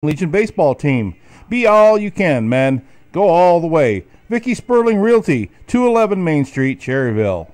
Legion baseball team. Be all you can, man. Go all the way. Vicky Sperling Realty, 211 Main Street, Cherryville.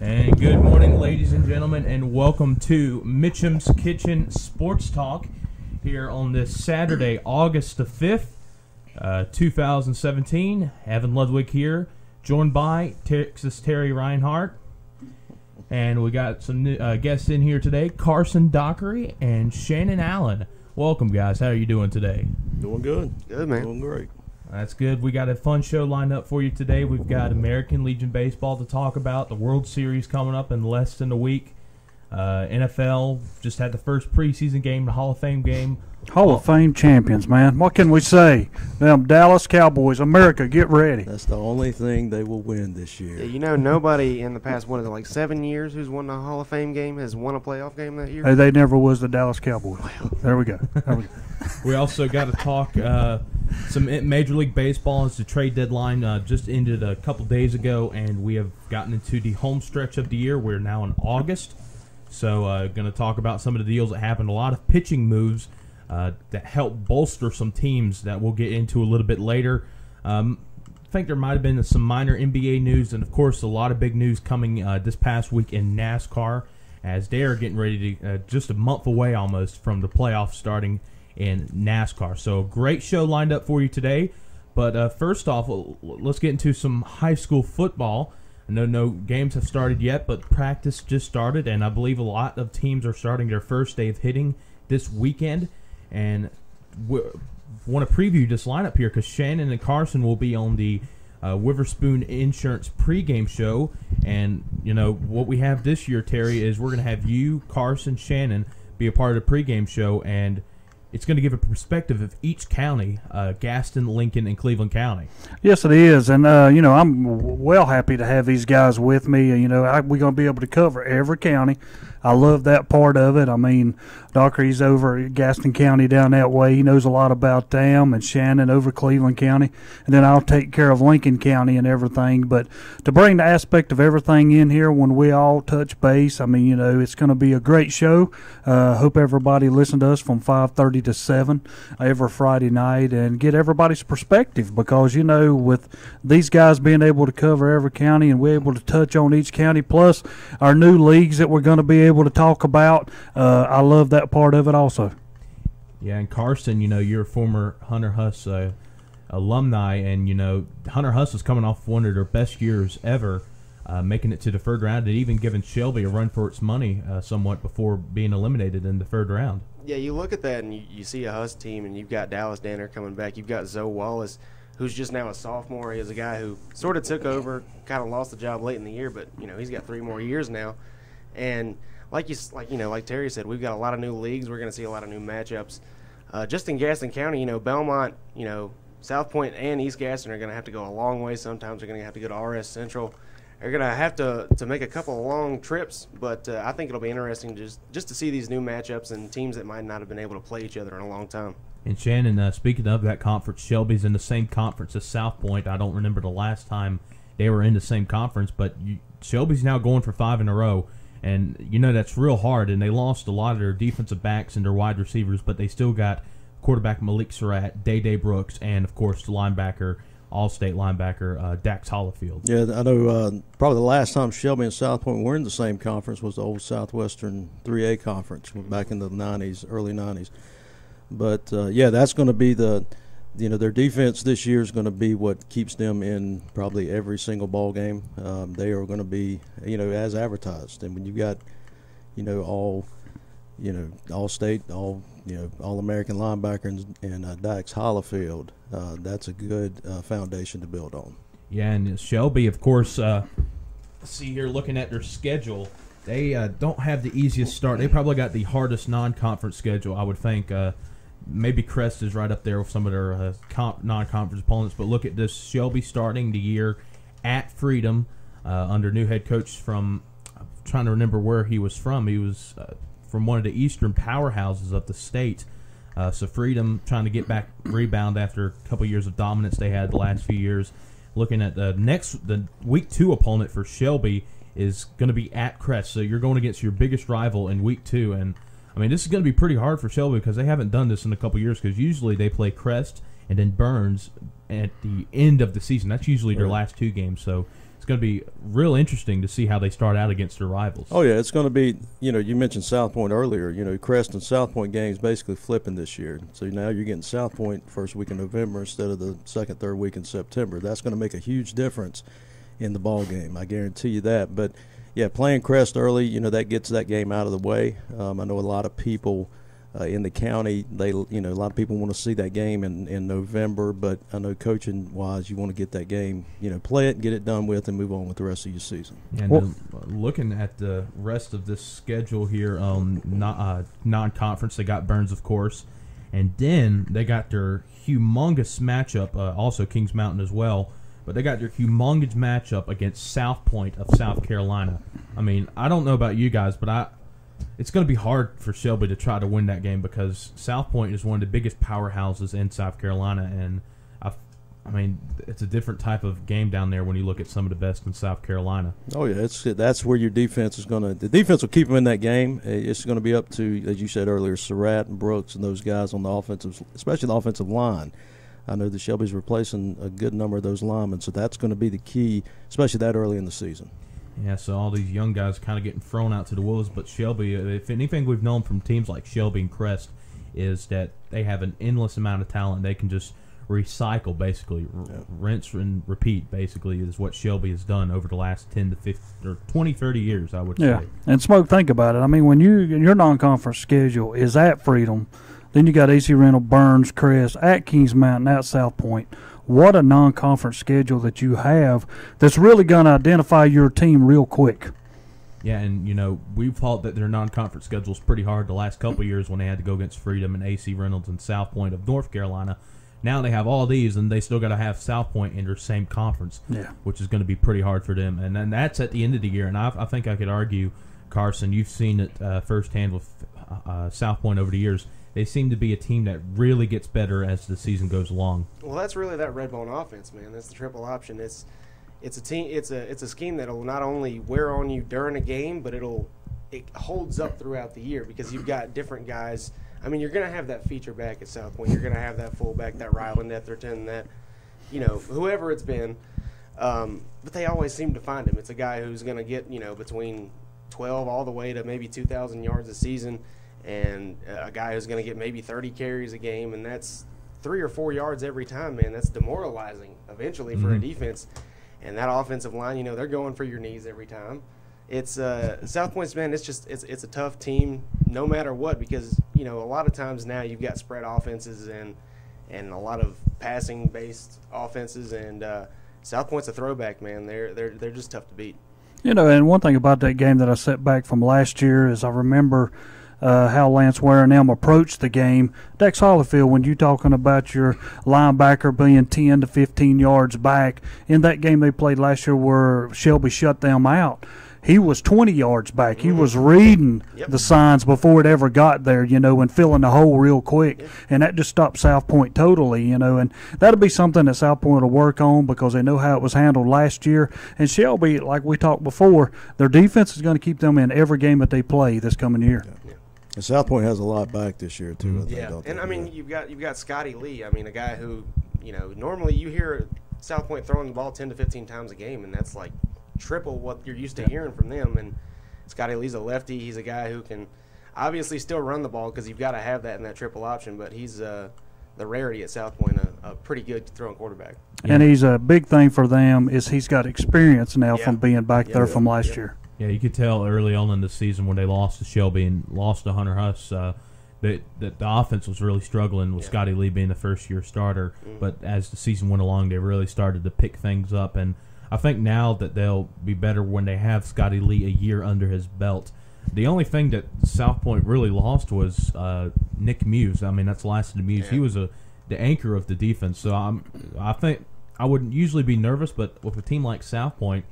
And good morning, ladies and gentlemen, and welcome to Mitchem's Kitchen Sports Talk here on this Saturday, August the 5th, 2017. Evan Ludwig here, joined by Texas Terry Reinhardt. And we got some new, guests in here today, Carson Dockery and Shannon Allen. Welcome, guys. How are you doing today? Doing good. Good, man. Doing great. That's good. We got a fun show lined up for you today. We've got American Legion Baseball to talk about, the World Series coming up in less than a week. NFL just had the first preseason game, the Hall of Fame game. Hall of Fame champions, man. What can we say? Them Dallas Cowboys, America, get ready. That's the only thing they will win this year. Yeah, you know, nobody in the past, what is it, like 7 years who's won the Hall of Fame game has won a playoff game that year? Hey, they never was the Dallas Cowboys. There we go. We also got to talk some Major League Baseball as the trade deadline just ended a couple days ago, and we have gotten into the home stretch of the year. We're now in August, so going to talk about some of the deals that happened. A lot of pitching moves that help bolster some teams that we'll get into a little bit later. I think there might have been some minor NBA news, and of course a lot of big news coming this past week in NASCAR, as they are getting ready to just a month away almost from the playoffs starting in NASCAR. So great show lined up for you today. But first off, let's get into some high school football. I know no games have started yet, but practice just started, and I believe a lot of teams are starting their first day of hitting this weekend. And we want to preview this lineup here because Shannon and Carson will be on the Witherspoon Insurance pregame show. And, you know, what we have this year, Terry, is we're going to have you, Carson, Shannon be a part of the pregame show, and it's going to give a perspective of each county, Gaston, Lincoln, and Cleveland County. Yes, it is. And, you know, I'm well happy to have these guys with me. You know, we're going to be able to cover every county. I love that part of it. I mean, Dockery's over Gaston County down that way. He knows a lot about them, and Shannon over Cleveland County. And then I'll take care of Lincoln County and everything. But to bring the aspect of everything in here when we all touch base, I mean, you know, it's going to be a great show. Hope everybody listen to us from 5:30 to 7 every Friday night and get everybody's perspective because, you know, with these guys being able to cover every county and we're able to touch on each county, plus our new leagues that we're going to be able to talk about, I love that part of it also. Yeah, and Carson, you know, you're a former Hunter Huss alumni, and, you know, Hunter Huss was coming off one of their best years ever, making it to the third round, and even giving Shelby a run for its money somewhat before being eliminated in the third round. Yeah, you look at that and you see a Huss team, and you've got Dallas Danner coming back. You've got Zoe Wallace, who's just now a sophomore. He is a guy who sort of took over, kind of lost the job late in the year, but, you know, he's got 3 more years now. And like Terry said, we've got a lot of new leagues. We're going to see a lot of new matchups. Just in Gaston County, you know, Belmont, you know, South Point and East Gaston are going to have to go a long way. Sometimes they're going to have to go to RS Central. They're going to have to make a couple of long trips, but I think it'll be interesting just to see these new matchups and teams that might not have been able to play each other in a long time. And Shannon, speaking of that conference, Shelby's in the same conference as South Point. I don't remember the last time they were in the same conference, but Shelby's now going for 5 in a row. And, you know, that's real hard, and they lost a lot of their defensive backs and their wide receivers, but they still got quarterback Malik Surratt, Day Brooks, and, of course, the linebacker, all-state linebacker, Dax Hollifield. Yeah, I know probably the last time Shelby and South Point were in the same conference was the old Southwestern 3A conference back in the 90s, early 90s. But, yeah, that's going to be their defense this year is going to be what keeps them in probably every single ball game. They are going to be, you know, as advertised. And when you got all state, all American linebacker and Dax Hollifield. That's a good foundation to build on. Yeah, and Shelby, of course, see here looking at their schedule, they don't have the easiest start. They probably got the hardest non-conference schedule, I would think. Maybe Crest is right up there with some of their non-conference opponents, but look at this. Shelby starting the year at Freedom under new head coach from, I'm trying to remember where he was from. He was from one of the eastern powerhouses of the state. So Freedom trying to get back, rebound after a couple years of dominance they had the last few years. Looking at the week 2 opponent for Shelby is going to be at Crest. So you're going against your biggest rival in week 2. And, I mean, this is going to be pretty hard for Shelby because they haven't done this in a couple years, because usually they play Crest and then Burns at the end of the season. That's usually their last 2 games. So it's going to be real interesting to see how they start out against their rivals. Oh, yeah, it's going to be, you mentioned South Point earlier. Crest and South Point games basically flipping this year. So now you're getting South Point first week in November instead of the second, third week in September. That's going to make a huge difference in the ball game. I guarantee you that. But, yeah, playing Crest early, that gets that game out of the way. I know a lot of people in the county, a lot of people want to see that game in November, but I know coaching-wise, you want to get that game, play it, get it done with, and move on with the rest of your season. And looking at the rest of this schedule here, non-conference, they got Burns, of course, and then they got their humongous matchup, also Kings Mountain as well, but they got their humongous matchup against South Point of South Carolina. I mean, I don't know about you guys, but it's going to be hard for Shelby to try to win that game because South Point is one of the biggest powerhouses in South Carolina, and I mean, it's a different type of game down there when you look at some of the best in South Carolina. Oh, yeah, that's where your defense is going to – the defense will keep them in that game. It's going to be up to, as you said earlier, Surratt and Brooks and those guys on the offensive – especially the offensive line. I know that Shelby's replacing a good number of those linemen, so that's going to be the key, especially that early in the season. Yeah, so all these young guys kind of getting thrown out to the wolves, but Shelby, if anything we've known from teams like Shelby and Crest is that they have an endless amount of talent. They can just recycle, basically, rinse and repeat, basically, is what Shelby has done over the last 10 to 15 or 20, 30 years, I would say. Yeah, and Smoke, think about it. I mean, when your non-conference schedule is at Freedom, then you got AC Rental, Burns, Crest, at Kings Mountain, at South Point. What a non-conference schedule that you have that's really going to identify your team real quick. Yeah, and, we've thought that their non-conference schedule is pretty hard the last couple of years when they had to go against Freedom and AC Reynolds and South Point of North Carolina. Now they have all these, and they still got to have South Point in their same conference, which is going to be pretty hard for them. And then that's at the end of the year. And I think I could argue, Carson, you've seen it firsthand with South Point over the years. They seem to be a team that really gets better as the season goes along. Well, that's really that Redbone offense, man. That's the triple option. It's a team. It's a scheme that'll not only wear on you during a game, but it holds up throughout the year because you've got different guys. I mean, you're going to have that feature back at South Point. You're going to have that fullback, that Ryland Etherton, that whoever it's been. But they always seem to find him. It's a guy who's going to get between 12 all the way to maybe 2,000 yards a season. And a guy who's going to get maybe 30 carries a game, and that's 3 or 4 yards every time, man. That's demoralizing eventually for a defense. And that offensive line, they're going for your knees every time. It's South Point's, man, it's a tough team no matter what because, a lot of times now you've got spread offenses and a lot of passing-based offenses, and South Point's a throwback, man. They're just tough to beat. And one thing about that game that I set back from last year is I remember – how Lance Ware and them approached the game. Dex Hollifield, when you're talking about your linebacker being 10 to 15 yards back, in that game they played last year where Shelby shut them out, he was 20 yards back. He was reading the signs before it ever got there, and filling the hole real quick. And that just stopped South Point totally, and that'll be something that South Point will work on because they know how it was handled last year. And Shelby, like we talked before, their defense is going to keep them in every game that they play this coming year. And South Point has a lot back this year too. I mean, you've got Scotty Lee. I mean, a guy who normally you hear South Point throwing the ball 10 to 15 times a game, and that's like triple what you're used to hearing from them. And Scotty Lee's a lefty. He's a guy who can obviously still run the ball because you've got to have that in that triple option. But he's the rarity at South Point, a pretty good throwing quarterback. And he's a big thing for them is he's got experience now from being back there from last year. Yeah, you could tell early on in the season when they lost to Shelby and lost to Hunter Huss that the offense was really struggling with Scotty Lee being the first-year starter. But as the season went along, they really started to pick things up. And I think now that they'll be better when they have Scotty Lee a year under his belt. The only thing that South Point really lost was Nick Muse. I mean, that's the last of the Muse. He was the anchor of the defense. So I think I wouldn't usually be nervous, but with a team like South Point,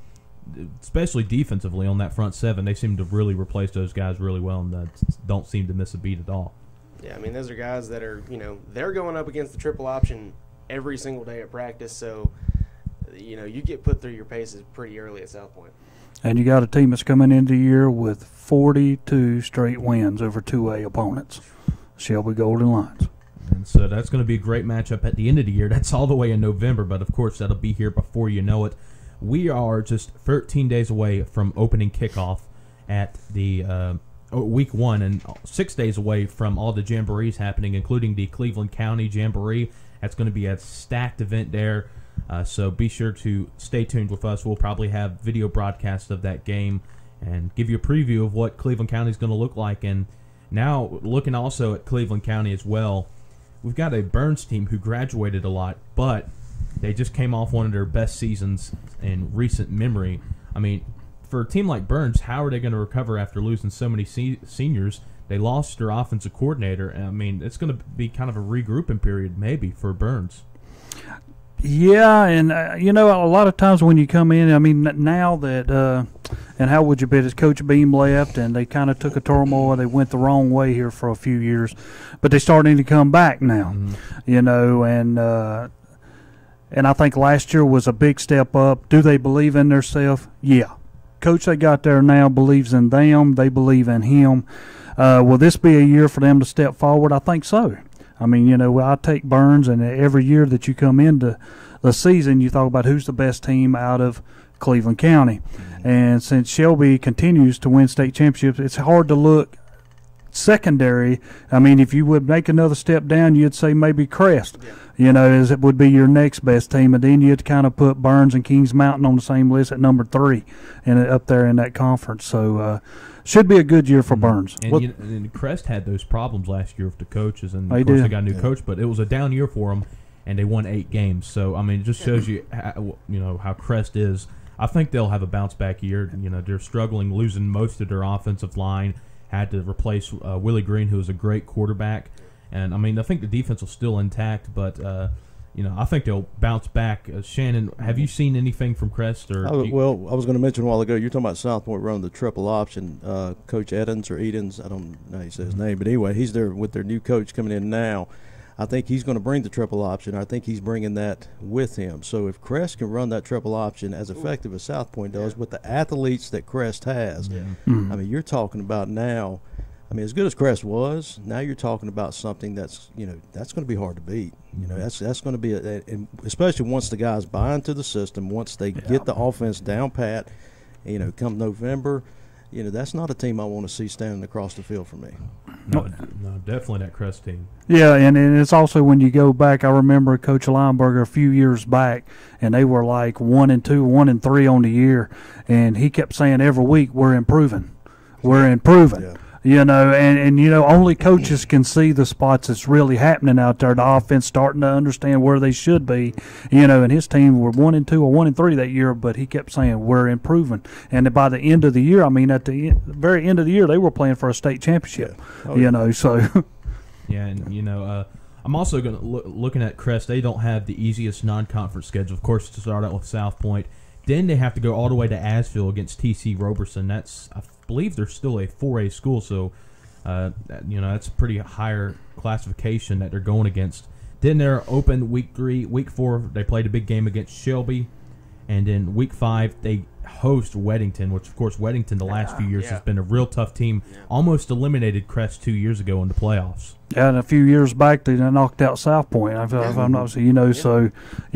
especially defensively on that front seven, they seem to really replace those guys really well and don't seem to miss a beat at all. Yeah, I mean, those are guys that are, they're going up against the triple option every single day at practice, so, you get put through your paces pretty early at South Point. And you got a team that's coming into the year with 42 straight wins over 2A opponents, Shelby Golden Lions. And so that's going to be a great matchup at the end of the year. That's all the way in November, but of course that'll be here before you know it. We are just 13 days away from opening kickoff at the week 1 and 6 days away from all the jamborees happening, including the Cleveland County Jamboree. That's going to be a stacked event there, so be sure to stay tuned with us. We'll probably have video broadcasts of that game and give you a preview of what Cleveland County is going to look like. And now looking also at Cleveland County as well, we've got a Burns team who graduated a lot, but they just came off one of their best seasons in recent memory. I mean, for a team like Burns, how are they going to recover after losing so many seniors? They lost their offensive coordinator. And I mean, it's going to be kind of a regrouping period maybe for Burns. Yeah, and, a lot of times when you come in, I mean, now that and how would you bet as Coach Beam left and they kind of took a turmoil, they went the wrong way here for a few years, but they're starting to come back now, and I think last year was a big step up. Do they believe in themselves? Yeah. Coach they got there now believes in them. They believe in him. Will this be a year for them to step forward? I think so. I mean, I take Burns, and every year that you come into the season, you talk about who's the best team out of Cleveland County. And since Shelby continues to win state championships, it's hard to look secondary. I mean, if you would make another step down, you'd say maybe Crest. As it would be your next best team, and then you'd kind of put Burns and Kings Mountain on the same list at number 3 and up there in that conference. So should be a good year for Burns. And, and Crest had those problems last year with the coaches, and of course they got a new coach, but it was a down year for them, and they won 8 games. So I mean, it just shows you how Crest is. I think they'll have a bounce back year. They're struggling, losing most of their offensive line. Had to replace Willie Green, who was a great quarterback. And, I mean, I think the defense will still intact, but, I think they'll bounce back. Shannon, have you seen anything from Crest? I was going to mention a while ago, you're talking about South Point running the triple option. Coach Edens or Edens, I don't know how you say his name, but anyway, he's there with their new coach coming in now. I think he's going to bring the triple option. I think he's bringing that with him. So if Crest can run that triple option as effective as South Point does with the athletes that Crest has, I mean, you're talking about now – I mean, as good as Crest was, now you're talking about something that's, that's going to be hard to beat. That's going to be, and especially once the guys buy into the system, once they get the offense down pat, come November, that's not a team I want to see standing across the field for me. No, definitely that Crest team. Yeah, and it's also when you go back, I remember Coach Lineberger a few years back, and they were like 1-2, 1-3 on the year, and he kept saying every week, we're improving. We're improving. Yeah. Only coaches can see the spots that's really happening out there. The offense starting to understand where they should be, and his team were 1-2 or 1-3 that year, but he kept saying we're improving. And by the end of the year, I mean at the very end of the year, they were playing for a state championship. So. Yeah, and I'm also going to looking at Crest. They don't have the easiest non-conference schedule. Of course, to start out with South Point, then they have to go all the way to Asheville against TC Roberson. I believe they're still a 4A school, so that's a pretty higher classification that they're going against. Then they're open week 3, week 4. They played a big game against Shelby, and then week 5 they host Weddington, which of course Weddington the last few years has been a real tough team. Almost eliminated Crest 2 years ago in the playoffs. Yeah, and a few years back they knocked out South Point. If I'm not, so you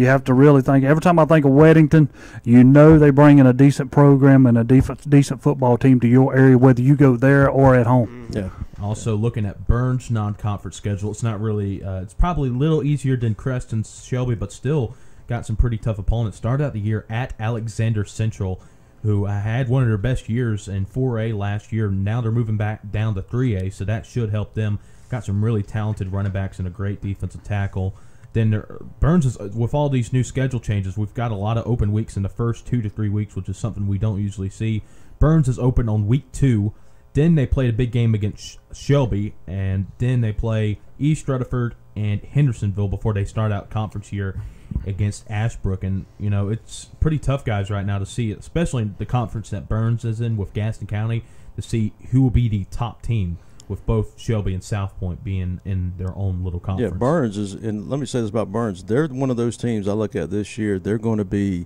have to really think. Every time I think of Weddington, they bring in a decent program and a decent football team to your area, whether you go there or at home. Yeah. Also looking at Burns' non-conference schedule, it's not really. It's probably a little easier than Crest and Shelby, but still got some pretty tough opponents. Started out the year at Alexander Central, who had one of their best years in 4A last year. Now they're moving back down to 3A, so that should help them. Got some really talented running backs and a great defensive tackle. Then Burns is, with all these new schedule changes, we've got a lot of open weeks in the first 2 to 3 weeks, which is something we don't usually see. Burns is open on week 2. Then they play a big game against Shelby, and then they play East Rutherford and Hendersonville before they start out conference year against Ashbrook. And, you know, it's pretty tough, guys, right now to see, especially the conference that Burns is in with Gaston County, to see who will be the top team, with both Shelby and South Point being in their own little conference. Yeah, Burns is, and let me say this about Burns. They're one of those teams I look at this year. They're going to be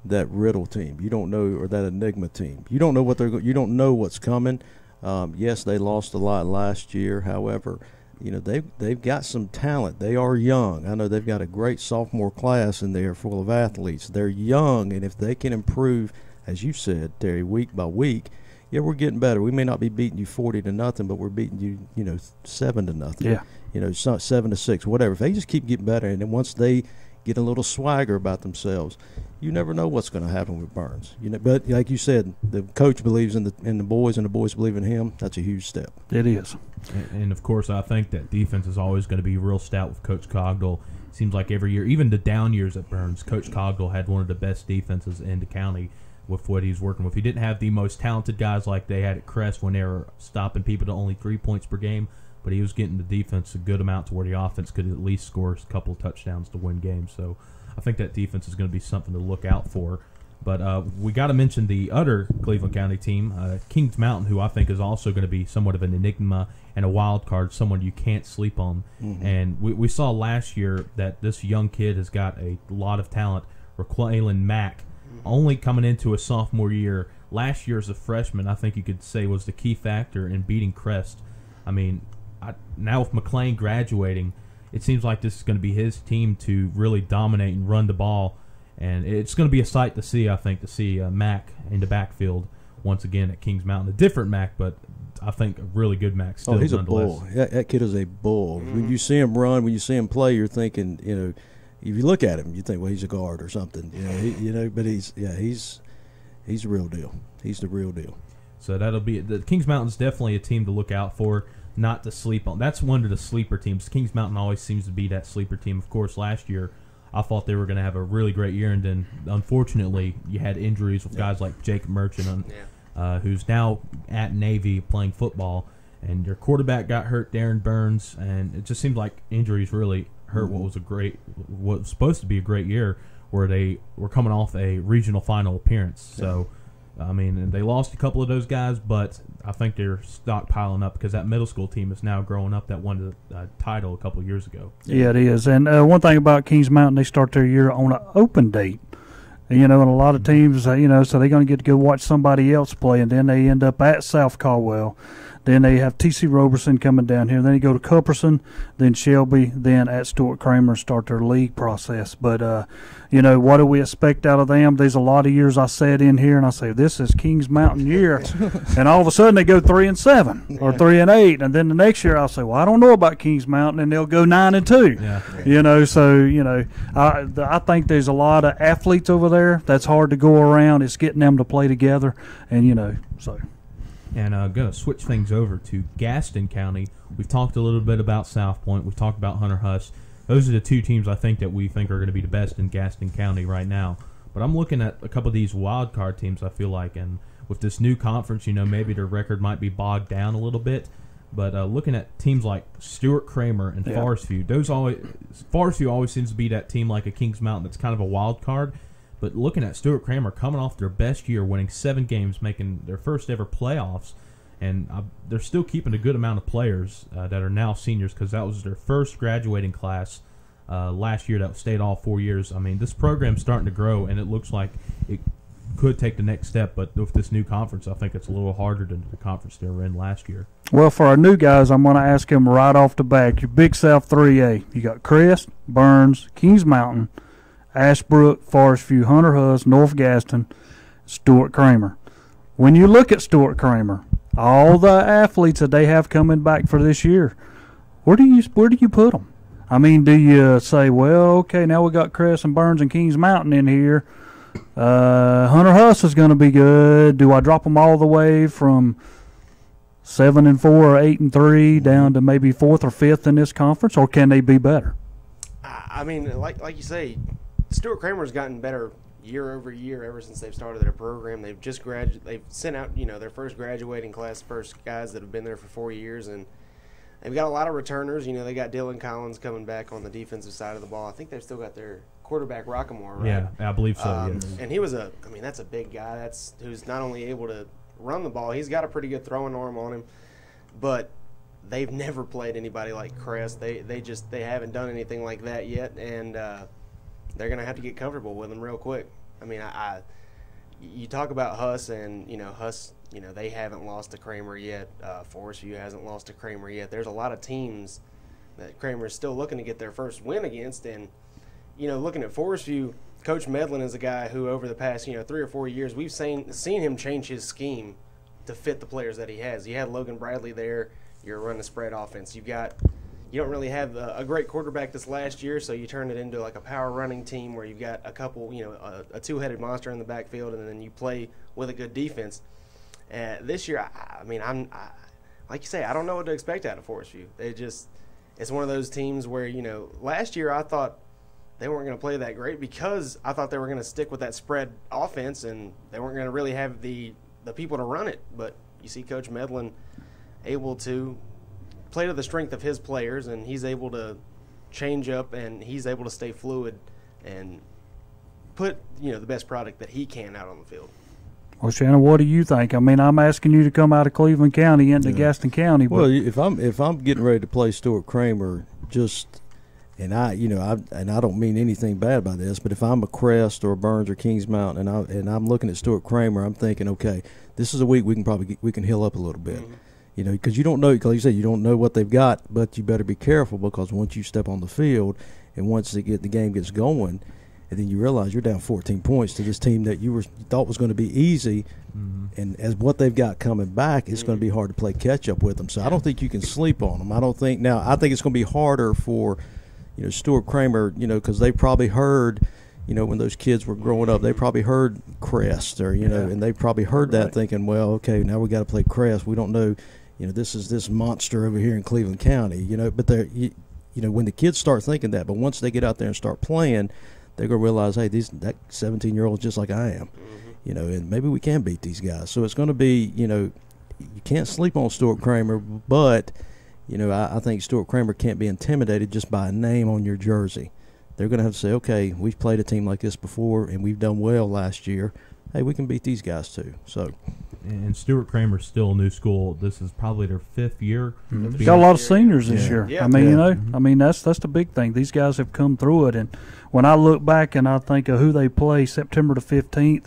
that riddle team. You don't know, or that enigma team. You don't know what you don't know what's coming. Yes, they lost a lot last year. However, you know, they've got some talent. They are young. I know they've got a great sophomore class in there full of athletes. They're young, and if they can improve, as you said, Terry, week by week, yeah, we're getting better. We may not be beating you 40-0, but we're beating you, 7-0. Yeah. It's not 7-6, whatever. If they just keep getting better, and then once they get a little swagger about themselves, you never know what's going to happen with Burns. But like you said, the coach believes in the boys, and the boys believe in him. That's a huge step. It is. And of course, I think that defense is always going to be real stout with Coach Cogdell. Seems like every year, even the down years at Burns, Coach Cogdell had one of the best defenses in the county with what he's working with. He didn't have the most talented guys like they had at Crest when they were stopping people to only 3 points per game, but he was getting the defense a good amount to where the offense could at least score a couple of touchdowns to win games. So I think that defense is going to be something to look out for. But we got to mention the other Cleveland County team, Kings Mountain, who I think is also going to be somewhat of an enigma and a wild card, someone you can't sleep on. Mm-hmm. And we saw last year that this young kid has got a lot of talent, Raquelin Mack, only coming into a sophomore year. Last year as a freshman, I think you could say was the key factor in beating Crest. I mean, now with McLean graduating, it seems like this is going to be his team to really dominate and run the ball. And it's going to be a sight to see, I think, to see Mack in the backfield once again at Kings Mountain. A different Mack, but I think a really good Mack still. Oh, he's a bull. That kid is a bull. Mm-hmm. When you see him run, when you see him play, you're thinking, if you look at him, you think, well, he's a guard or something. But he's the real deal. He's the real deal. So that'll be the Kings Mountain's definitely a team to look out for, not to sleep on. That's one of the sleeper teams. Kings Mountain always seems to be that sleeper team. Of course, last year I thought they were going to have a really great year, and then unfortunately you had injuries with guys like Jacob Merchant, who's now at Navy playing football, and their quarterback got hurt, Darren Burns, and it just seemed like injuries really hurt what was supposed to be a great year, where they were coming off a regional final appearance. So, I mean, they lost a couple of those guys, but I think they're stockpiling up because that middle school team is now growing up that won the title a couple of years ago. Yeah, it is. And one thing about Kings Mountain, they start their year on an open date. And a lot of teams, so they're going to get to go watch somebody else play, and then they end up at South Caldwell. Then they have T.C. Roberson coming down here. Then they go to Culberson, then Shelby, then at Stuart Kramer start their league process. But, what do we expect out of them? There's a lot of years I sat in here and I say, this is Kings Mountain year. And all of a sudden they go 3-7 or 3-8. And then the next year I'll say, well, I don't know about Kings Mountain, and they'll go 9-2. Yeah. I think there's a lot of athletes over there that's hard to go around. It's getting them to play together. And, so. And I'm going to switch things over to Gaston County. We've talked a little bit about South Point. We've talked about Hunter Huss. Those are the two teams I think that we think are going to be the best in Gaston County right now. But I'm looking at a couple of these wild card teams, I feel like. And with this new conference, maybe their record might be bogged down a little bit. But looking at teams like Stuart Kramer and Forest View, Forest View always seems to be that team like a Kings Mountain that's kind of a wild card. But looking at Stuart Kramer coming off their best year, winning 7 games, making their first ever playoffs, and they're still keeping a good amount of players that are now seniors because that was their first graduating class last year that stayed all 4 years. I mean, this program's starting to grow, and it looks like it could take the next step. But with this new conference, I think it's a little harder than the conference they were in last year. Well, for our new guys, I'm going to ask them right off the back. Your Big South 3A, you got Crest, Burns, Kings Mountain, Ashbrook, Forest View, Hunter Huss, North Gaston, Stuart Kramer. When you look at Stuart Kramer, all the athletes that they have coming back for this year, where do you put them? I mean, do you say, well, okay, now we got Crest and Burns and Kings Mountain in here, Hunter Huss is going to be good. Do I drop them all the way from 7-4 or 8-3 down to maybe 4th or 5th in this conference, or can they be better? I mean, like you say, Stuart Kramer's gotten better year over year ever since they've started their program. They've just they've sent out, their first graduating class, first guys that have been there for 4 years, and they've got a lot of returners. They got Dylan Collins coming back on the defensive side of the ball. I think they've still got their quarterback Rockamore, right? Yeah, I believe so. Yes. And he was that's a big guy. Who's not only able to run the ball, he's got a pretty good throwing arm on him, but they've never played anybody like Crest. They haven't done anything like that yet, and they're going to have to get comfortable with him real quick. I mean, you talk about Huss, and Huss, they haven't lost to Kramer yet. Forest View hasn't lost to Kramer yet. There's a lot of teams that Kramer is still looking to get their first win against, and looking at Forest View, Coach Medlin is a guy who over the past 3 or 4 years we've seen him change his scheme to fit the players that he has. You had Logan Bradley there. You're running a spread offense. You don't really have a great quarterback this last year, so you turn it into like a power running team where you've got a couple, a two-headed monster in the backfield, and then you play with a good defense. This year, I'm like you say, I don't know what to expect out of Forest View. It's one of those teams where last year I thought they weren't going to play that great because I thought they were going to stick with that spread offense and they weren't going to really have the people to run it. But you see Coach Medlin able to play to the strength of his players, and he's able to change up, and he's able to stay fluid and put the best product that he can out on the field. Well, Shannon, what do you think? I mean, I'm asking you to come out of Cleveland County into Gaston County. But well, if I'm getting ready to play Stuart Kramer, and I don't mean anything bad by this, but if I'm a Crest or a Burns or Kings Mountain, and I'm looking at Stuart Kramer, I'm thinking, okay, this is a week we can heal up a little bit. Mm-hmm. Because you don't know, like you said, you don't know what they've got, but you better be careful because once you step on the field and once the game gets going, and then you realize you're down 14 points to this team that you thought was going to be easy, and as what they've got coming back, it's going to be hard to play catch up with them. So I don't think you can sleep on them. I think it's going to be harder for Stuart Kramer, because they probably heard. When those kids were growing up, they probably heard Crest, or and they probably heard that thinking, well, okay, now we got to play Crest. We don't know, this is this monster over here in Cleveland County, But they're, when the kids start thinking that, but once they get out there and start playing, they're gonna realize, hey, that 17-year-old just like I am, and maybe we can beat these guys. So it's going to be, you can't sleep on Stuart Kramer, but I think Stuart Kramer can't be intimidated just by a name on your jersey. They're going to have to say, okay, we've played a team like this before, and we've done well last year. Hey, we can beat these guys too. So, and Stuart Kramer's still a new school. This is probably their 5th year. Got a lot of seniors this year. Yeah. I mean, that's the big thing. These guys have come through it, and when I look back and I think of who they play September the 15th,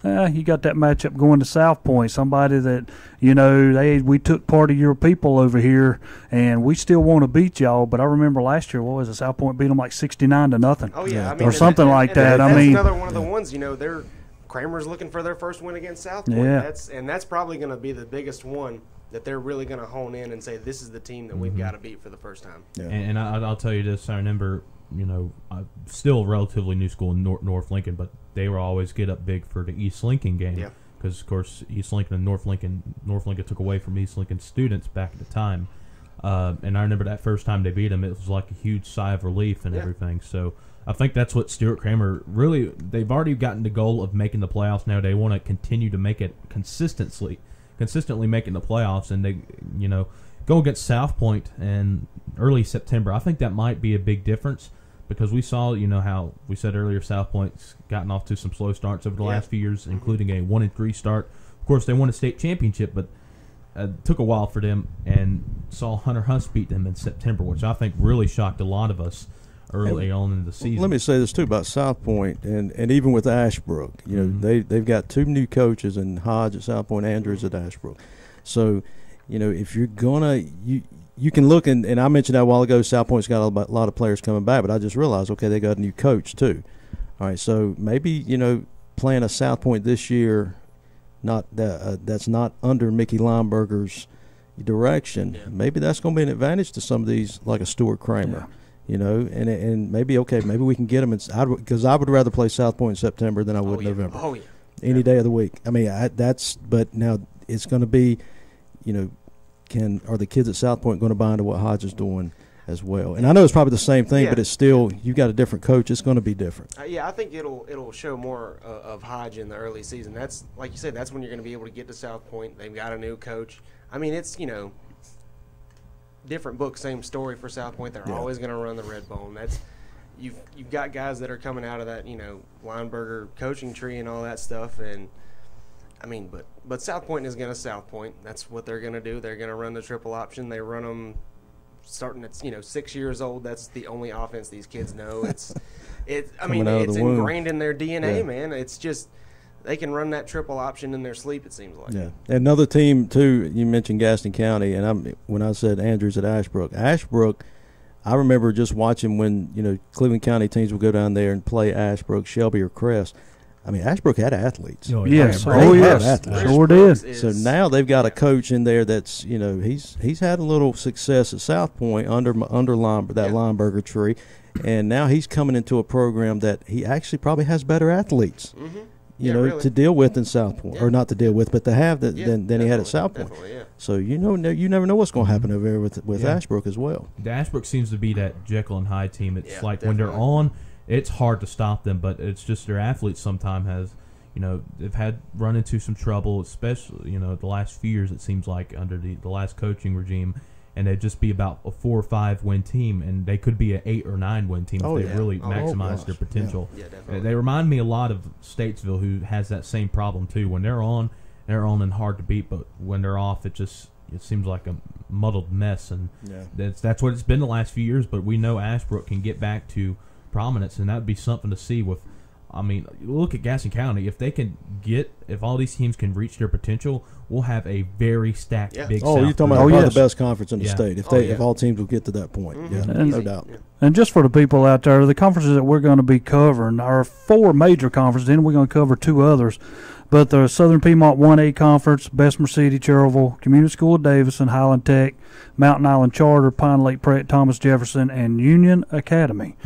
you got that matchup going to South Point, somebody that, we took part of your people over here, and we still want to beat y'all. But I remember last year, what was it, South Point beat them like 69-0. Oh, yeah. Or something like that. That's another one of the ones, Kramer's looking for their first win against South Point. Yeah. That's probably going to be the biggest one that they're really going to hone in and say, this is the team that we've got to beat for the first time. Yeah. And I'll tell you this, I remember, still a relatively new school in North Lincoln, but they were always get up big for the East Lincoln game. Yeah. Because, of course, East Lincoln and North Lincoln took away from East Lincoln students back at the time. And I remember that first time they beat them, it was like a huge sigh of relief and everything. So I think that's what Stuart Kramer really, they've already gotten the goal of making the playoffs now. They want to continue to make it consistently making the playoffs. And they, go against South Point in early September. I think that might be a big difference. Because we saw, how we said earlier, South Point's gotten off to some slow starts over the last few years, including a 1-3 start. Of course, they won a state championship, but it took a while for them, and saw Hunter Huss beat them in September, which I think really shocked a lot of us early on in the season. Let me say this too about South Point, and even with Ashbrook, they've got 2 new coaches, and Hodge at South Point, Andrews at Ashbrook. So, if you're gonna you can look, and I mentioned that a while ago, South Point's got a lot of players coming back, but I just realized, okay, they got a new coach too. All right, so maybe, playing a South Point this year, that's not under Mickey Lineberger's direction, maybe that's going to be an advantage to some of these, like a Stuart Kramer. and maybe we can get them because I would rather play South Point in September than I would November. Oh yeah, any day of the week. I mean, but now it's going to be, are the kids at South Point going to buy into what Hodge is doing as well? And I know it's probably the same thing, but it's still, you got a different coach. It's going to be different. I think it'll show more of Hodge in the early season. That's, like you said, that's when you're going to be able to get to South Point. They've got a new coach. I mean, it's, different book, same story for South Point. They're always going to run the red bone. That's you've got guys that are coming out of that, Lineberger coaching tree and all that stuff. And I mean, but South Point is going to South Point. That's what they're going to do. They're going to run the triple option. They run them starting at 6 years old. That's the only offense these kids know. It's ingrained in their DNA, man. It's just they can run that triple option in their sleep, it seems like. Yeah. Another team too. You mentioned Gaston County, and when I said Andrews at Ashbrook, I remember just watching when Cleveland County teams would go down there and play Ashbrook, Shelby, or Crest. I mean, Ashbrook had athletes. Oh, yes. Athletes. Sure did. So now they've got a coach in there that's, he's had a little success at South Point under Lineberger tree, and now he's coming into a program that he actually probably has better athletes, really. to deal with in South Point, or not to deal with, but to have than he had at South Point. Yeah. So you never know what's going to happen over there with Ashbrook as well. The Ashbrook seems to be that Jekyll and Hyde team. It's like when they're on, it's hard to stop them, but it's just their athletes sometimes has, they've run into some trouble, especially, the last few years it seems like under the last coaching regime, and they'd just be about a 4 or 5 win team, and they could be an 8 or 9 win team if they really maximize their potential. Yeah, definitely. They remind me a lot of Statesville, who has that same problem too. When they're on and hard to beat, but when they're off, it seems like a muddled mess, and that's what it's been the last few years. But we know Ashbrook can get back to prominence, and that would be something to see with. I mean, look at Gaston County. If all these teams can reach their potential, we'll have a very stacked big South. You're talking about the best conference in the state. If all teams will get to that point, no doubt. And just for the people out there, the conferences that we're going to be covering are 4 major conferences. Then we're going to cover 2 others. But the Southern Piedmont 1A Conference, Bessemer City, Cherville, Community School of Davison, Highland Tech, Mountain Island Charter, Pine Lake Pratt, Thomas Jefferson, and Union Academy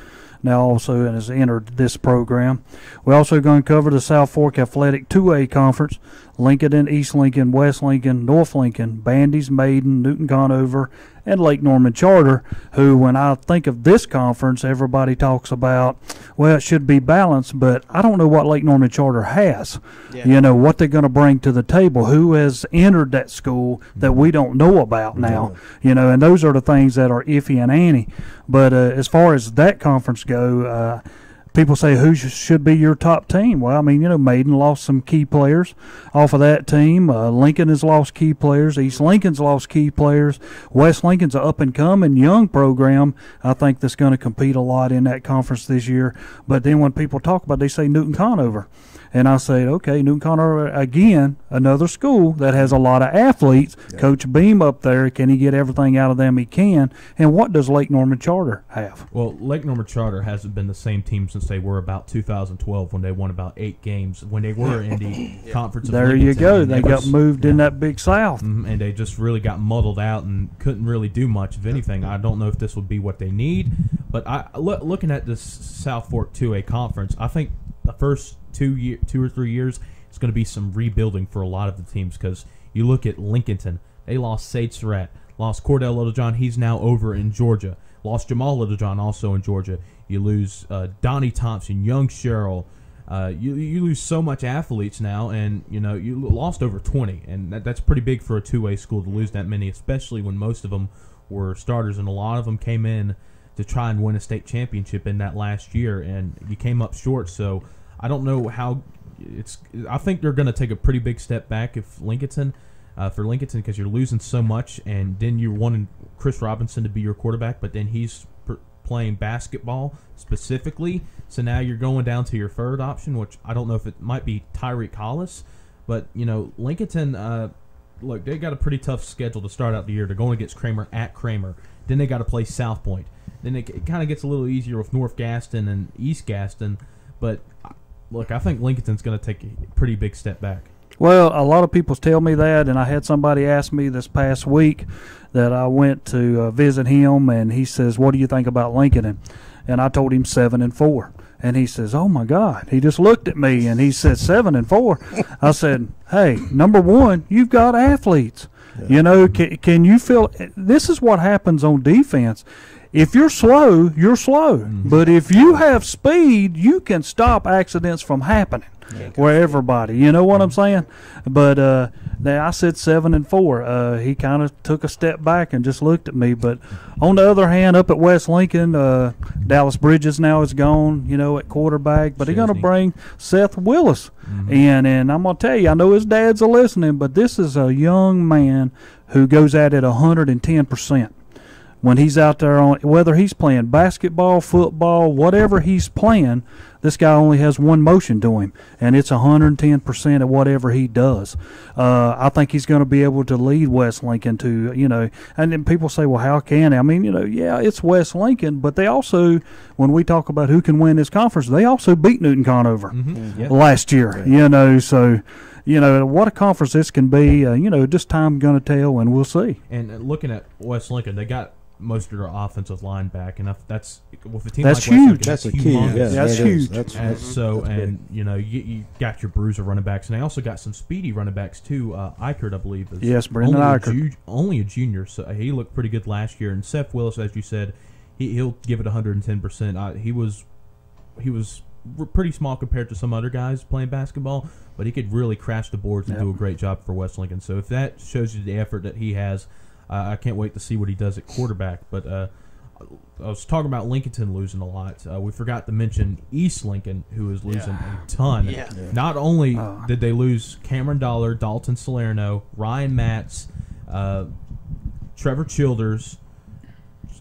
now also has entered this program. We're also going to cover the South Fork Athletic 2A Conference, Lincoln and East Lincoln, West Lincoln, North Lincoln, Bandy's, Maiden, Newton Conover, and Lake Norman Charter, who, when I think of this conference, everybody talks about, well, it should be balanced, but I don't know what Lake Norman Charter has. What they're going to bring to the table, who has entered that school that we don't know about now, and those are the things that are iffy and anty. But as far as that conference go, people say who should be your top team. Well, I mean, Maiden lost some key players off of that team. Lincoln has lost key players. East Lincoln's lost key players. West Lincoln's an up-and-coming young program, I think, that's going to compete a lot in that conference this year. But then when people talk about it, they say Newton Conover. And I say, okay, Newton Conover, again, another school that has a lot of athletes. Yeah. Coach Beam up there, can he get everything out of them he can? And what does Lake Norman Charter have? Well, Lake Norman Charter hasn't been the same team since they were about 2012 when they won about 8 games when they were in the conference. There you go. They got moved in that Big South. And they just really got muddled out and couldn't really do much of anything. I don't know if this would be what they need. But looking at this South Fork 2A conference, I think the first 2 or 3 years, it's going to be some rebuilding for a lot of the teams, because you look at Lincolnton, they lost Sade Surratt, lost Cordell Littlejohn, he's now over in Georgia, lost Jamal Littlejohn, also in Georgia. You lose Donnie Thompson, Young Sherrill. You lose so much athletes now, and you lost over 20, and that's pretty big for a 2A school to lose that many, especially when most of them were starters, and a lot of them came in to try and win a state championship in that last year, and you came up short. So I don't know how I think they're going to take a pretty big step back if Lincolnton, because you're losing so much, and then you're wanting Chris Robinson to be your quarterback, but then he's playing basketball specifically. So now you're going down to your third option, which I don't know if it might be Tyreek Hollis, but Lincolnton. Look, they got a pretty tough schedule to start out the year. They're going against Kramer at Kramer. Then they got to play South Point. Then it kind of gets a little easier with North Gaston and East Gaston. But, look, I think Lincolnton's going to take a pretty big step back. Well, a lot of people tell me that, and I had somebody ask me this past week that I went to visit him, and he says, "What do you think about Lincoln?" And I told him 7-4, and he says, "Oh my God!" He just looked at me and he said 7-4. I said, "Hey, number one, you've got athletes. Yeah. You know, can you feel? This is what happens on defense." If you're slow, you're slow. Mm-hmm. But if you have speed, you can stop accidents from happening where everybody, you know what I'm saying? But I said 7-4. He kind of took a step back and just looked at me. But on the other hand, up at West Lincoln, Dallas Bridges now is gone, you know, at quarterback. But he's going to bring Seth Willis. Mm-hmm. And I'm going to tell you, I know his dad's listening, but this is a young man who goes at it 110%. When he's out there, whether he's playing basketball, football, whatever he's playing, this guy only has one motion to him, and it's 110% of whatever he does. I think he's going to be able to lead West Lincoln to, you know, and then people say, well, how can he? I mean, you know, yeah, it's West Lincoln, but they also, when we talk about who can win this conference, they also beat Newton Conover last year, you know, so. You know, what a conference this can be, you know, just time going to tell, and we'll see. And looking at West Lincoln, they got most of their offensive line back, and that's with a team that's like huge. West Lincoln, that's a key. Yeah, that's huge. And you know, you got your bruiser running backs, and they also got some speedy running backs too. Eichert, I believe, is yes, Brendan Eichert, only a junior, so he looked pretty good last year. And Seth Willis, as you said, he'll give it 110%. He was pretty small compared to some other guys playing basketball, but he could really crash the boards and do a great job for West Lincoln. So if that shows you the effort that he has, I can't wait to see what he does at quarterback. But I was talking about Lincolnton losing a lot. We forgot to mention East Lincoln, who is losing a ton. Yeah. Not only did they lose Cameron Dollar, Dalton Salerno, Ryan Matz, Trevor Childers.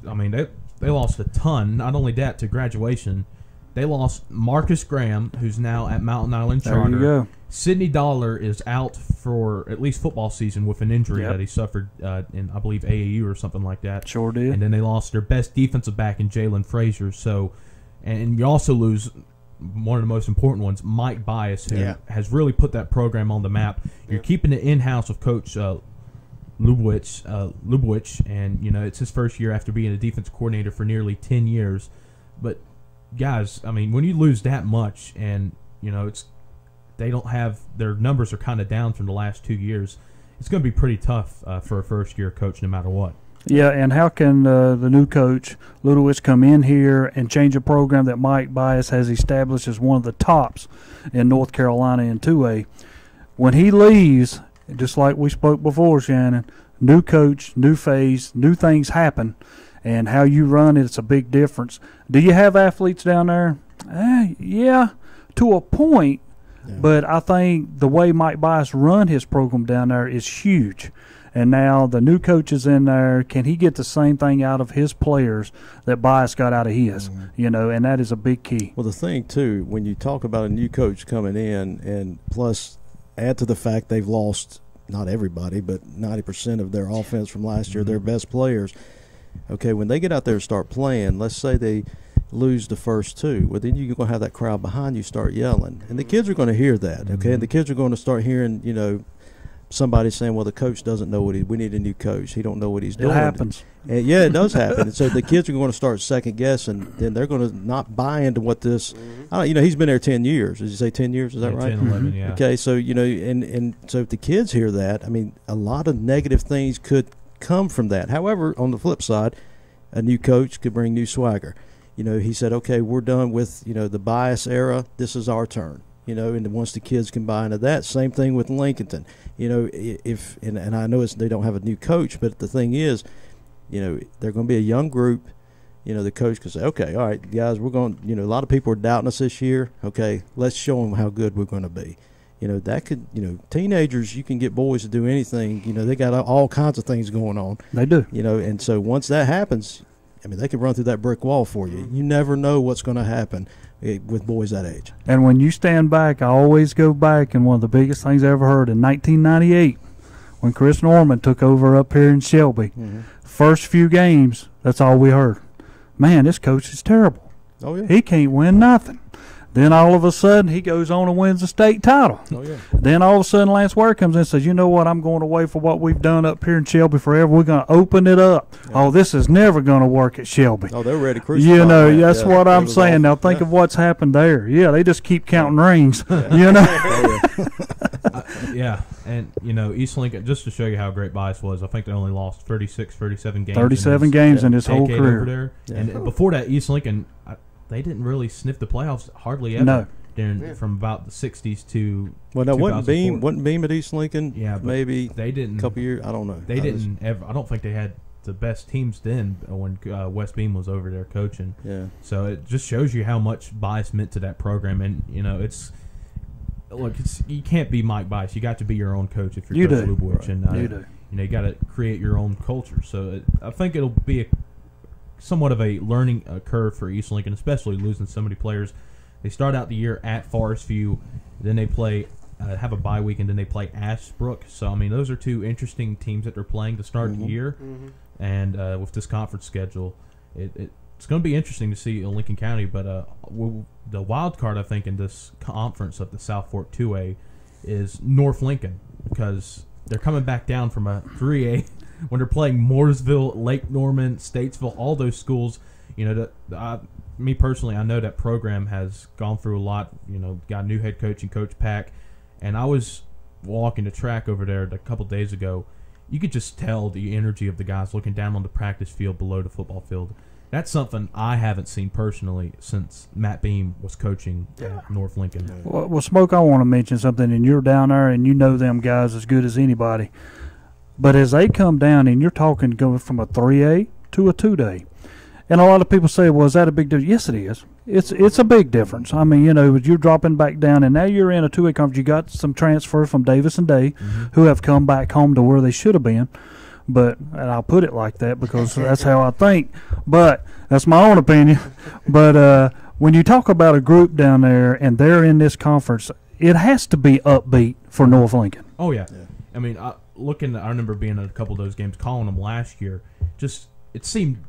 I mean, they lost a ton. Not only that, to graduation, they lost Marcus Graham, who's now at Mountain Island Charter. There you go. Sidney Dollar is out for at least football season with an injury that he suffered in, I believe, AAU or something like that. Sure did. And then they lost their best defensive back in Jalen Frazier. So, and you also lose one of the most important ones, Mike Bias, who has really put that program on the map. You're keeping it in-house with Coach Lubowicz, and, you know, it's his first year after being a defense coordinator for nearly 10 years. But, guys, I mean, when you lose that much and, you know, they don't have – their numbers are kind of down from the last 2 years, it's going to be pretty tough for a first-year coach no matter what. Yeah, and how can the new coach, Ludowicz, come in here and change a program that Mike Bias has established as one of the tops in North Carolina in 2A? When he leaves, just like we spoke before, Shannon, new coach, new phase, new things happen, and how you run it's a big difference. Do you have athletes down there? Yeah, to a point. Yeah. But I think the way Mike Bias run his program down there is huge. And now the new coach is in there. Can he get the same thing out of his players that Bias got out of his? Mm-hmm. You know, and that is a big key. Well, the thing, too, when you talk about a new coach coming in and plus add to the fact they've lost not everybody, but 90% of their offense from last year, their best players. Okay, when they get out there and start playing, let's say they – lose the first two, well, then you're going to have that crowd behind you start yelling. And the kids are going to hear that, okay? And the kids are going to start hearing, you know, somebody saying, well, the coach doesn't know we need a new coach. He don't know what he's doing. It happens. And yeah, it does happen. And so the kids are going to start second-guessing, and they're going to not buy into what this you know, he's been there 10 years. Did you say 10 years? Is that right? 10, 11, yeah. Okay, so, you know, and so if the kids hear that, I mean, a lot of negative things could come from that. However, on the flip side, a new coach could bring new swagger. You know, he said, okay, we're done with, you know, the Bias era. This is our turn. You know, and once the kids can buy into that, same thing with Lincolnton. You know, if and I know they don't have a new coach, but the thing is, you know, they're going to be a young group. You know, the coach can say, okay, all right, guys, we're going, you know, a lot of people are doubting us this year. Okay, let's show them how good we're going to be. You know, that could, you know, teenagers, you can get boys to do anything. You know, they got all kinds of things going on. They do. You know, and so once that happens, I mean, they can run through that brick wall for you. You never know what's going to happen with boys that age. And when you stand back, I always go back, and one of the biggest things I ever heard in 1998, when Chris Norman took over up here in Shelby, first few games, that's all we heard. Man, this coach is terrible. Oh, yeah. He can't win nothing. Then all of a sudden, he goes on and wins the state title. Oh, yeah. Then all of a sudden, Lance Ware comes in and says, you know what, I'm going away for what we've done up here in Shelby forever. We're going to open it up. Yeah. Oh, this is never going to work at Shelby. Oh, they're ready to crucify. You know, that's what I'm saying. Now, think of what's happened there. Yeah, they just keep counting rings, you know. Yeah, and, you know, East Lincoln, just to show you how great Bias was, I think they only lost 37 games. 37 games in his whole career. Over there. Yeah. And before that, East Lincoln, they didn't really sniff the playoffs hardly ever. No. From about the 60s to well, now wasn't Beam at East Lincoln? Yeah, maybe they didn't. A couple years. I don't know. They didn't ever. I don't think they had the best teams then when Wes Beam was over there coaching. Yeah. So it just shows you how much Bias meant to that program, and you know you can't be Mike Bias. You got to be your own coach if you're Coach Lubowich, right. And you do. You know you got to create your own culture. So I think it'll be somewhat of a learning curve for East Lincoln, especially losing so many players. They start out the year at Forest View, then they play, have a bye week, and then they play Ashbrook. So, I mean, those are two interesting teams that they're playing to start the year. Mm-hmm. And with this conference schedule, it's going to be interesting to see in Lincoln County. But the wild card, I think, in this conference of the South Fork 2A is North Lincoln, because they're coming back down from a 3A when they're playing Mooresville, Lake Norman, Statesville, all those schools. You know, me personally, I know that program has gone through a lot. You know, got a new head coach and Coach Pack, and I was walking the track over there a couple days ago. You could just tell the energy of the guys looking down on the practice field below the football field. That's something I haven't seen personally since Matt Beam was coaching at North Lincoln. Well, Smoke, I want to mention something, and you're down there, and you know them guys as good as anybody. But as they come down, and you're talking going from a 3A to a 2A, and a lot of people say, well, is that a big difference? Yes, it is. It's a big difference. I mean, you know, you're dropping back down, and now you're in a 2A conference. You got some transfers from Davis and Day who have come back home to where they should have been. But, and I'll put it like that because that's how I think. But that's my own opinion. But when you talk about a group down there and they're in this conference, it has to be upbeat for North Lincoln. Oh, yeah. I mean, I remember being at a couple of those games, calling them last year. Just, it seemed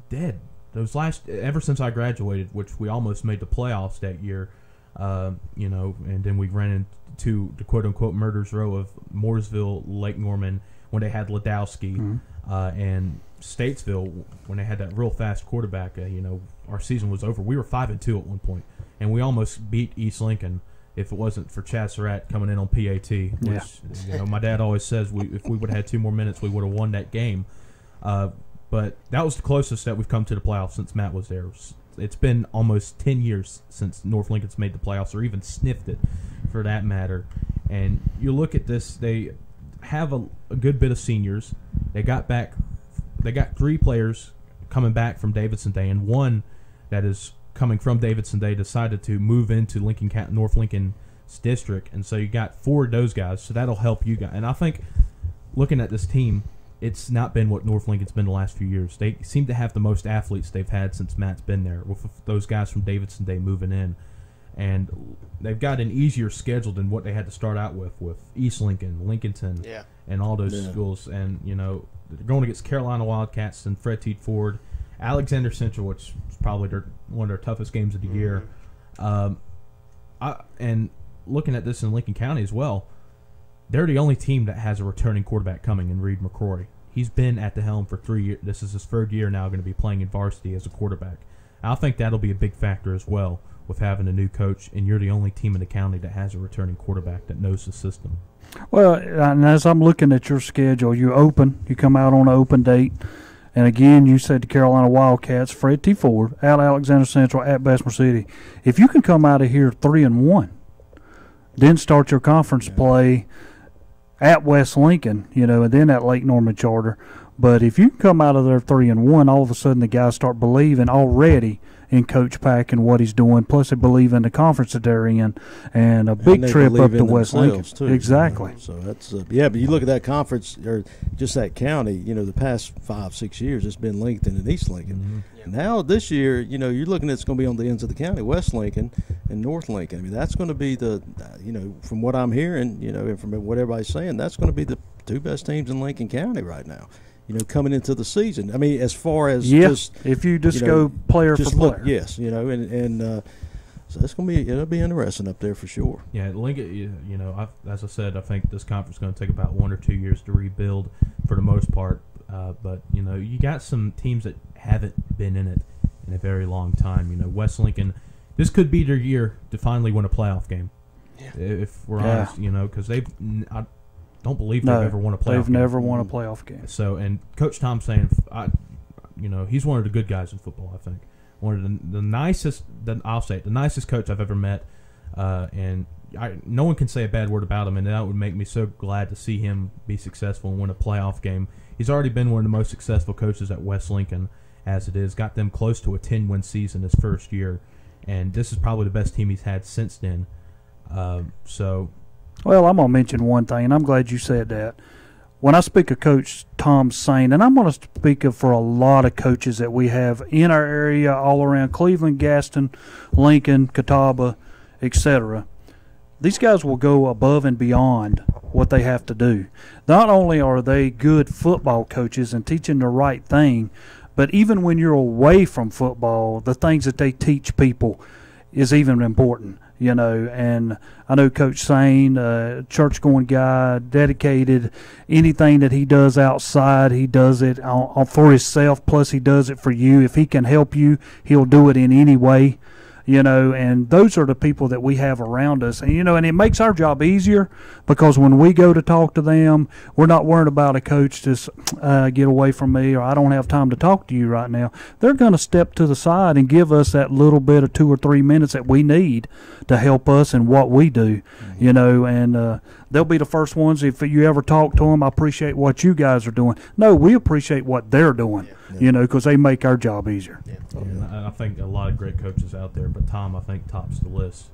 dead. Ever since I graduated, which we almost made the playoffs that year, you know, and then we ran into the quote-unquote murder's row of Mooresville, Lake Norman, when they had Ladowski, and Statesville, when they had that real fast quarterback. You know, our season was over. We were 5-2 at one point, and we almost beat East Lincoln if it wasn't for Chad Surratt coming in on PAT. Which, you know, my dad always says if we would have had 2 more minutes, we would have won that game. But that was the closest that we've come to the playoffs since Matt was there. It's been almost 10 years since North Lincoln's made the playoffs, or even sniffed it, for that matter. And you look at this, they have a good bit of seniors. They got 3 players coming back from Davidson Day, and one that is coming from Davidson Day decided to move into North Lincoln's district. And so you got 4 of those guys, so that'll help you guys. And I think looking at this team, it's not been what North Lincoln's been the last few years. They seem to have the most athletes they've had since Matt's been there, with those guys from Davidson Day moving in. And they've got an easier schedule than what they had to start out with East Lincoln, Lincolnton, and all those schools. And, you know, they're going against Carolina Wildcats and Fred T. Ford, Alexander Central, which is probably one of their toughest games of the year. And looking at this in Lincoln County as well, they're the only team that has a returning quarterback coming in Reed McCrory. He's been at the helm for 3 years. This is his 3rd year now, going to be playing in varsity as a quarterback. I think that'll be a big factor as well with having a new coach, and you're the only team in the county that has a returning quarterback that knows the system. Well, and as I'm looking at your schedule, you come out on an open date, and again, you said the Carolina Wildcats, Fred T. Ford, at Alexander Central, at Bessemer City. If you can come out of here 3-1, then start your conference play at West Lincoln, you know, and then at Lake Norman Charter. But if you can come out of there 3-1, all of a sudden the guys start believing already in Coach Pack and what he's doing. Plus, they believe in the conference that they're in, and a big trip up to West Lincoln. Too, exactly. You know? So that's but you look at that conference or just that county. You know, the past 5-6 years, it's been Lincoln and East Lincoln. Now this year, you know, you're looking at it's going to be on the ends of the county, West Lincoln and North Lincoln. I mean, that's going to be the, you know, from what I'm hearing, you know, and from what everybody's saying, that's going to be the 2 best teams in Lincoln County right now. You know, coming into the season. I mean, as far as if you just go player for player. Yes, you know, and So it'll be interesting up there for sure. Yeah, Lincoln. You know, as I said, I think this conference is going to take about 1 or 2 years to rebuild for the most part. But you know, you got some teams that haven't been in it in a very long time. You know, West Lincoln. This could be their year to finally win a playoff game. Yeah. If we're honest, you know, because I don't believe they've ever won a playoff game. They've never won a playoff game. So, and Coach Tom's saying, you know, he's one of the good guys in football, I think. One of the nicest, I'll say it, the nicest coach I've ever met. And no one can say a bad word about him, and that would make me so glad to see him be successful and win a playoff game. He's already been one of the most successful coaches at West Lincoln as it is. Got them close to a 10-win season his first year. And this is probably the best team he's had since then. Well, I'm going to mention one thing, and I'm glad you said that. When I speak of Coach Tom Sain, and I'm going to speak of for a lot of coaches that we have in our area, all around Cleveland, Gaston, Lincoln, Catawba, etc., these guys will go above and beyond what they have to do. Not only are they good football coaches and teaching the right thing, but even when you're away from football, the things that they teach people is even important, you know. And I know Coach Sain, church-going guy, dedicated. Anything that he does outside, he does it for himself, plus he does it for you. If he can help you, he'll do it in any way. You know, and those are the people that we have around us. And, you know, and it makes our job easier because when we go to talk to them, we're not worried about a coach just get away from me or I don't have time to talk to you right now. They're going to step to the side and give us that little bit of 2 or 3 minutes that we need to help us in what we do, you know, and they'll be the first ones. If you ever talk to them, I appreciate what you guys are doing. No, we appreciate what they're doing, you know, because they make our job easier. I think a lot of great coaches out there, but Tom, I think, tops the list.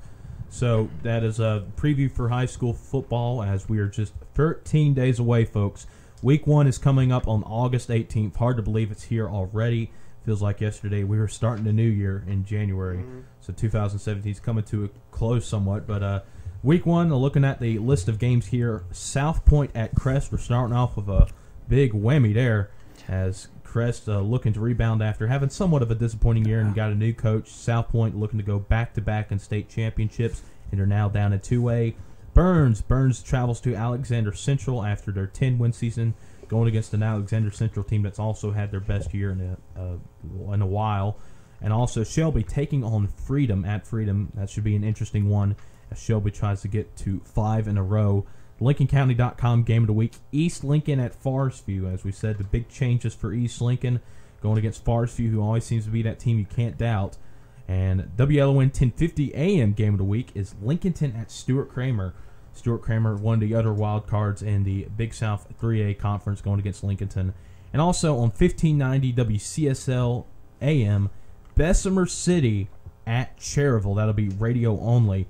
So that is a preview for high school football as we are just 13 days away, folks. Week 1 is coming up on August 18th. Hard to believe it's here already. Feels like yesterday. We were starting the new year in January. So 2017 is coming to a close somewhat. But Week 1, looking at the list of games here, South Point at Crest. We're starting off with a big whammy there as Crest looking to rebound after having somewhat of a disappointing year and got a new coach. South Point looking to go back-to-back in state championships, and they're now down in 2A. Burns travels to Alexander Central after their 10-win season, going against an Alexander Central team that's also had their best year in a while. And also Shelby taking on Freedom at Freedom. That should be an interesting one as Shelby tries to get to 5 in a row. LincolnCounty.com game of the week. East Lincoln at Forest View. As we said, the big changes for East Lincoln going against Forest View, who always seems to be that team you can't doubt. And WLON 10:50 a.m. game of the week is Lincolnton at Stuart Cramer. Stuart Cramer, one of the other wild cards in the Big South 3A conference, going against Lincolnton. And also on 1590 WCSL AM, Bessemer City at Cherryville. That'll be radio only.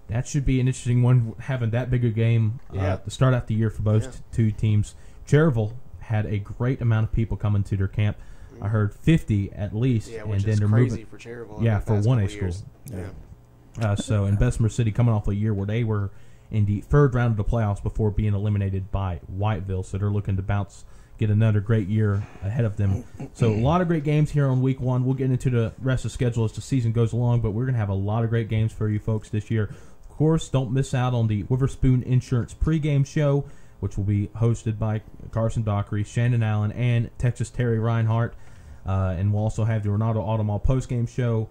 That should be an interesting one, having that big a game to start out the year for both two teams. Cherryville had a great amount of people coming to their camp. I heard 50 at least. Yeah, and which then is they're crazy moving for Cherryville. Yeah, for 1A school. Yeah. So in Bessemer City coming off a year where they were in the third round of the playoffs before being eliminated by Whiteville. So they're looking to get another great year ahead of them. So a lot of great games here on Week 1. We'll get into the rest of the schedule as the season goes along, but we're going to have a lot of great games for you folks this year. Of course, don't miss out on the Witherspoon Insurance pregame show, which will be hosted by Carson Dockery, Shannon Allen, and Texas Terry Reinhardt. And we'll also have the Ronaldo Automall postgame show.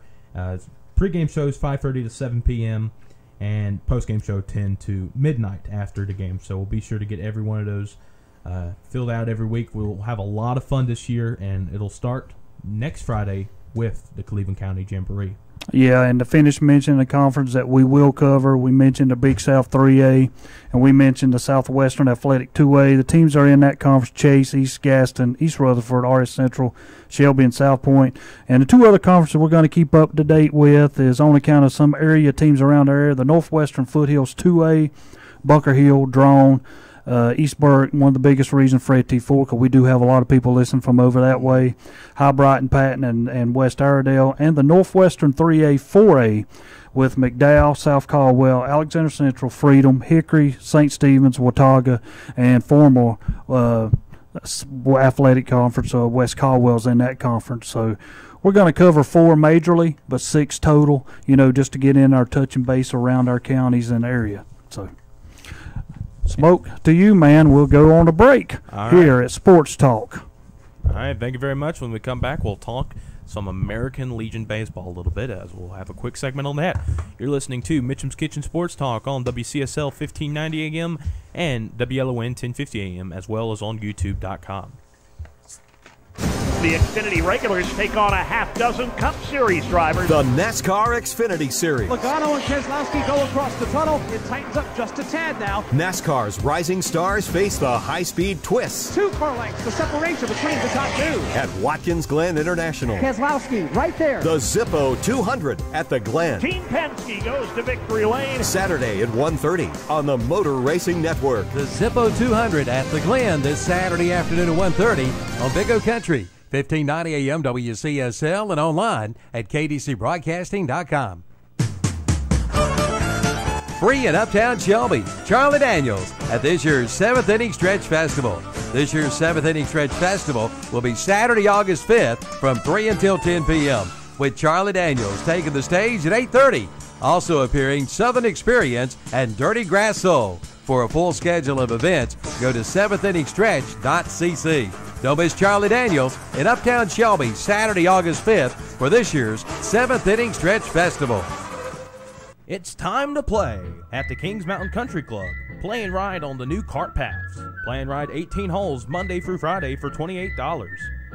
Pregame show is 5:30 to 7 p.m. and postgame show 10 to midnight after the game. So we'll be sure to get every one of those filled out every week. We'll have a lot of fun this year, and it'll start next Friday with the Cleveland County Jamboree. Yeah, and to finish mentioning the conference that we will cover, we mentioned the Big South 3A, and we mentioned the Southwestern Athletic 2A. The teams are in that conference: Chase, East Gaston, East Rutherford, RS Central, Shelby, and South Point. And the two other conferences we're going to keep up to date with is on account of some area teams around our area: the Northwestern Foothills 2A, Bunker Hill, Drone, East Burke, one of the biggest reasons for AT4, because we do have a lot of people listening from over that way, High Brighton, Patton, and West Iredale, and the Northwestern 3A, 4A with McDowell, South Caldwell, Alexander Central, Freedom, Hickory, St. Stephen's, Watauga, and former athletic conference. West Caldwell's in that conference, so we're going to cover 4 majorly, but 6 total. Just to get in our touching base around our counties and area. So, Smoke, to you, man. We'll go on a break here at Sports Talk. All right, thank you very much. When we come back, we'll talk some American Legion baseball a little bit, as we'll have a quick segment on that. You're listening to Mitchem's Kitchen Sports Talk on WCSL 1590 AM and WLON 1050 AM, as well as on YouTube.com. The Xfinity regulars take on a half-dozen Cup Series drivers. The NASCAR Xfinity Series. Logano and Keselowski go across the tunnel. It tightens up just a tad now. NASCAR's rising stars face the high-speed twists. 2 car lengths, the separation between the top 2. At Watkins Glen International. Keselowski right there. The Zippo 200 at the Glen. Team Penske goes to victory lane. Saturday at 1:30 on the Motor Racing Network. The Zippo 200 at the Glen this Saturday afternoon at 1:30 on Big O Country. 1590 AM WCSL and online at KTCBroadcasting.com. Free in Uptown Shelby, Charlie Daniels at this year's 7th Inning Stretch Festival. This year's 7th Inning Stretch Festival will be Saturday, August 5th from 3 until 10 p.m. with Charlie Daniels taking the stage at 8:30. Also appearing Southern Experience and Dirty Grass Soul. For a full schedule of events, go to 7thinningstretch.cc. Don't miss Charlie Daniels in Uptown Shelby Saturday, August 5th for this year's 7th Inning Stretch Festival. It's time to play at the Kings Mountain Country Club. Play and ride on the new cart paths. Play and ride 18 holes Monday through Friday for $28.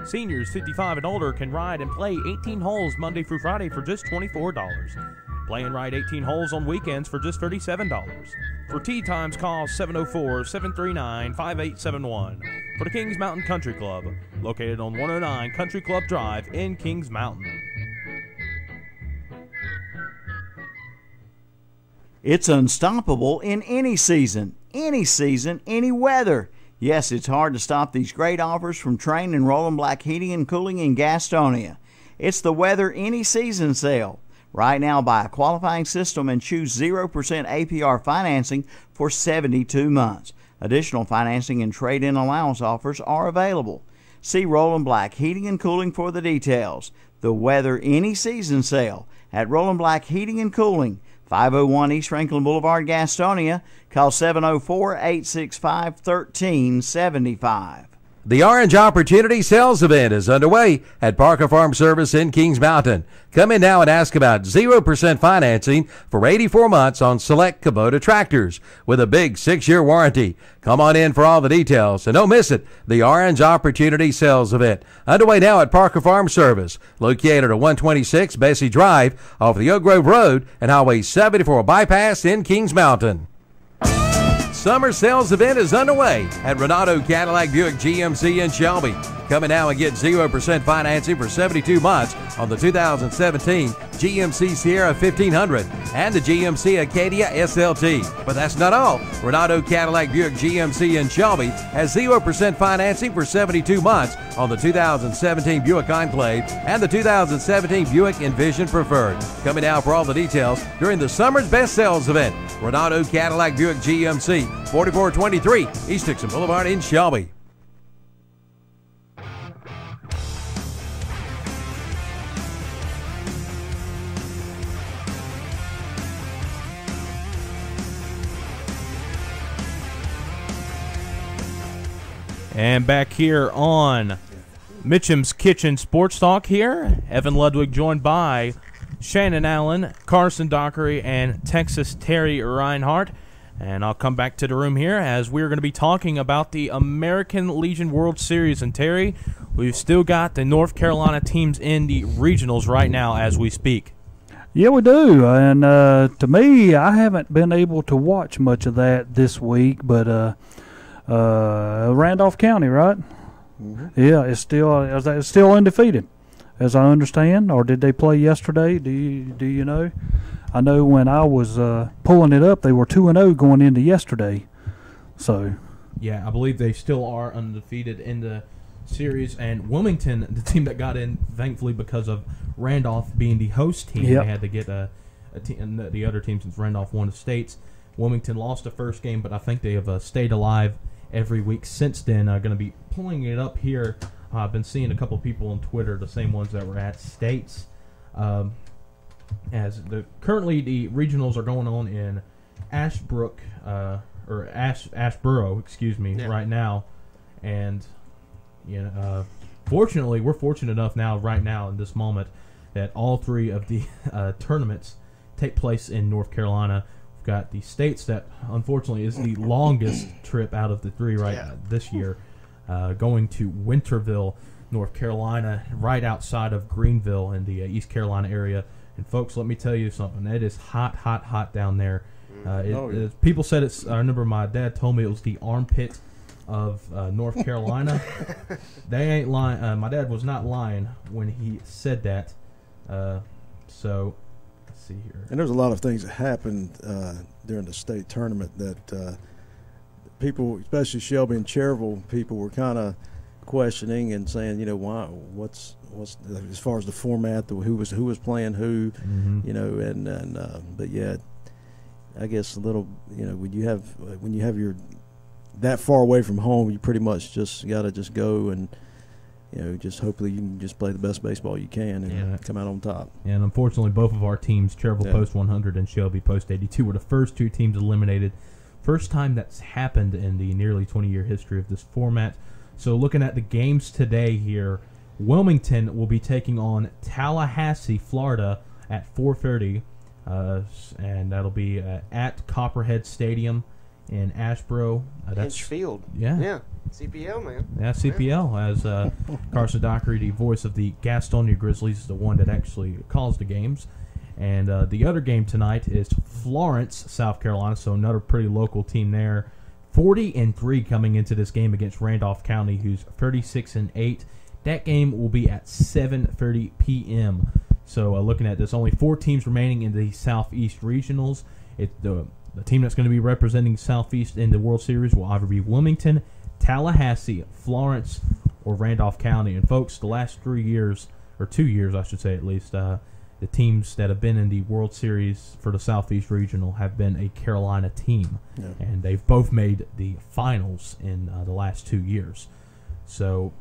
Seniors 55 and older can ride and play 18 holes Monday through Friday for just $24. Play and ride 18 holes on weekends for just $37. For tee times, call 704-739-5871 for the Kings Mountain Country Club, located on 109 Country Club Drive in Kings Mountain. It's unstoppable in any season, any weather. Yes, it's hard to stop these great offers from Train and Roland Black Heating and Cooling in Gastonia. It's the Weather Any Season sale. Right now, buy a qualifying system and choose 0% APR financing for 72 months. Additional financing and trade-in allowance offers are available. See Roland Black Heating and Cooling for the details. The Weather Any Season sale at Roland Black Heating and Cooling, 501 East Franklin Boulevard, Gastonia. Call 704-865-1375. The Orange Opportunity Sales Event is underway at Parker Farm Service in Kings Mountain. Come in now and ask about 0% financing for 84 months on select Kubota tractors with a big 6-year warranty. Come on in for all the details and don't miss it. The Orange Opportunity Sales Event underway now at Parker Farm Service, located at 126 Bessie Drive off the Oak Grove Road and Highway 74 bypass in Kings Mountain. Summer sales event is underway at Renato Cadillac Buick GMC in Shelby. Come in now and get 0% financing for 72 months on the 2017 GMC Sierra 1500 and the GMC Acadia SLT. But that's not all. Renato Cadillac Buick GMC in Shelby has 0% financing for 72 months on the 2017 Buick Enclave and the 2017 Buick Envision Preferred. Coming now for all the details during the summer's best sales event. Renato Cadillac Buick GMC, 4423 East Dixon Boulevard in Shelby. And back here on Mitchem's Kitchen Sports Talk here, Evan Ludwig joined by Shannon Allen, Carson Dockery, and Texas Terry Reinhardt. And I'll come back to the room here as we're going to be talking about the American Legion World Series. And Terry, we've still got the North Carolina teams in the regionals right now as we speak. Yeah, we do. And to me, I haven't been able to watch much of that this week, but Randolph County, right? Mm-hmm. Yeah, it's still undefeated, as I understand. Or did they play yesterday? Do you know? I know when I was pulling it up, they were 2-0 going into yesterday. So, yeah, I believe they still are undefeated in the series. And Wilmington, the team that got in, thankfully because of Randolph being the host team, they had to get the other team since Randolph won the states. Wilmington lost the first game, but I think they have stayed alive every week since then. Going to be pulling it up here. I've been seeing a couple people on Twitter, the same ones that were at States. Currently the regionals are going on in Ashbrook, or Ashboro, excuse me, right now, and fortunately, we're fortunate enough right now in this moment that all three of the tournaments take place in North Carolina. We've got the States that unfortunately is the longest trip out of the three this year, going to Winterville, North Carolina, right outside of Greenville in the East Carolina area. And folks, let me tell you something. It is hot down there. People said it's. I remember my dad told me it was the armpit of North Carolina. They ain't lying. My dad was not lying when he said that. So let's see here. And there's a lot of things that happened during the state tournament that people, especially Shelby and Cherville people, were kind of questioning and saying, why? What's as far as the format, who was playing who, but yeah, I guess a little, when you have your that far away from home, you pretty much just got to just go and just hopefully you can just play the best baseball you can and come out on top. And unfortunately, both of our teams, Cherville Post 100 and Shelby Post 82, were the first two teams eliminated. First time that's happened in the nearly 20-year history of this format. So looking at the games today here, Wilmington will be taking on Tallahassee, Florida at 4:30, and that'll be at Copperhead Stadium in Ashboro. That's Field. Yeah. CPL, man. Yeah, CPL, as Carson Dockery, the voice of the Gastonia Grizzlies, is the one that actually calls the games. And the other game tonight is Florence, South Carolina, so another pretty local team there. 40-3 coming into this game against Randolph County, who's 36-8. That game will be at 7:30 p.m. So looking at this, only 4 teams remaining in the Southeast Regionals. The team that's going to be representing Southeast in the World Series will either be Wilmington, Tallahassee, Florence, or Randolph County. And folks, the last 3 years, or 2 years I should say at least, the teams that have been in the World Series for the Southeast Regional have been a Carolina team. Yeah. And they've both made the finals in the last 2 years. So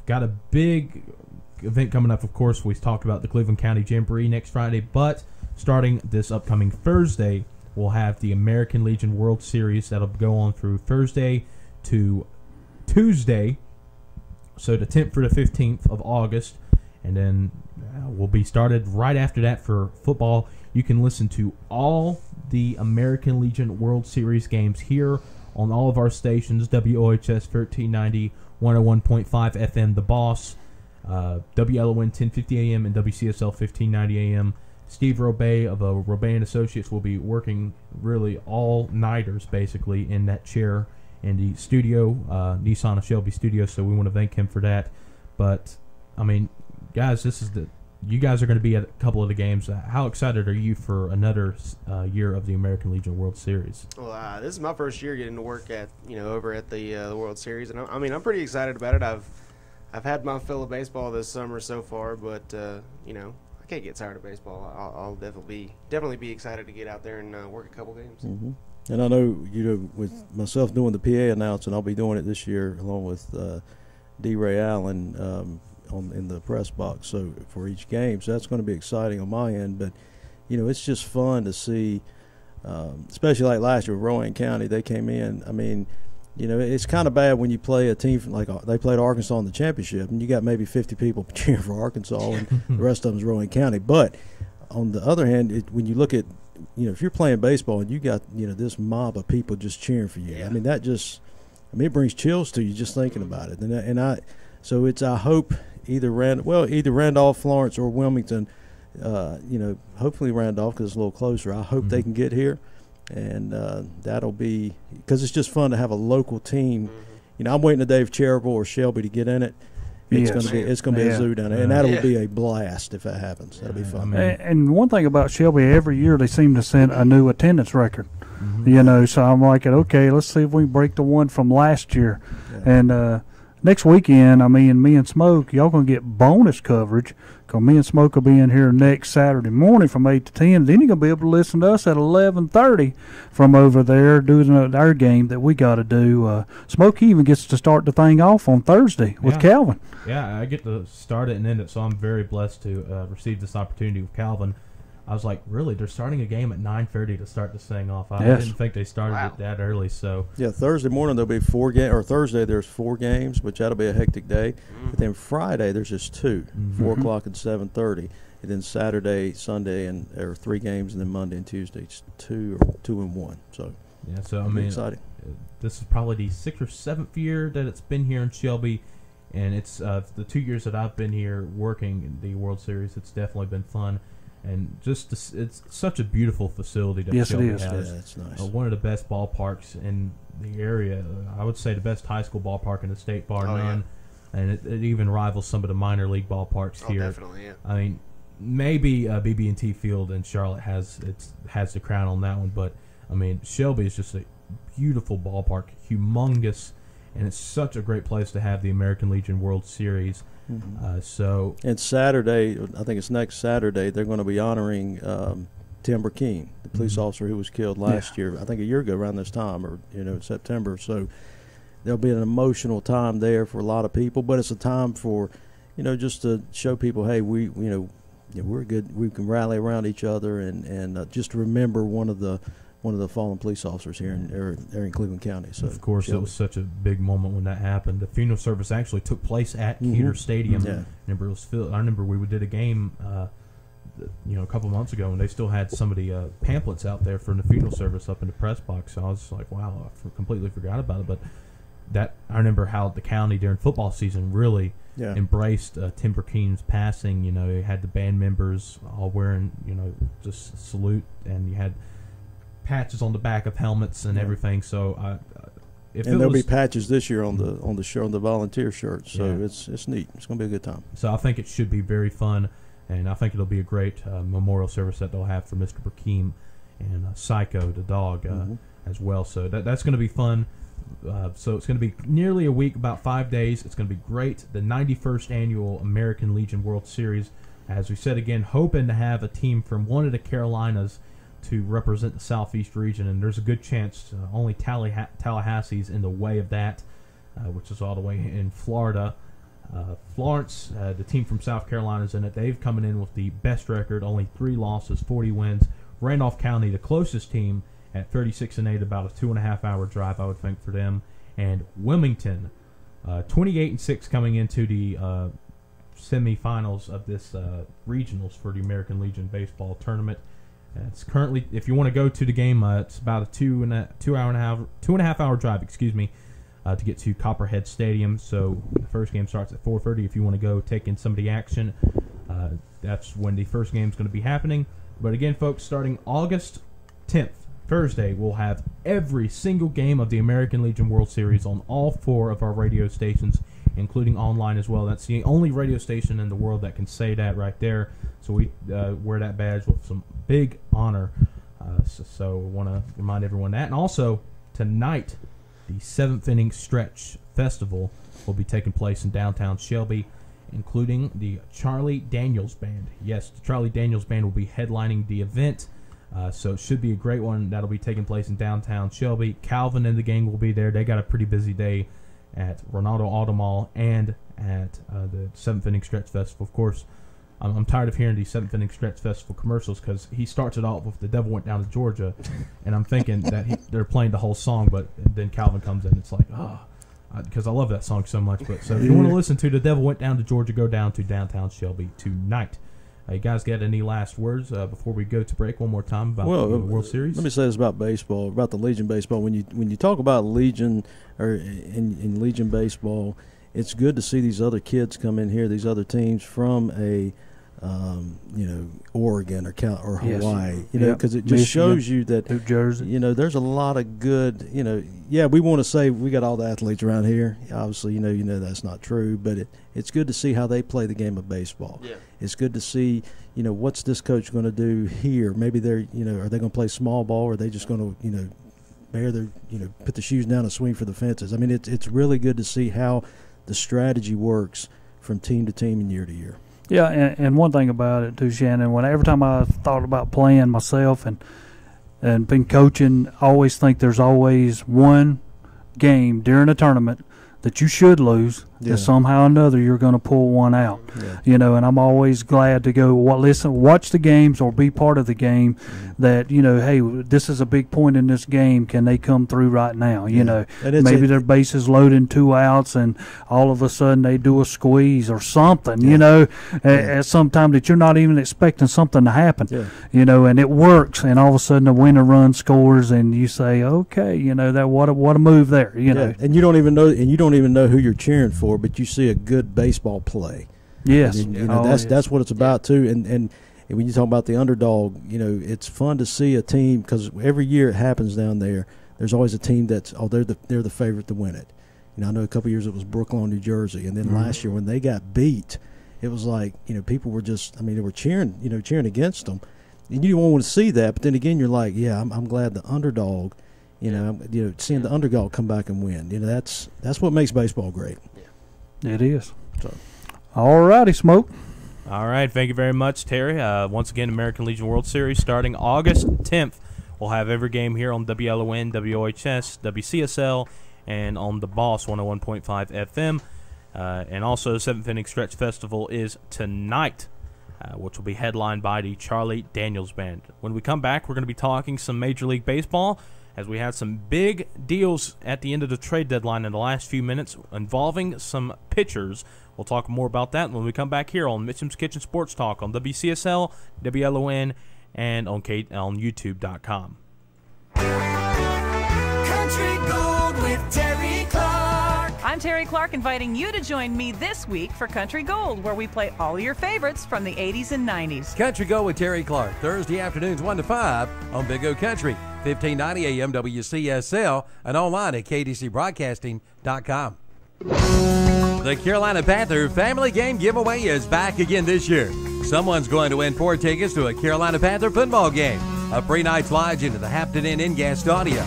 got a big event coming up, of course. We talked about the Cleveland County Jamboree next Friday, but starting this upcoming Thursday, we'll have the American Legion World Series that'll go on through Thursday to Tuesday, so the 10th through the 15th of August, and then we'll be started right after that for football. You can listen to all the American Legion World Series games here on all of our stations, WOHS 1390, 101.5 FM, The Boss, WLON 1050 AM, and WCSL 1590 AM. Steve Robay of Robay & Associates will be working really all-nighters, basically, in that chair in the studio, Nissan of Shelby Studios, so we want to thank him for that. But, I mean, guys, you guys are going to be at a couple of the games. How excited are you for another year of the American Legion World Series? Well, this is my first year getting to work at over at the World Series, and I'm pretty excited about it. I've had my fill of baseball this summer so far, but I can't get tired of baseball. I'll definitely be excited to get out there and work a couple games. Mm-hmm. And I know with myself doing the PA announcing, I'll be doing it this year along with D. Ray Allen in the press box. So for each game, so that's going to be exciting on my end. But it's just fun to see, especially like last year with Rowan County. They came in. I mean, it's kind of bad when you play a team like they played Arkansas in the championship, and you got maybe 50 people cheering for Arkansas, and the rest of them's Rowan County. But on the other hand, when you look at if you're playing baseball and you got this mob of people just cheering for you, I mean it brings chills to you just thinking about it. So I hope either Randolph, Florence, or Wilmington. Hopefully Randolph because it's a little closer. I hope they can get here, and that'll be because it's just fun to have a local team. I'm waiting to Dave Cherville or Shelby to get in it. It's going to be a zoo down there, and that'll be a blast if that happens. That'll be fun. And one thing about Shelby, every year they seem to set a new attendance record. So I'm like, okay, let's see if we can break the one from last year. And next weekend, me and Smoke, y'all going to get bonus coverage because me and Smoke will be in here next Saturday morning from 8 to 10. Then you're going to be able to listen to us at 11:30 from over there doing our game that we got to do. Smoke even gets to start the thing off on Thursday with Calvin. Yeah, I get to start it and end it, so I'm very blessed to receive this opportunity with Calvin. I was like, really? They're starting a game at 9:30 to start this thing off. I didn't think they started it that early. So yeah, Thursday morning there'll be 4 games, or Thursday there's 4 games, which that'll be a hectic day. But then Friday there's just 2, 4 o'clock and 7:30, and then Saturday, Sunday, and there are 3 games, and then Monday and Tuesday it's 2 and 1. So yeah, so exciting. This is probably the 6th or 7th year that it's been here in Shelby, and it's the 2 years that I've been here working in the World Series. It's definitely been fun. And it's such a beautiful facility that Shelby has. Yeah, it's nice. One of the best ballparks in the area. I would say the best high school ballpark in the state, bar none. Yeah. And it even rivals some of the minor league ballparks here. Definitely, yeah. I mean, maybe BB&T Field in Charlotte has the crown on that one, but I mean, Shelby is just a beautiful ballpark, humongous, and it's such a great place to have the American Legion World Series. So and Saturday, I think it's next Saturday, they're going to be honoring Tim Burkeen, the police officer who was killed last year, I think a year ago around this time, or September. So there'll be an emotional time there for a lot of people, but it's a time for just to show people, hey, we're good, we can rally around each other, and just remember one of the fallen police officers here in Cleveland County. So of course, it was such a big moment when that happened. The funeral service actually took place at Keeter Stadium. Yeah. I remember we did a game, a couple months ago, and they still had some of the pamphlets out there for the funeral service up in the press box. So I was like, wow, I completely forgot about it. But I remember how the county during football season really embraced Tim Burkeen's passing. You had the band members all wearing, just salute, and you had patches on the back of helmets and everything. So there'll be patches this year on the shirt, on the volunteer shirts. So it's neat. It's going to be a good time. So I think it should be very fun, and I think it'll be a great memorial service that they'll have for Mr. Burkeen and Psycho the dog as well. So that's going to be fun. So it's going to be nearly a week, about 5 days. It's going to be great. The 91st annual American Legion World Series. As we said again, hoping to have a team from one of the Carolinas to represent the Southeast region, and there's a good chance only Tallahassee's in the way of that, which is all the way in Florida. Florence, the team from South Carolina, is in it. They've coming in with the best record, only 3 losses, 40 wins. Randolph County, the closest team, at 36-8, about a 2.5-hour drive, I would think, for them. And Wilmington, 28-6, coming into the semifinals of this regionals for the American Legion baseball tournament. It's currently, if you want to go to the game, it's about a 2.5 hour drive, to get to Copperhead Stadium. So the first game starts at 4:30. If you want to go take in some of the action, that's when the first game is going to be happening. But again, folks, starting August 10th, Thursday, we'll have every single game of the American Legion World Series on all 4 of our radio stations, including online as well. That's the only radio station in the world that can say that right there. So we wear that badge with some big honor. So we want to remind everyone that. And also, tonight, the 7th Inning Stretch Festival will be taking place in downtown Shelby, including the Charlie Daniels Band. Yes, the Charlie Daniels Band will be headlining the event. So it should be a great one. That'll be taking place in downtown Shelby. Calvin and the gang will be there. They got a pretty busy day at Ronaldo Auto Mall and at the 7th Inning Stretch Festival. Of course, I'm tired of hearing these 7th Inning Stretch Festival commercials because he starts it off with "The Devil Went Down to Georgia," and I'm thinking that they're playing the whole song, but then Calvin comes in. It's like, because I love that song so much. But so if you want to listen to "The Devil Went Down to Georgia," go down to downtown Shelby tonight. You guys got any last words before we go to break one more time about the World Series? Let me say this about baseball, about the Legion baseball. When you talk about Legion or in Legion baseball, it's good to see these other kids come in here, these other teams from a Oregon or Hawaii, because it just shows you that New Jersey, there's a lot of good, we want to say we got all the athletes around here. Obviously, that's not true, but it's good to see how they play the game of baseball. Yeah. It's good to see, what's this coach going to do here? Maybe they're, are they going to play small ball, or are they just going to, bear their, put the shoes down and swing for the fences? I mean, it's really good to see how the strategy works from team to team and year to year. Yeah, and one thing about it too, Shannon, every time I thought about playing myself and been coaching, I always think there's always one game during a tournament that you should lose, that somehow or another you're going to pull one out. Yeah. And I'm always glad to go watch the games or be part of the game that, hey, this is a big point in this game. Can they come through right now? Maybe their base is loading 2 outs and all of a sudden they do a squeeze or something, at some time that you're not even expecting something to happen, and it works, and all of a sudden a winner run scores and you say, okay, that what a move there, And you don't even know who you're cheering for, but you see a good baseball play. Yes, that's what it's about too. And when you talk about the underdog, it's fun to see a team, because every year it happens down there. There's always a team that's they're the favorite to win it. I know a couple of years it was Brooklyn, New Jersey, and then last year when they got beat, it was like people were just they were cheering against them, and you don't want to see that. But then again, you're like, I'm glad the underdog. Seeing the underdog come back and win. That's what makes baseball great. It is. So. All righty, Smoke. All right, thank you very much, Terry. Once again, American Legion World Series starting August 10th. We'll have every game here on WLON, WOHS, WCSL, and on the Boss 101.5 FM. And also, 7th Inning Stretch Festival is tonight, which will be headlined by the Charlie Daniels Band. When we come back, we're going to be talking some Major League Baseball, as we had some big deals at the end of the trade deadline in the last few minutes involving some pitchers. We'll talk more about that when we come back here on Mitchem's Kitchen Sports Talk on WCSL, WLON, and on YouTube.com. Country Gold with Terry Clark. I'm Terry Clark, inviting you to join me this week for Country Gold, where we play all your favorites from the 80s and 90s. Country Gold with Terry Clark, Thursday afternoons 1 to 5 on Big O Country, 1590 AM WCSL, and online at KTCBroadcasting.com. The Carolina Panther Family Game Giveaway is back again this year. Someone's going to win 4 tickets to a Carolina Panther football game, a free night's lodge into the Hampton Inn in Gastonia,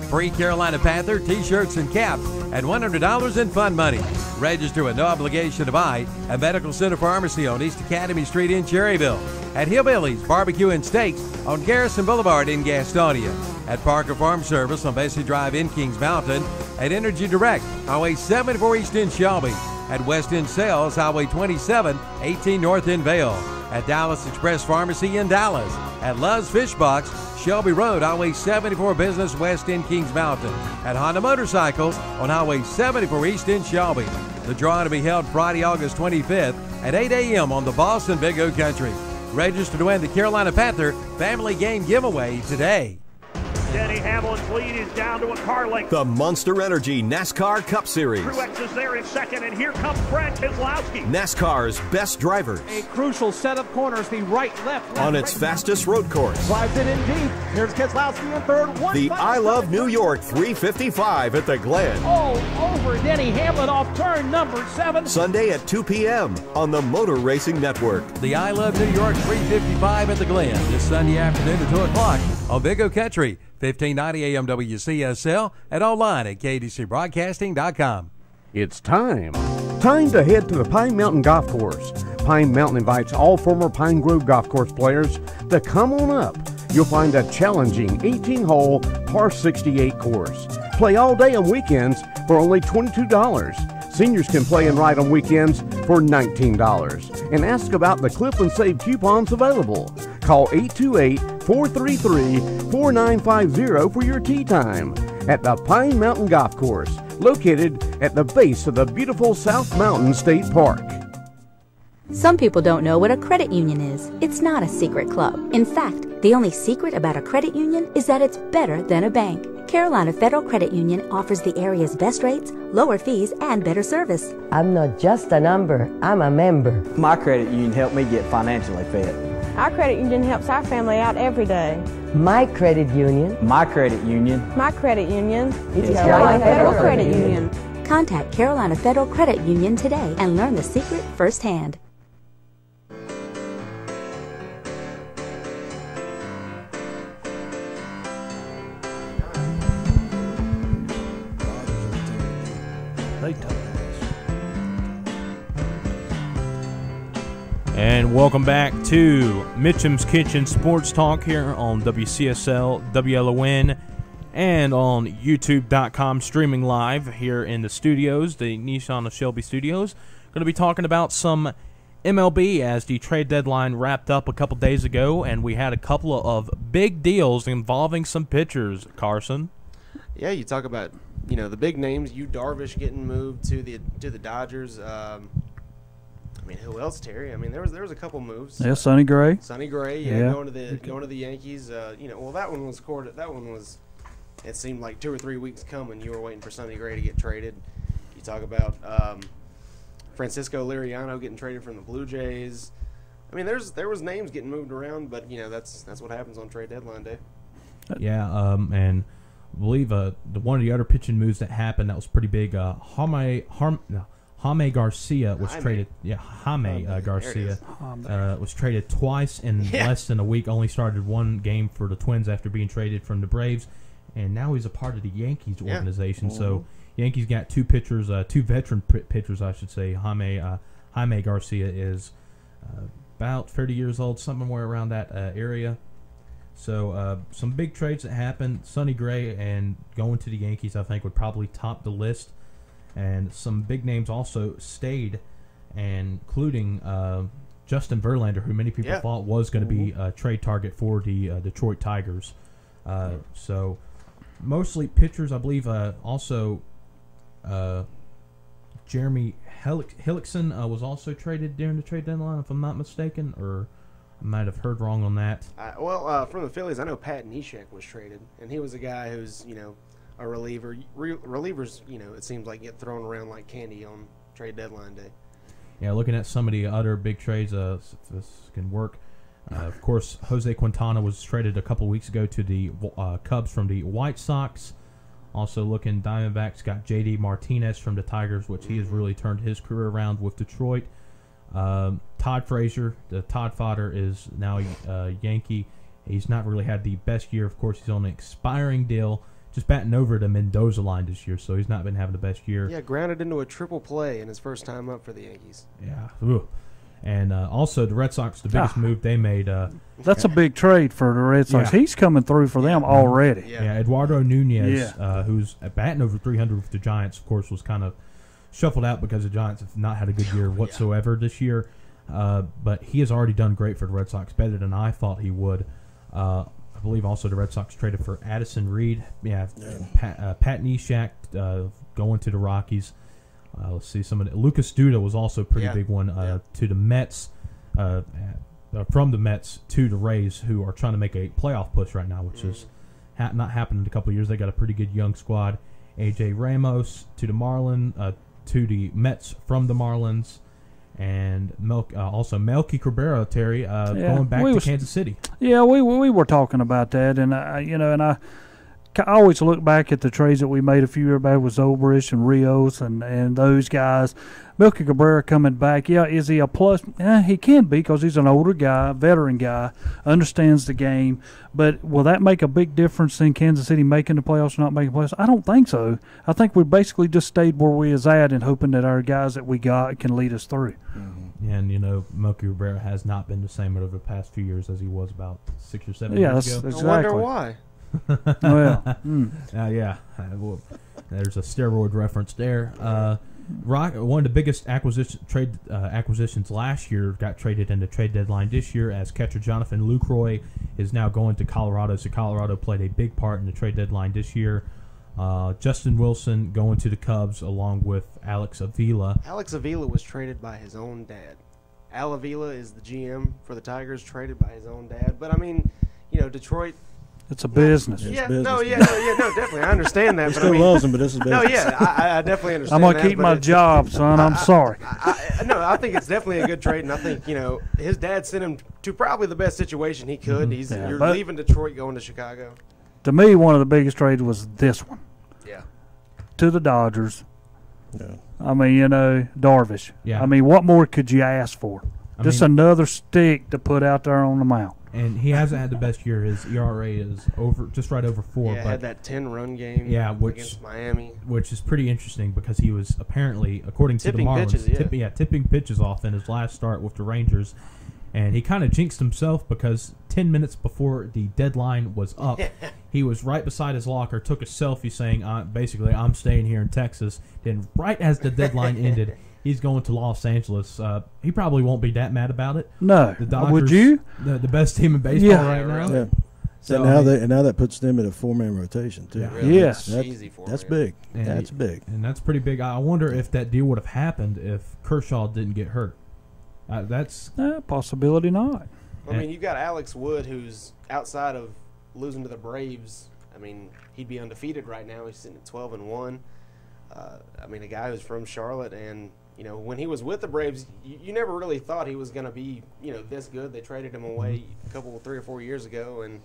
free Carolina Panther T-shirts and caps, and $100 in fun money. Register with no obligation to buy at Medical Center Pharmacy on East Academy Street in Cherryville, at Hillbillies Barbecue and Steaks on Garrison Boulevard in Gastonia, at Parker Farm Service on Bessie Drive in Kings Mountain, at Energy Direct, Highway 74 East in Shelby, at West End Sales, Highway 27, 18 North in Vale, at Dallas Express Pharmacy in Dallas, at Love's Fish Box, Shelby Road, Highway 74 Business West in Kings Mountain, at Honda Motorcycles on Highway 74 East in Shelby. The drawing to be held Friday, August 25th at 8 a.m. on the Boston Big O Country. Register to win the Carolina Panther Family Game Giveaway today. Denny Hamlin's lead is down to a car length. The Monster Energy NASCAR Cup Series. Truex is there in second, and here comes Brent Keselowski. NASCAR's best drivers. A crucial set of corners, the right, left, on its fastest road course. Slides it in deep. Here's Keselowski in third. The I Love New York 355 at the Glen. All over Denny Hamlin off turn number 7. Sunday at 2 p.m. on the Motor Racing Network. The I Love New York 355 at the Glen this Sunday afternoon at 2 o'clock on Big O Country, 1590 AM WCSL, and online at KTCBroadcasting.com. It's time. Time to head to the Pine Mountain Golf Course. Pine Mountain invites all former Pine Grove Golf Course players to come on up. You'll find a challenging 18-hole par 68 course. Play all day on weekends for only $22. Seniors can play and ride on weekends for $19. And ask about the Clip and Save coupons available. Call 828-433-4950 for your tee time at the Pine Mountain Golf Course, located at the base of the beautiful South Mountain State Park. Some people don't know what a credit union is. It's not a secret club. In fact, the only secret about a credit union is that it's better than a bank. Carolina Federal Credit Union offers the area's best rates, lower fees, and better service. I'm not just a number, I'm a member. My credit union helped me get financially fit. Our credit union helps our family out every day. My credit union. My credit union. My credit union. It's Carolina Federal Credit Union. Contact Carolina Federal Credit Union today and learn the secret firsthand. They told us. And welcome back to Mitchem's Kitchen Sports Talk here on WCSL, WLON, and on YouTube.com streaming live here in the studios, the Nissan of Shelby Studios. Going to be talking about some MLB as the trade deadline wrapped up a couple days ago, and we had a couple of big deals involving some pitchers, Carson. Yeah, you talk about, the big names. Darvish getting moved to the Dodgers. Who else, Terry? There was a couple moves. Yeah, Sonny Gray. Sonny Gray, going to the Yankees. That one was courted. That one was. It seemed like 2 or 3 weeks coming. You were waiting for Sonny Gray to get traded. You talk about Francisco Liriano getting traded from the Blue Jays. There was names getting moved around, but that's what happens on trade deadline day. Yeah, and I believe one of the other pitching moves that happened that was pretty big. Jaime Garcia was traded. Yeah, Jaime Garcia was traded twice in less than a week. Only started one game for the Twins after being traded from the Braves, and now he's a part of the Yankees organization. So Yankees got two pitchers, two veteran pitchers, I should say. Jaime Garcia is about 30 years old, somewhere around that area. So some big trades that happened. Sonny Gray and going to the Yankees, I think, would probably top the list. And some big names also stayed, including Justin Verlander, who many people thought was going to be a trade target for the Detroit Tigers. So mostly pitchers, I believe. Also, Jeremy Hellickson was also traded during the trade deadline, if I'm not mistaken, or I might have heard wrong on that. From the Phillies, I know Pat Neshek was traded, and he was a guy who's a reliever. Relievers, it seems like get thrown around like candy on trade deadline day. Yeah, looking at some of the other big trades, if this can work. Of course, Jose Quintana was traded a couple weeks ago to the Cubs from the White Sox. Also looking, Diamondbacks got J.D. Martinez from the Tigers, which he has really turned his career around with Detroit. Todd Frazier, the Todd fodder, is now a Yankee. He's not really had the best year. Of course, he's on an expiring deal. Just batting over the Mendoza line this year, so he's not been having the best year. Yeah, grounded into a triple play in his first time up for the Yankees. Yeah. Ooh. And also the Red Sox, the biggest move they made. That's a big trade for the Red Sox. Yeah. He's coming through for them already. Yeah, Eduardo Nunez, who's batting over 300 with the Giants, of course, was kind of shuffled out because the Giants have not had a good year whatsoever this year. But he has already done great for the Red Sox, better than I thought he would. I believe also the Red Sox traded for Addison Reed. Pat Neshek going to the Rockies. Let's see, Lucas Duda was also a pretty big one to the Mets, from the Mets to the Rays, who are trying to make a playoff push right now, which is not happened in a couple of years. They got a pretty good young squad. A.J. Ramos to the Marlins, to the Mets from the Marlins. And also Melky Cabrera, Terry, going back to Kansas City. Yeah, we were talking about that, and I always look back at the trades that we made a few years back with Zobrist and Rios and those guys. Melky Cabrera coming back, is he a plus? He can be because he's an older guy, veteran guy, understands the game. But will that make a big difference in Kansas City making the playoffs or not making the playoffs? I don't think so. I think we basically just stayed where we was at and hoping that our guys that we got can lead us through. Mm-hmm. And, Melky Cabrera has not been the same over the past few years as he was about 6 or 7 years ago. Exactly. I wonder why. There's a steroid reference there. One of the biggest acquisitions last year got traded in the trade deadline this year, as catcher Jonathan Lucroy is now going to Colorado. So Colorado played a big part in the trade deadline this year. Justin Wilson going to the Cubs along with Alex Avila. Alex Avila was traded by his own dad. Al Avila is the GM for the Tigers, traded by his own dad. But Detroit. It's a business. Definitely. I understand that. He still loves him, but this is business. I definitely understand. I'm gonna keep my job, son. I'm sorry. I think it's definitely a good trade, and I think his dad sent him to probably the best situation he could. Mm-hmm. You're leaving Detroit, going to Chicago. To me, one of the biggest trades was this one. Yeah. To the Dodgers. Yeah. Darvish. Yeah. What more could you ask for? Just another stick to put out there on the mound. And he hasn't had the best year. His ERA is just right over 4. Yeah, but had that 10-run game against Miami. Which is pretty interesting because he was apparently, according to the Marlins, tipping pitches off in his last start with the Rangers. And he kind of jinxed himself because 10 minutes before the deadline was up, he was right beside his locker, took a selfie saying, basically, I'm staying here in Texas. Then right as the deadline ended, he's going to Los Angeles. He probably won't be that mad about it. No. The Dodgers, would you? The best team in baseball right now. Yeah. So now that puts them in a 4-man rotation too. Yeah. Really. Yes, that's big. That's big, and that's pretty big. I wonder if that deal would have happened if Kershaw didn't get hurt. That's possibility not. I mean, you've got Alex Wood, who's outside of losing to the Braves. I mean, he'd be undefeated right now. He's sitting at 12-1. I mean, a guy who's from Charlotte, and when he was with the Braves, you never really thought he was going to be this good. They traded him away 3 or 4 years ago, and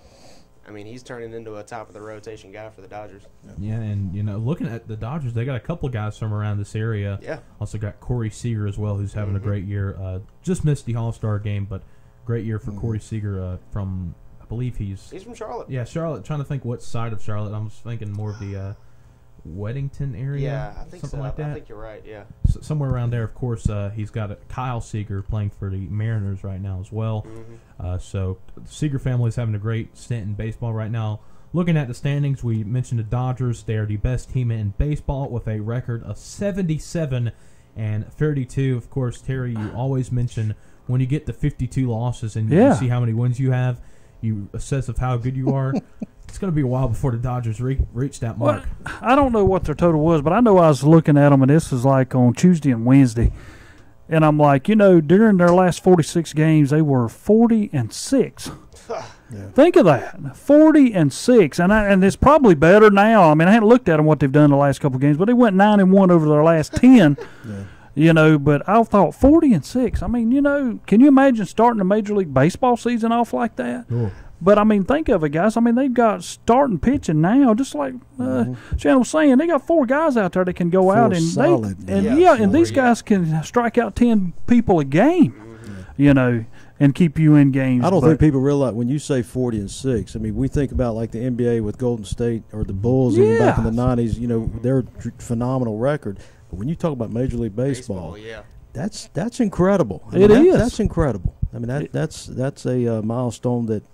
I mean, he's turning into a top of the rotation guy for the Dodgers. Yeah, and looking at the Dodgers, they got a couple of guys from around this area. Yeah. Also got Corey Seager as well, who's having a great year. Just missed the All-Star game, but great year for Corey Seager from, I believe he's from Charlotte. Yeah, Charlotte. Trying to think what side of Charlotte. I was thinking more of the Weddington area. Yeah, I think something so. like that. I think you're right. Yeah. Somewhere around there, of course. He's got Kyle Seager playing for the Mariners right now as well. So the Seager family is having a great stint in baseball right now. Looking at the standings, we mentioned the Dodgers. They are the best team in baseball with a record of 77 and 32. Of course, Terry, you always mention when you get to 52 losses and you see how many wins you have, you assess of how good you are. It's going to be a while before the Dodgers reach that mark. Well, I don't know what their total was, but I know I was looking at them, and this is like on Tuesday and Wednesday. And I'm like, during their last 46 games, they were 40-6. Think of that, 40-6, and it's probably better now. I mean, I hadn't looked at them what they've done the last couple of games, but they went 9-1 over their last 10. But I thought 40-6. I mean, can you imagine starting a Major League Baseball season off like that? Cool. But, I mean, think of it, guys. I mean, they've got starting pitching now, just like Shannon was saying. They got 4 guys out there that can go out and these guys can strike out 10 people a game, and keep you in games. I don't think people realize when you say 40-6. I mean, we think about like the NBA with Golden State or the Bulls even back in the 90s. They're a phenomenal record. But when you talk about Major League Baseball, that's incredible. It is. That's incredible. I mean, that's a milestone that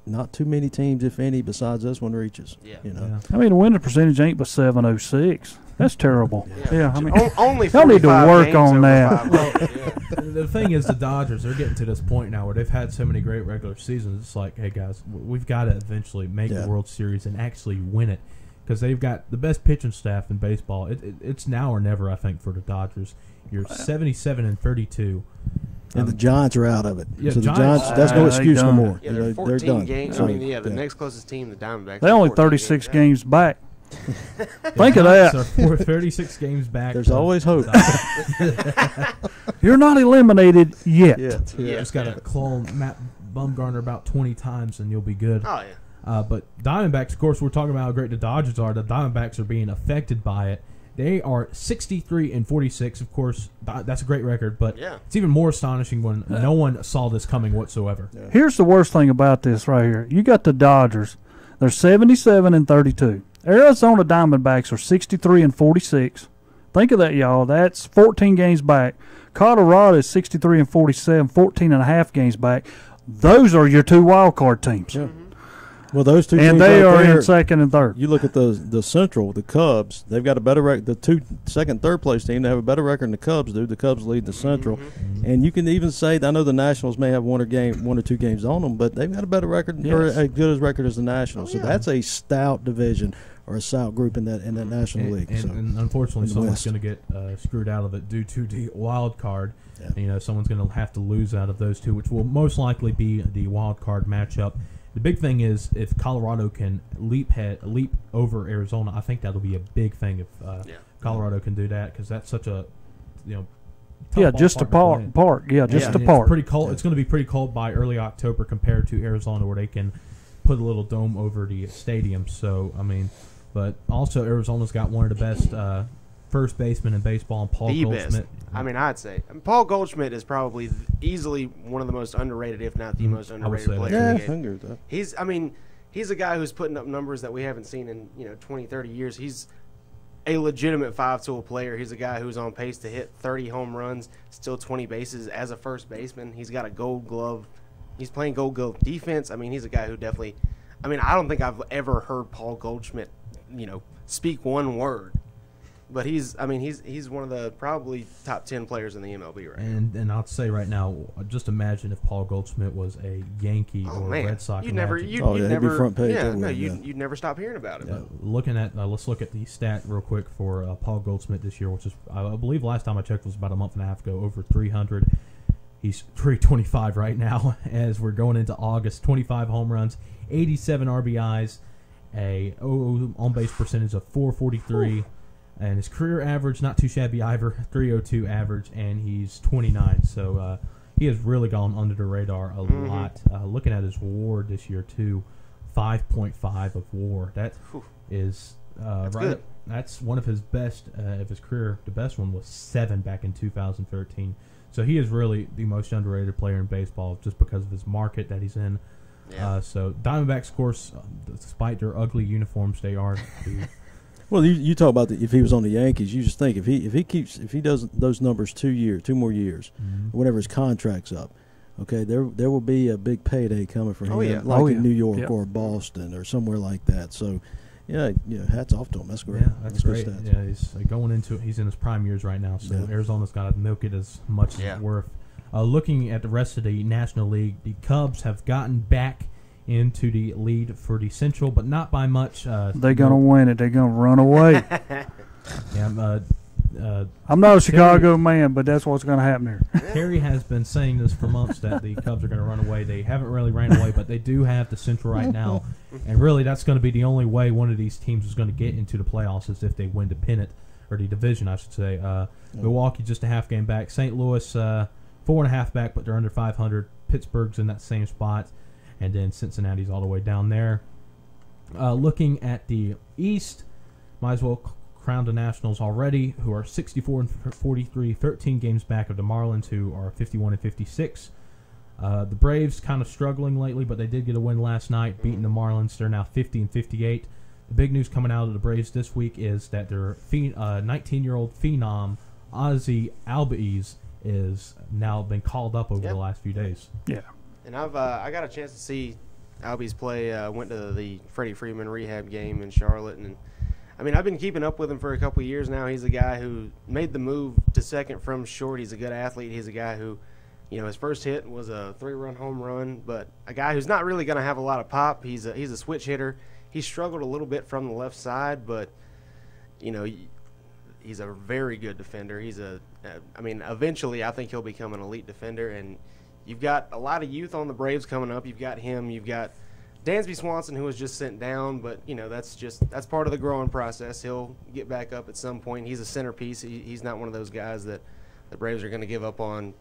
not too many teams, if any, besides this one reaches. I mean, the winning percentage ain't but 706. That's terrible. I mean, only y'all need to work on that. The thing is, the Dodgers, they're getting to this point now where they've had so many great regular seasons. It's like, hey, guys, we've got to eventually make the World Series and actually win it because they've got the best pitching staff in baseball. It's now or never, I think, for the Dodgers. You're 77-32. And the Giants are out of it. Yeah, so the Giants, that's no excuse no more. Yeah, they're 14 they're done. games. I mean, the next closest team, the Diamondbacks. They're only 36 games back. Think of that. So 36 games back. There's always hope. You're not eliminated yet. Just got to claw Matt Bumgarner about 20 times and you'll be good. Oh, yeah. But Diamondbacks, of course, we're talking about how great the Dodgers are. The Diamondbacks are being affected by it. They are 63-46. Of course, that's a great record, but it's even more astonishing when no one saw this coming whatsoever. Here's the worst thing about this right here. You got the Dodgers. They're 77-32. Arizona Diamondbacks are 63-46. Think of that, y'all. That's 14 games back. Colorado is 63-47, 14.5 games back. Those are your 2 wild card teams. Yeah. Well, those two and teams they right are there, in second and third. You look at the Central, the Cubs. They've got a better record. The 2 second, third place team, they have a better record than the Cubs do. The Cubs lead the Central, and you can even say I know the Nationals may have 1 or 2 games on them, but they've got a better record or as good a record as the Nationals. So that's a stout division or a stout group in that National League. And unfortunately, someone's going to get screwed out of it due to the wild card. Someone's going to have to lose out of those 2, which will most likely be the wild card matchup. The big thing is if Colorado can leap over Arizona, I think that'll be a big thing if Colorado can do that because that's such a just a park. Just a park. It's pretty cold. It's going to be pretty cold by early October compared to Arizona where they can put a little dome over the stadium. So I mean, but also Arizona's got one of the best first baseman in baseball, and Paul Goldschmidt. Best. I mean, I'd say Paul Goldschmidt is probably easily one of the most underrated, if not the most underrated player in the game. I agree with that. He's a guy who's putting up numbers that we haven't seen in 20, 30 years. He's a legitimate five-tool player. He's a guy who's on pace to hit 30 home runs, still 20 bases as a first baseman. He's got a Gold Glove. He's playing Gold Glove defense. I mean, he's a guy who definitely. I mean, I don't think I've ever heard Paul Goldschmidt, speak one word. But he's one of the probably top 10 players in the MLB right now. And I'll say right now, just imagine if Paul Goldschmidt was a Yankee or a Red Sox. You'd never he'd be front page. You'd never stop hearing about it. Looking at let's look at the stat real quick for Paul Goldschmidt this year, which is I believe last time I checked was about a month and a half ago, over 300. He's 325 right now as we're going into August. 25 home runs, 87 RBIs, a on-base percentage of 443. And his career average, not too shabby either, 302 average, and he's 29. So he has really gone under the radar a lot. Looking at his WAR this year, too, 5.5 of WAR. That is that's right. Good. That's one of his best of his career. The best one was 7 back in 2013. So he is really the most underrated player in baseball just because of his market that he's in. Yeah. So Diamondbacks, of course, despite their ugly uniforms, they are Well, you talk about if he was on the Yankees, you just think if he does those numbers 2 more years, whenever his contract's up, okay, there will be a big payday coming for him, in New York or Boston or somewhere like that. So, hats off to him. That's great. Yeah, that's great. Good stats. Yeah, he's in his prime years right now. So Arizona's got to milk it as much as it's worth. Looking at the rest of the National League, the Cubs have gotten back into the lead for the Central, but not by much. They're going to win it. They're going to run away. I'm not a Chicago man, but that's what's going to happen here. Terry has been saying this for months that the Cubs are going to run away. They haven't really ran away, but they do have the Central right now. And really, that's going to be the only way one of these teams is going to get into the playoffs is if they win the pennant, or the division, I should say. Milwaukee just a half game back. St. Louis 4.5 back, but they're under 500. Pittsburgh's in that same spot. And then Cincinnati's all the way down there. Looking at the East, might as well crown the Nationals already, who are 64-43, 13 games back of the Marlins, who are 51-56. The Braves kind of struggling lately, but they did get a win last night, beating the Marlins. They're now 50-58. The big news coming out of the Braves this week is that their 19-year-old phenom, Ozzie Albies, is now been called up over the last few days. Yeah. And I got a chance to see Albies play. Went to the Freddie Freeman rehab game in Charlotte, and I mean I've been keeping up with him for a couple of years now. He's a guy who made the move to second from short. He's a good athlete. He's a guy who, his first hit was a 3-run home run, but a guy who's not really going to have a lot of pop. He's a switch hitter. He struggled a little bit from the left side, but he's a very good defender. Eventually I think he'll become an elite defender, and you've got a lot of youth on the Braves coming up. You've got him. You've got Dansby Swanson, who was just sent down, but that's part of the growing process. He'll get back up at some point. He's a centerpiece. He's not one of those guys that the Braves are going to give up on,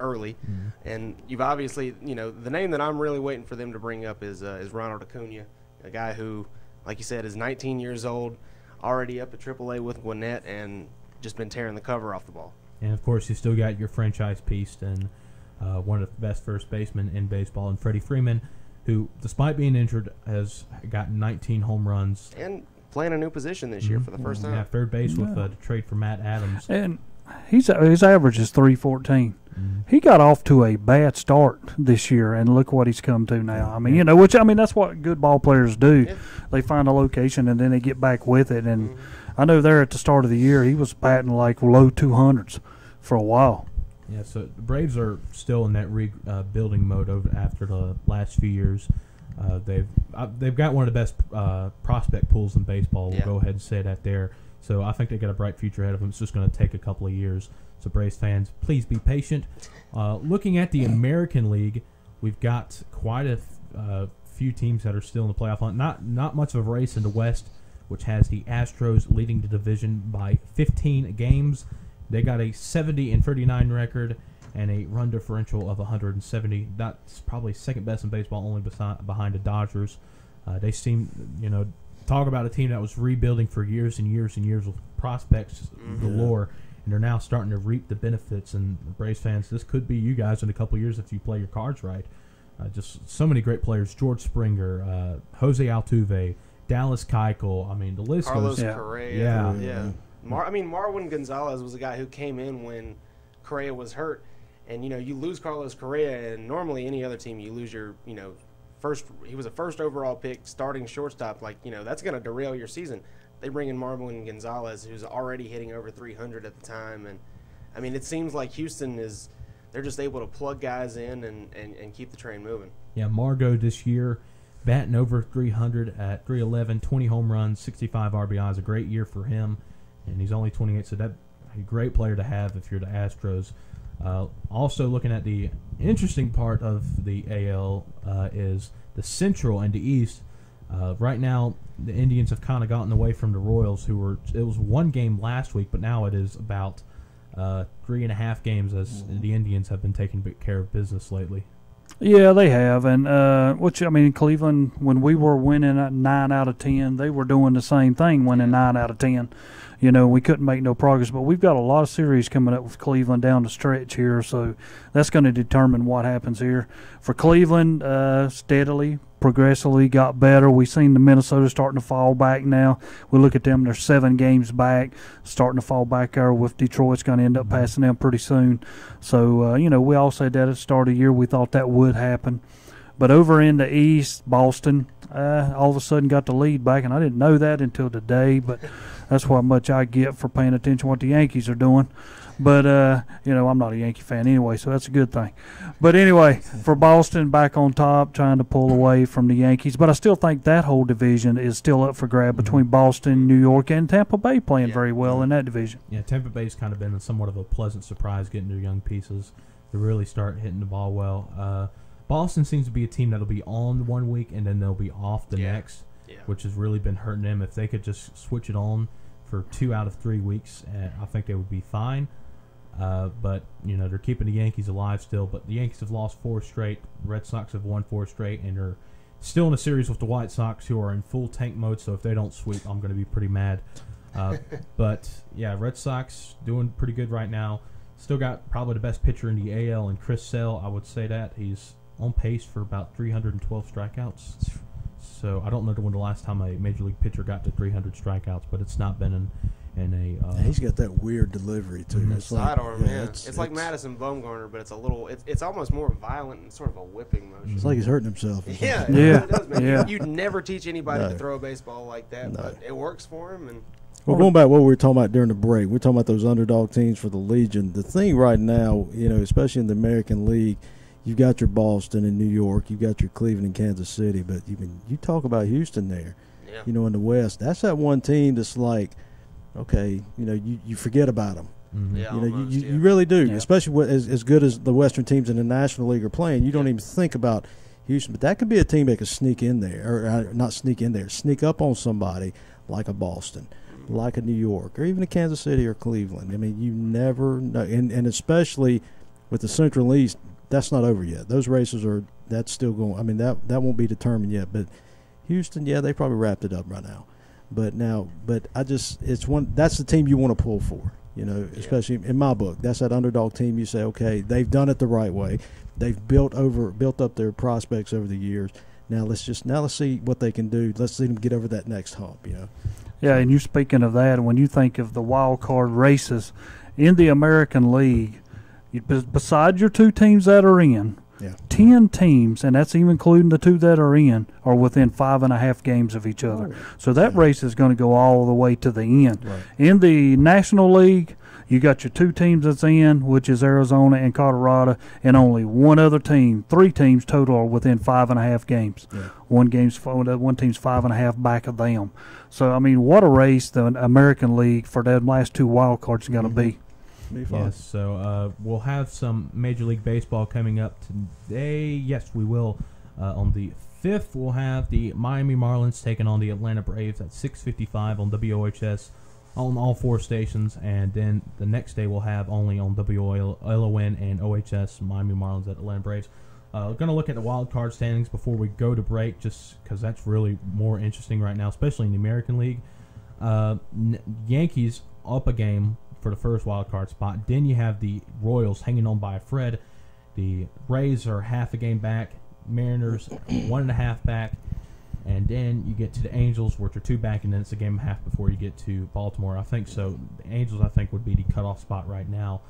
early. Mm-hmm. And you've obviously, the name that I'm really waiting for them to bring up is Ronald Acuna, a guy who, like you said, is 19 years old, already up at AAA with Gwinnett, and just been tearing the cover off the ball. And of course, you still got your franchise piece and one of the best first basemen in baseball, and Freddie Freeman, who, despite being injured, has gotten 19 home runs. And playing a new position this year for the first time. Yeah, third base with the trade for Matt Adams. And his average is 314. He got off to a bad start this year, and look what he's come to now. I mean, that's what good ball players do. Yeah. They find a location, and then they get back with it. And I know there at the start of the year, he was batting like low 200s for a while. Yeah, so the Braves are still in that rebuilding mode after the last few years. They've got one of the best prospect pools in baseball. We'll go ahead and say that there. So I think they got a bright future ahead of them. It's just going to take a couple of years. So Braves fans, please be patient. Looking at the American League, we've got quite a few teams that are still in the playoff hunt. Not much of a race in the West, which has the Astros leading the division by 15 games. They got a 70-39 record and a run differential of 170. That's probably second best in baseball, only behind the Dodgers. They seem, talk about a team that was rebuilding for years and years and years with prospects galore, and they're now starting to reap the benefits. And the Braves fans, this could be you guys in a couple of years if you play your cards right. Just so many great players: George Springer, Jose Altuve, Dallas Keuchel. I mean, the list Carlos goes. Correa. Yeah. Marwin Gonzalez was a guy who came in when Correa was hurt, and you lose Carlos Correa, and normally any other team you lose your first. He was a first overall pick, starting shortstop. That's going to derail your season. They bring in Marwin Gonzalez, who's already hitting over 300 at the time, and I mean, it seems like Houston is. They're just able to plug guys in and keep the train moving. Yeah, Margot this year batting over 300 at 311, 20 home runs, 65 RBIs. A great year for him, and he's only 28, so that's a great player to have if you're the Astros. Also looking at the interesting part of the AL is the Central and the East. Right now, the Indians have kind of gotten away from the Royals, it was one game last week, but now it is about 3.5 games as the Indians have been taking care of business lately. Yeah, they have, and Cleveland, when we were winning at 9 out of 10, they were doing the same thing, winning 9 out of 10. We couldn't make no progress, but we've got a lot of series coming up with Cleveland down the stretch here, so that's going to determine what happens here. For Cleveland, steadily, progressively got better. We've seen the Minnesota starting to fall back now. We look at them, they're 7 games back, starting to fall back there with Detroit's going to end up passing them pretty soon. So, we all said that at the start of the year we thought that would happen. But over in the East, Boston, all of a sudden got the lead back, and I didn't know that until today, but that's how much I get for paying attention to what the Yankees are doing. But, I'm not a Yankee fan anyway, so that's a good thing. But anyway, for Boston, back on top, trying to pull away from the Yankees. But I still think that whole division is still up for grab between Boston, New York, and Tampa Bay playing very well in that division. Yeah, Tampa Bay's kind of been somewhat of a pleasant surprise getting their young pieces to really start hitting the ball well. Boston seems to be a team that'll be on one week and then they'll be off the next, which has really been hurting them. If they could just switch it on for 2 out of 3 weeks, I think they would be fine. But they're keeping the Yankees alive still. But the Yankees have lost 4 straight. Red Sox have won 4 straight, and they're still in a series with the White Sox, who are in full tank mode. So if they don't sweep, I'm going to be pretty mad. But yeah, Red Sox doing pretty good right now. Still got probably the best pitcher in the AL, and Chris Sale. I would say that he's on pace for about 312 strikeouts. So I don't know when the last time a major league pitcher got to 300 strikeouts, but it's not been in a. He's got that weird delivery too. It's sidearm, man. It's like Madison Bumgarner, but it's a little. It's almost more violent and sort of a whipping motion. It's like he's hurting himself. Yeah, it really does, man. You'd never teach anybody to throw a baseball like that, but it works for him. And well, going back to what we were talking about during the break, we're talking about those underdog teams for the Legion. The thing right now, especially in the American League. You've got your Boston and New York. You've got your Cleveland and Kansas City. But you talk about Houston there, in the West. That's that one team that's like, okay, you forget about them. Mm-hmm. Yeah, you really do, especially as good as the Western teams in the National League are playing. You don't even think about Houston. But that could be a team that could sneak in there, or not sneak in there, sneak up on somebody like a Boston, like a New York, or even a Kansas City or Cleveland. I mean, you never know. And especially with the Central East, that's not over yet. Those races that's still going. I mean, that won't be determined yet. But Houston, they probably wrapped it up right now. But that's the team you want to pull for, especially in my book. That's that underdog team. You say, okay, they've done it the right way. They've built up their prospects over the years. Now let's see what they can do. Let's see them get over that next hump, Yeah, and you speaking of that, when you think of the wild card races in the American League, besides your 2 teams that are in, 10 teams, and that's even including the 2 that are in, are within 5.5 games of each other. So that race is going to go all the way to the end. Right. In the National League, you got your 2 teams that's in, which is Arizona and Colorado, and only one other team. 3 teams total are within 5.5 games. Yeah. One team's 5.5 back of them. So, I mean, what a race the American League for that last 2 wild cards is going to be. Yes, so we'll have some Major League Baseball coming up today. Yes, we will. On the 5th, we'll have the Miami Marlins taking on the Atlanta Braves at 6:55 on WOHS on all 4 stations. And then the next day we'll have only on WLON and OHS Miami Marlins at Atlanta Braves. Going to look at the wild card standings before we go to break, just because that's really more interesting right now, especially in the American League. Yankees up a game for the first wild card spot. Then you have the Royals hanging on by a thread. The Rays are half a game back. Mariners 1.5 back. And then you get to the Angels, which are 2 back, and then it's a game and a half before you get to Baltimore. I think so. The Angels, I think, would be the cutoff spot right now.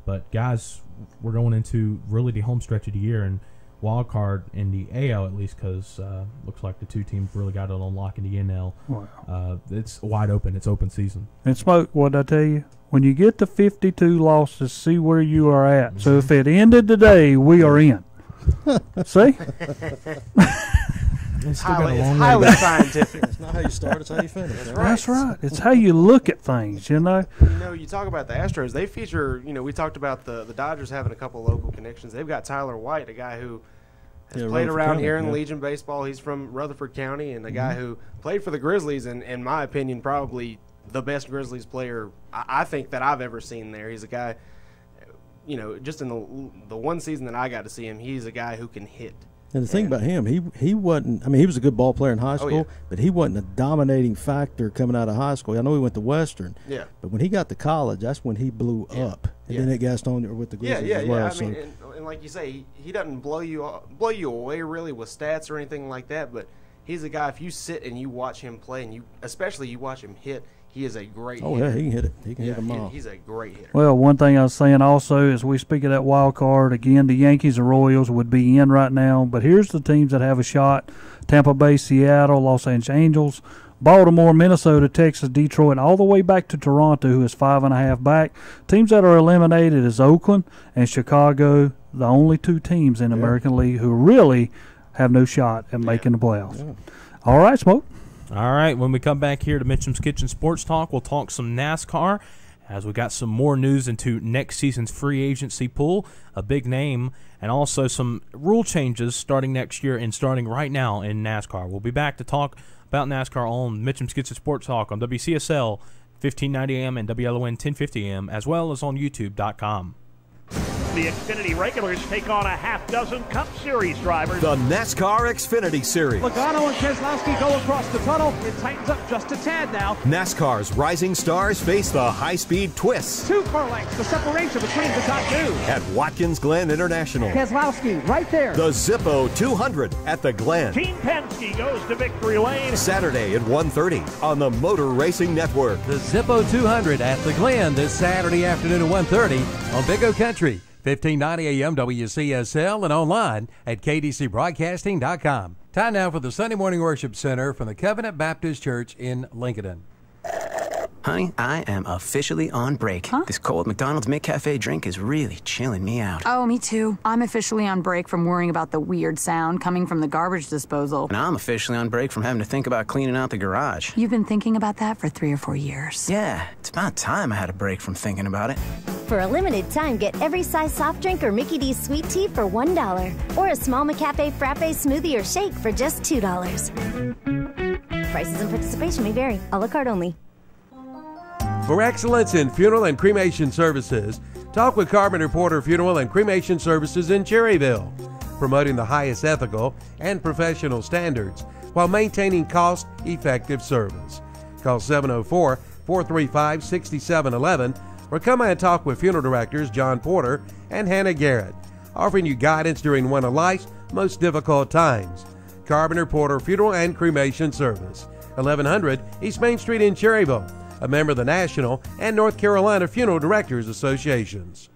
But, guys, we're going into really the home stretch of the year, and wild card in the AL at least, because looks like the 2 teams really got it on lock in the NL. Wow. It's wide open. It's open season. And Smoke, what did I tell you? When you get to 52 losses, see where you are at. So if it ended today, we are in. See? It's highly scientific. It's not how you start, it's how you finish. That's right. It's how you look at things, you know. You talk about the Astros. They feature, we talked about the Dodgers having a couple local connections. They've got Tyler White, a guy who has played around here in Legion baseball. He's from Rutherford County, and a guy who played for the Grizzlies, and in my opinion, probably the best Grizzlies player I think that I've ever seen there. He's a guy, just in the one season that I got to see him, he's a guy who can hit. And the thing about him, he wasn't – I mean, he was a good ball player in high school, but he wasn't a dominating factor coming out of high school. I know he went to Western. Yeah. But when he got to college, that's when he blew up. And then it gassed on with the Grizzlies as well. I mean, and like you say, he doesn't blow you away really with stats or anything like that, but he's a guy, if you sit and you watch him play, and especially you watch him hit, he is a great hitter. Yeah, he can hit it. He can hit them all. He's a great hitter. Well, one thing I was saying also is we speak of that wild card. Again, the Yankees and Royals would be in right now. But here's the teams that have a shot. Tampa Bay, Seattle, Los Angeles Angels, Baltimore, Minnesota, Texas, Detroit, and all the way back to Toronto, who is 5.5 back. Teams that are eliminated is Oakland and Chicago, the only 2 teams in the American League who really have no shot at making the playoffs. Yeah. All right, Smoke. All right, when we come back here to Mitchem's Kitchen Sports Talk, we'll talk some NASCAR as we got some more news into next season's free agency pool, a big name, and also some rule changes starting next year and starting right now in NASCAR. We'll be back to talk about NASCAR on Mitchem's Kitchen Sports Talk on WCSL 1590 AM and WLON 1050 AM, as well as on YouTube.com. The Xfinity regulars take on a half-dozen Cup Series drivers. The NASCAR Xfinity Series. Logano and Keselowski go across the tunnel. It tightens up just a tad now. NASCAR's rising stars face the high-speed twists. 2 car lengths, the separation between the top 2. At Watkins Glen International. Keselowski right there. The Zippo 200 at the Glen. Team Penske goes to victory lane. Saturday at 1:30 on the Motor Racing Network. The Zippo 200 at the Glen this Saturday afternoon at 1:30 on Big O Country. 1590 AM WCSL and online at KTCBroadcasting.com. Time now for the Sunday Morning Worship Center from the Covenant Baptist Church in Lincoln. Honey, I am officially on break. Huh? This cold McDonald's McCafe drink is really chilling me out. Oh, me too. I'm officially on break from worrying about the weird sound coming from the garbage disposal. And I'm officially on break from having to think about cleaning out the garage. You've been thinking about that for 3 or 4 years. Yeah, it's about time I had a break from thinking about it. For a limited time, get every size soft drink or Mickey D's sweet tea for $1. Or a small McCafe frappe smoothie or shake for just $2. Prices and participation may vary. A la carte only. For excellence in funeral and cremation services, talk with Carpenter Porter Funeral and Cremation Services in Cherryville, promoting the highest ethical and professional standards while maintaining cost-effective service. Call 704-435-6711 or come and talk with funeral directors John Porter and Hannah Garrett, offering you guidance during one of life's most difficult times. Carpenter Porter Funeral and Cremation Service, 1100 East Main Street in Cherryville, a member of the National and North Carolina Funeral Directors Associations.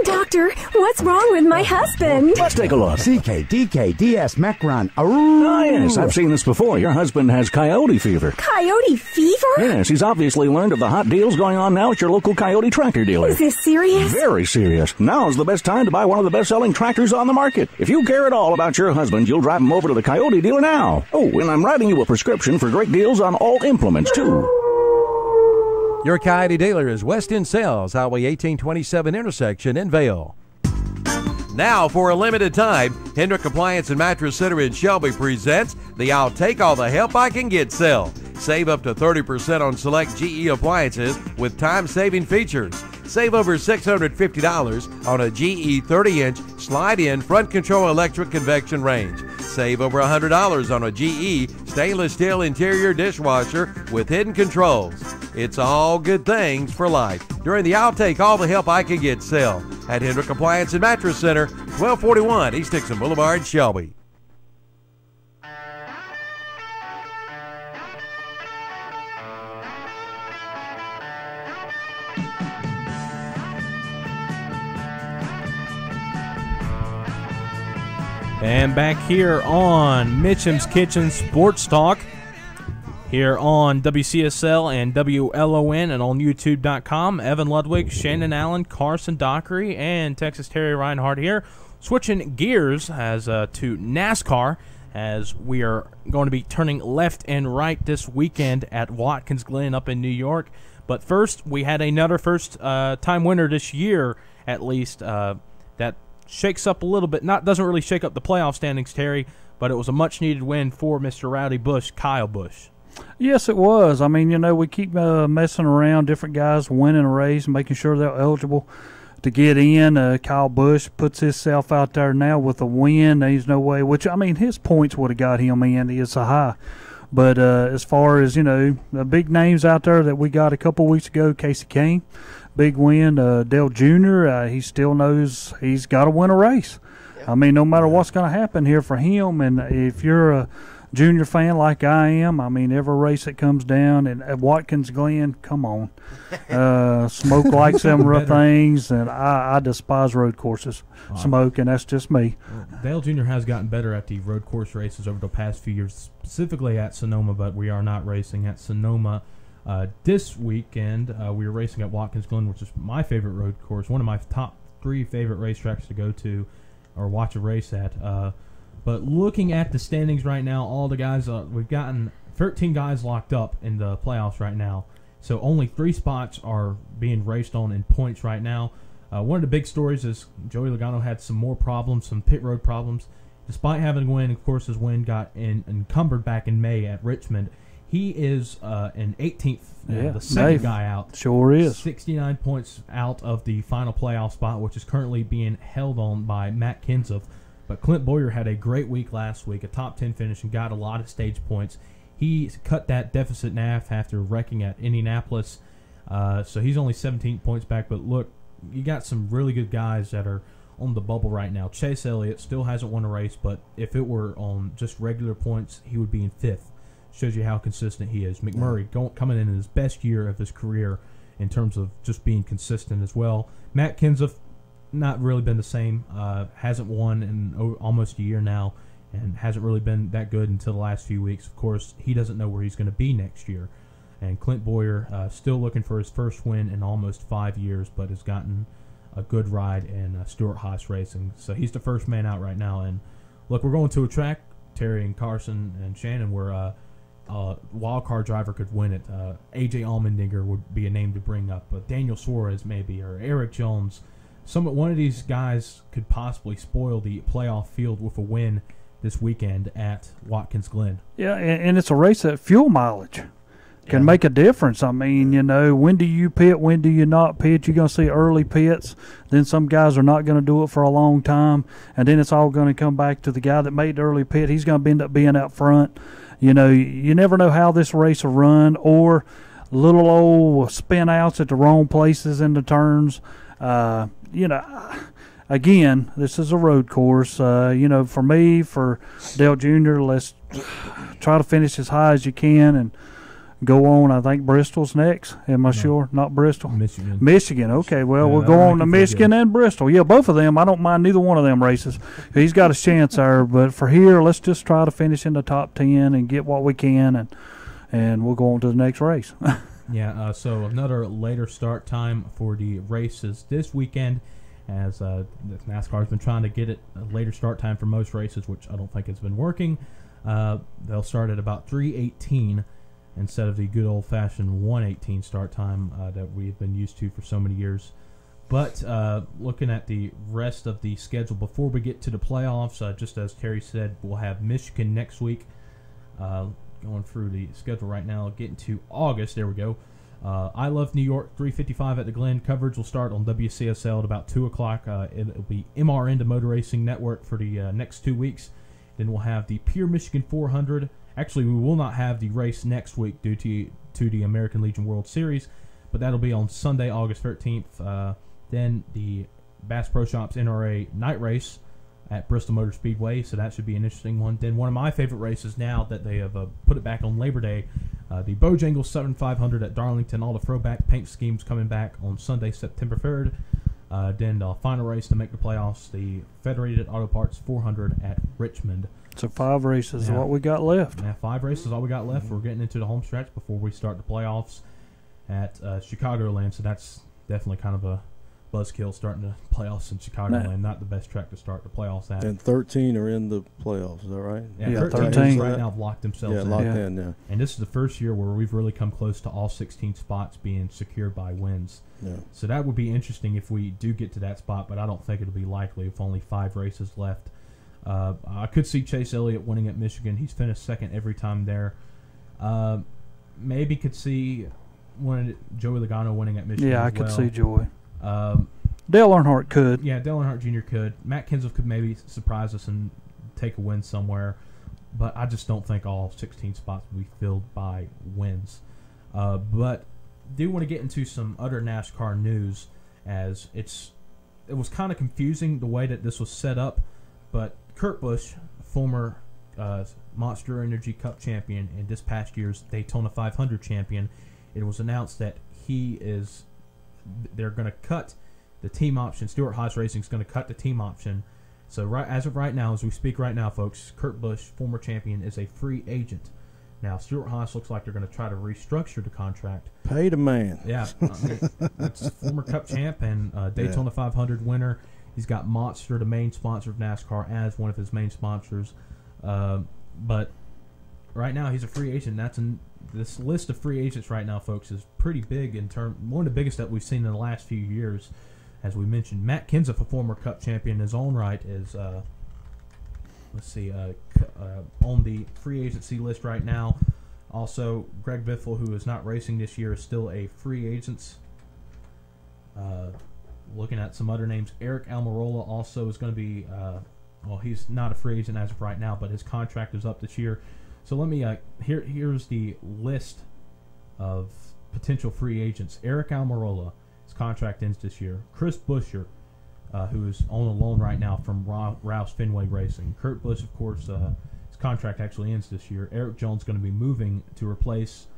Doctor, what's wrong with my husband? Let's take a look. CKDKDS Macron. Oh, yes, I've seen this before. Your husband has coyote fever. Coyote fever? Yes, he's obviously learned of the hot deals going on now at your local Coyote tractor dealer. Is this serious? Very serious. Now is the best time to buy one of the best-selling tractors on the market. If you care at all about your husband, you'll drive him over to the Coyote dealer now. Oh, and I'm writing you a prescription for great deals on all implements, too. Your Coyote dealer is Weston Sales, Highway 1827 intersection in Vail. Now, for a limited time, Hendrick Appliance and Mattress Center in Shelby presents the I'll Take All the Help I Can Get sale. Save up to 30% on select GE appliances with time-saving features. Save over $650 on a GE 30-inch slide-in front control electric convection range. Save over $100 on a GE stainless steel interior dishwasher with hidden controls. It's all good things for life. During the I'll Take All the Help I Can Get sale at Hendrick Appliance and Mattress Center, 1241 East Dixon Boulevard, Shelby. And back here on Mitchem's Kitchen Sports Talk, here on WCSL and WLON and on YouTube.com. Evan Ludwig, Shannon Allen, Carson Dockery, and Texas Terry Reinhardt here. Switching gears to NASCAR, as we are going to be turning left and right this weekend at Watkins Glen up in New York. But first, we had another first-time winner this year, at least, that shakes up a little bit. Doesn't really shake up the playoff standings, Terry, but it was a much-needed win for Mr. Rowdy Busch, Kyle Busch. Yes, it was. I mean, we keep messing around, different guys winning a race, making sure they're eligible to get in. Kyle Busch puts himself out there now with a win. There's no way, which, I mean, his points would have got him in. It's a high. But as far as, the big names out there that we got a couple weeks ago, Casey Kane, big win. Dale Jr., he still knows he's got to win a race. Yep. I mean, no matter what's going to happen here for him, and if you're a Junior fan like I am, I mean, every race that comes down, and at Watkins Glen, come on. Smoke likes them things, and I despise road courses. Smoke, and that's just me. Dale Jr. has gotten better at the road course races over the past few years, specifically at Sonoma, but we are not racing at Sonoma this weekend. We were racing at Watkins Glen, which is my favorite road course, one of my top 3 favorite racetracks to go to or watch a race at. But looking at the standings right now, all the guys, we've gotten 13 guys locked up in the playoffs right now. So only 3 spots are being raced on in points right now. One of the big stories is Joey Logano had some more problems, some pit road problems. Despite having a win, of course, his win got encumbered back in May at Richmond. He is an 18th, the second guy out. Sure is. 69 points out of the final playoff spot, which is currently being held on by Matt Kenseth. But Clint Boyer had a great week last week, a top 10 finish, and got a lot of stage points. He cut that deficit in half after wrecking at Indianapolis. So he's only 17 points back. But look, you got some really good guys that are on the bubble right now. Chase Elliott still hasn't won a race, but if it were on just regular points, he would be in 5th. Shows you how consistent he is. McMurray coming in his best year of his career in terms of just being consistent as well. Matt Kenseth, not really been the same. Hasn't won in almost a year now, and hasn't really been that good until the last few weeks. Of course, he doesn't know where he's going to be next year. And Clint Boyer still looking for his first win in almost 5 years, but has gotten a good ride in Stewart-Haas Racing. So he's the first man out right now. And look, we're going to a track, Terry and Carson and Shannon, where a wild card driver could win it. A.J. Allmendinger would be a name to bring up. Daniel Suarez maybe, or Eric Jones. One of these guys could possibly spoil the playoff field with a win this weekend at Watkins Glen. Yeah, and it's a race that fuel mileage can make a difference. I mean, when do you pit, when do you not pit? You're going to see early pits. Then some guys are not going to do it for a long time, and then it's all going to come back to the guy that made the early pit. He's going to end up being out front. You never know how this race will run, or little old spin outs at the wrong places in the turns. Again, this is a road course. For me, for Dale Jr., let's try to finish as high as you can and go on. I think Bristol's next. Am I sure? Not Bristol? Michigan. Okay, well, we'll go on to Michigan and Bristol. Yeah, both of them. I don't mind neither one of them races. He's got a chance there. But for here, let's just try to finish in the top 10 and get what we can, and we'll go on to the next race. Yeah, so another later start time for the races this weekend, as NASCAR's been trying to get it a later start time for most races, which I don't think has been working. They'll start at about 3:18 instead of the good old-fashioned 1:18 start time that we've been used to for so many years. But looking at the rest of the schedule before we get to the playoffs, just as Terry said, we'll have Michigan next week. Going through the schedule right now, getting to August. There we go. I Love New York 355 at the Glen. Coverage will start on WCSL at about 2 o'clock. It'll be MRN, the Motor Racing Network, for the next 2 weeks. Then we'll have the Pure Michigan 400. Actually, we will not have the race next week due to the American Legion World Series, but that'll be on Sunday, August 13th. Then the Bass Pro Shops NRA night race at Bristol Motor Speedway, so that should be an interesting one. Then one of my favorite races now that they have put it back on Labor Day, the Bojangles 7500 at Darlington. All the throwback paint schemes coming back on Sunday, September 3rd. Then the final race to make the playoffs, the Federated Auto Parts 400 at Richmond. So 5 races is what we got left. Yeah, 5 races is all we got left. We're getting into the home stretch before we start the playoffs at Chicagoland, so that's definitely kind of a buzzkill, starting the playoffs in Chicagoland. Not the best track to start the playoffs at. And 13 are in the playoffs, is that right? Yeah, 13 right now have locked themselves in. Locked in, yeah. And this is the first year where we've really come close to all 16 spots being secured by wins. Yeah. So that would be interesting if we do get to that spot, but I don't think it'll be likely if only 5 races left. I could see Chase Elliott winning at Michigan. He's finished second every time there. Maybe could see Joey Logano winning at Michigan. Yeah, I could see Joey. Dale Earnhardt could. Yeah, Dale Earnhardt Jr. could. Matt Kenseth could maybe surprise us and take a win somewhere, but I just don't think all 16 spots will be filled by wins. But do want to get into some other NASCAR news, as it was kind of confusing the way that this was set up, but Kurt Busch, former Monster Energy Cup champion and this past year's Daytona 500 champion, it was announced that they're going to cut the team option. Stewart Haas Racing is going to cut the team option. So as of right now, as we speak right now, folks, Kurt Busch, former champion, is a free agent. Now, Stewart Haas looks like they're going to try to restructure the contract. Pay the man. Yeah. That's former Cup champ and Daytona 500 winner. He's got Monster, the main sponsor of NASCAR, as one of his main sponsors. But right now, he's a free agent. This list of free agents right now, folks, is pretty big one of the biggest that we've seen in the last few years. As we mentioned, Matt Kenseth, a former Cup champion in his own right, is on the free agency list right now. Also, Greg Biffle, who is not racing this year, is still a free agent. Looking at some other names, Eric Almirola also is going to be, he's not a free agent as of right now, but his contract is up this year. So let me, here's the list of potential free agents. Eric Almirola, his contract ends this year. Chris Buescher, who is on a loan right now from Roush Fenway Racing. Kurt Busch, of course, his contract actually ends this year. Eric Jones going to be moving to replace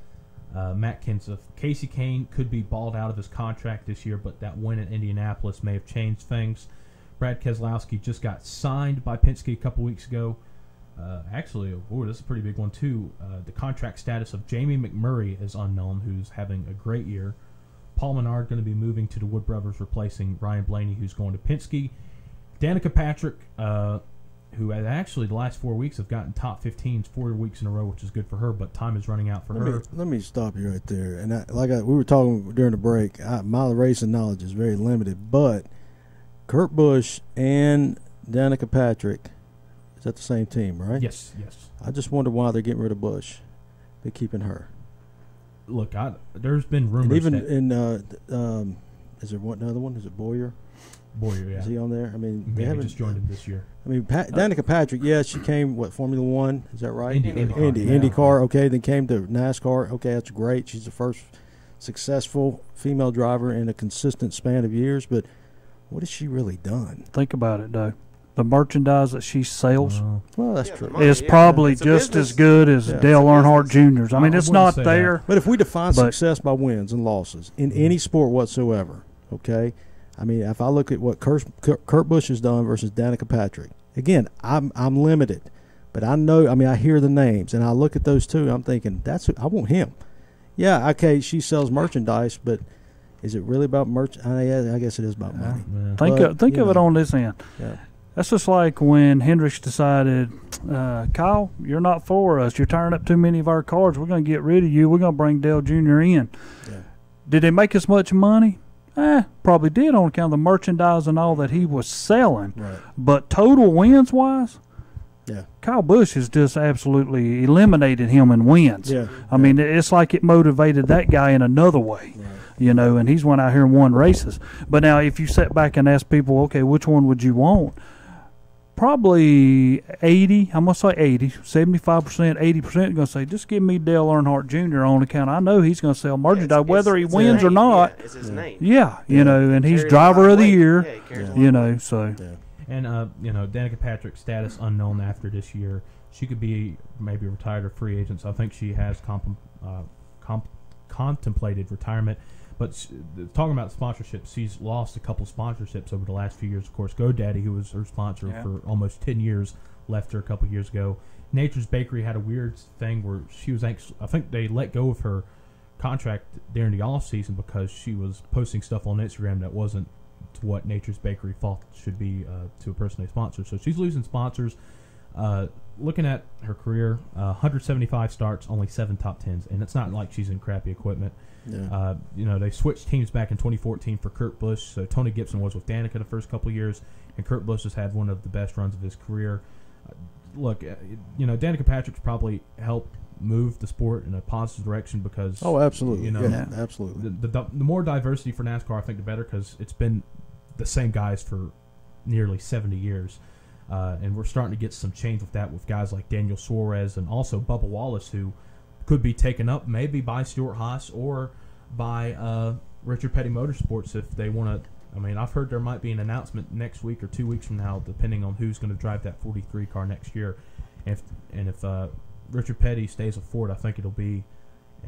Matt Kenseth. Casey Kane could be balled out of his contract this year, but that win in Indianapolis may have changed things. Brad Keselowski just got signed by Penske a couple weeks ago. This is a pretty big one too. The contract status of Jamie McMurray is unknown, who's having a great year. Paul Menard going to be moving to the Wood Brothers, replacing Ryan Blaney, who's going to Penske. Danica Patrick, who actually the last 4 weeks have gotten top 15s 4 weeks in a row, which is good for her, but time is running out for her. Let me stop you right there. And we were talking during the break, my racing knowledge is very limited, but Kurt Busch and Danica Patrick is at the same team, right? Yes. I just wonder why they're getting rid of Busch. They're keeping her. Look, there's been rumors. And even is there another one? Is it Boyer? Boyer, yeah. Is he on there? I mean, they haven't just joined him this year. I mean, Danica Patrick, she came, Formula One? Is that right? IndyCar. Okay, then came to NASCAR. Okay, that's great. She's the first successful female driver in a consistent span of years, but what has she really done? Think about it, though. The merchandise that she sells that's true. is probably just as good as Dale Earnhardt Jr.'s. I mean, it's not there. But if we define success by wins and losses in any sport whatsoever, okay, I mean, if I look at what Kurt Busch has done versus Danica Patrick, again, I'm limited, but I know. I mean, I hear the names and I look at those two. I'm thinking I want him. Yeah, okay, she sells merchandise, but is it really about merch? I guess it is about money. Think of it on this end. Yeah. That's just like when Hendricks decided, Kyle, you're not for us. You're tearing up too many of our cars. We're going to get rid of you. We're going to bring Dale Jr. in. Yeah. Did they make as much money? Probably did on account of the merchandise and all that he was selling. Right. But total wins-wise, Yeah. Kyle Busch has just absolutely eliminated him in wins. Yeah. I mean, it's like it motivated that guy in another way, you know, and he's went out here and won races. But now if you sit back and ask people, okay, which one would you want? Probably 80, I'm going to say 80, 75%, 80% going to say, just give me Dale Earnhardt Jr. on account. I know he's going to sell merchandise, whether he wins or not. Yeah, it's his name. Yeah, you know, and he's driver of the year, you know, so. And, you know, Danica Patrick's status unknown after this year. She could be maybe retired or free agent, so I think she has contemplated retirement. But talking about sponsorships, she's lost a couple sponsorships over the last few years. Of course, GoDaddy, who was her sponsor for almost 10 years, left her a couple years ago. Nature's Bakery had a weird thing where she was anxious. I think they let go of her contract during the off season because she was posting stuff on Instagram that wasn't to what Nature's Bakery thought should be to a person they sponsor. So she's losing sponsors. Looking at her career, 175 starts, only 7 top 10s, and it's not like she's in crappy equipment. Yeah. You know, they switched teams back in 2014 for Kurt Busch, so Tony Gibson was with Danica the first couple of years, and Kurt Busch has had one of the best runs of his career. Look, you know, Danica Patrick's probably helped move the sport in a positive direction because absolutely, you know, absolutely. The more diversity for NASCAR, I think, the better, because it's been the same guys for nearly 70 years. And we're starting to get some change with that with guys like Daniel Suarez and also Bubba Wallace, who could be taken up maybe by Stuart Haas or by Richard Petty Motorsports if they want to. I mean, I've heard there might be an announcement next week or 2 weeks from now, depending on who's going to drive that 43 car next year. If Richard Petty stays at Ford, I think it'll be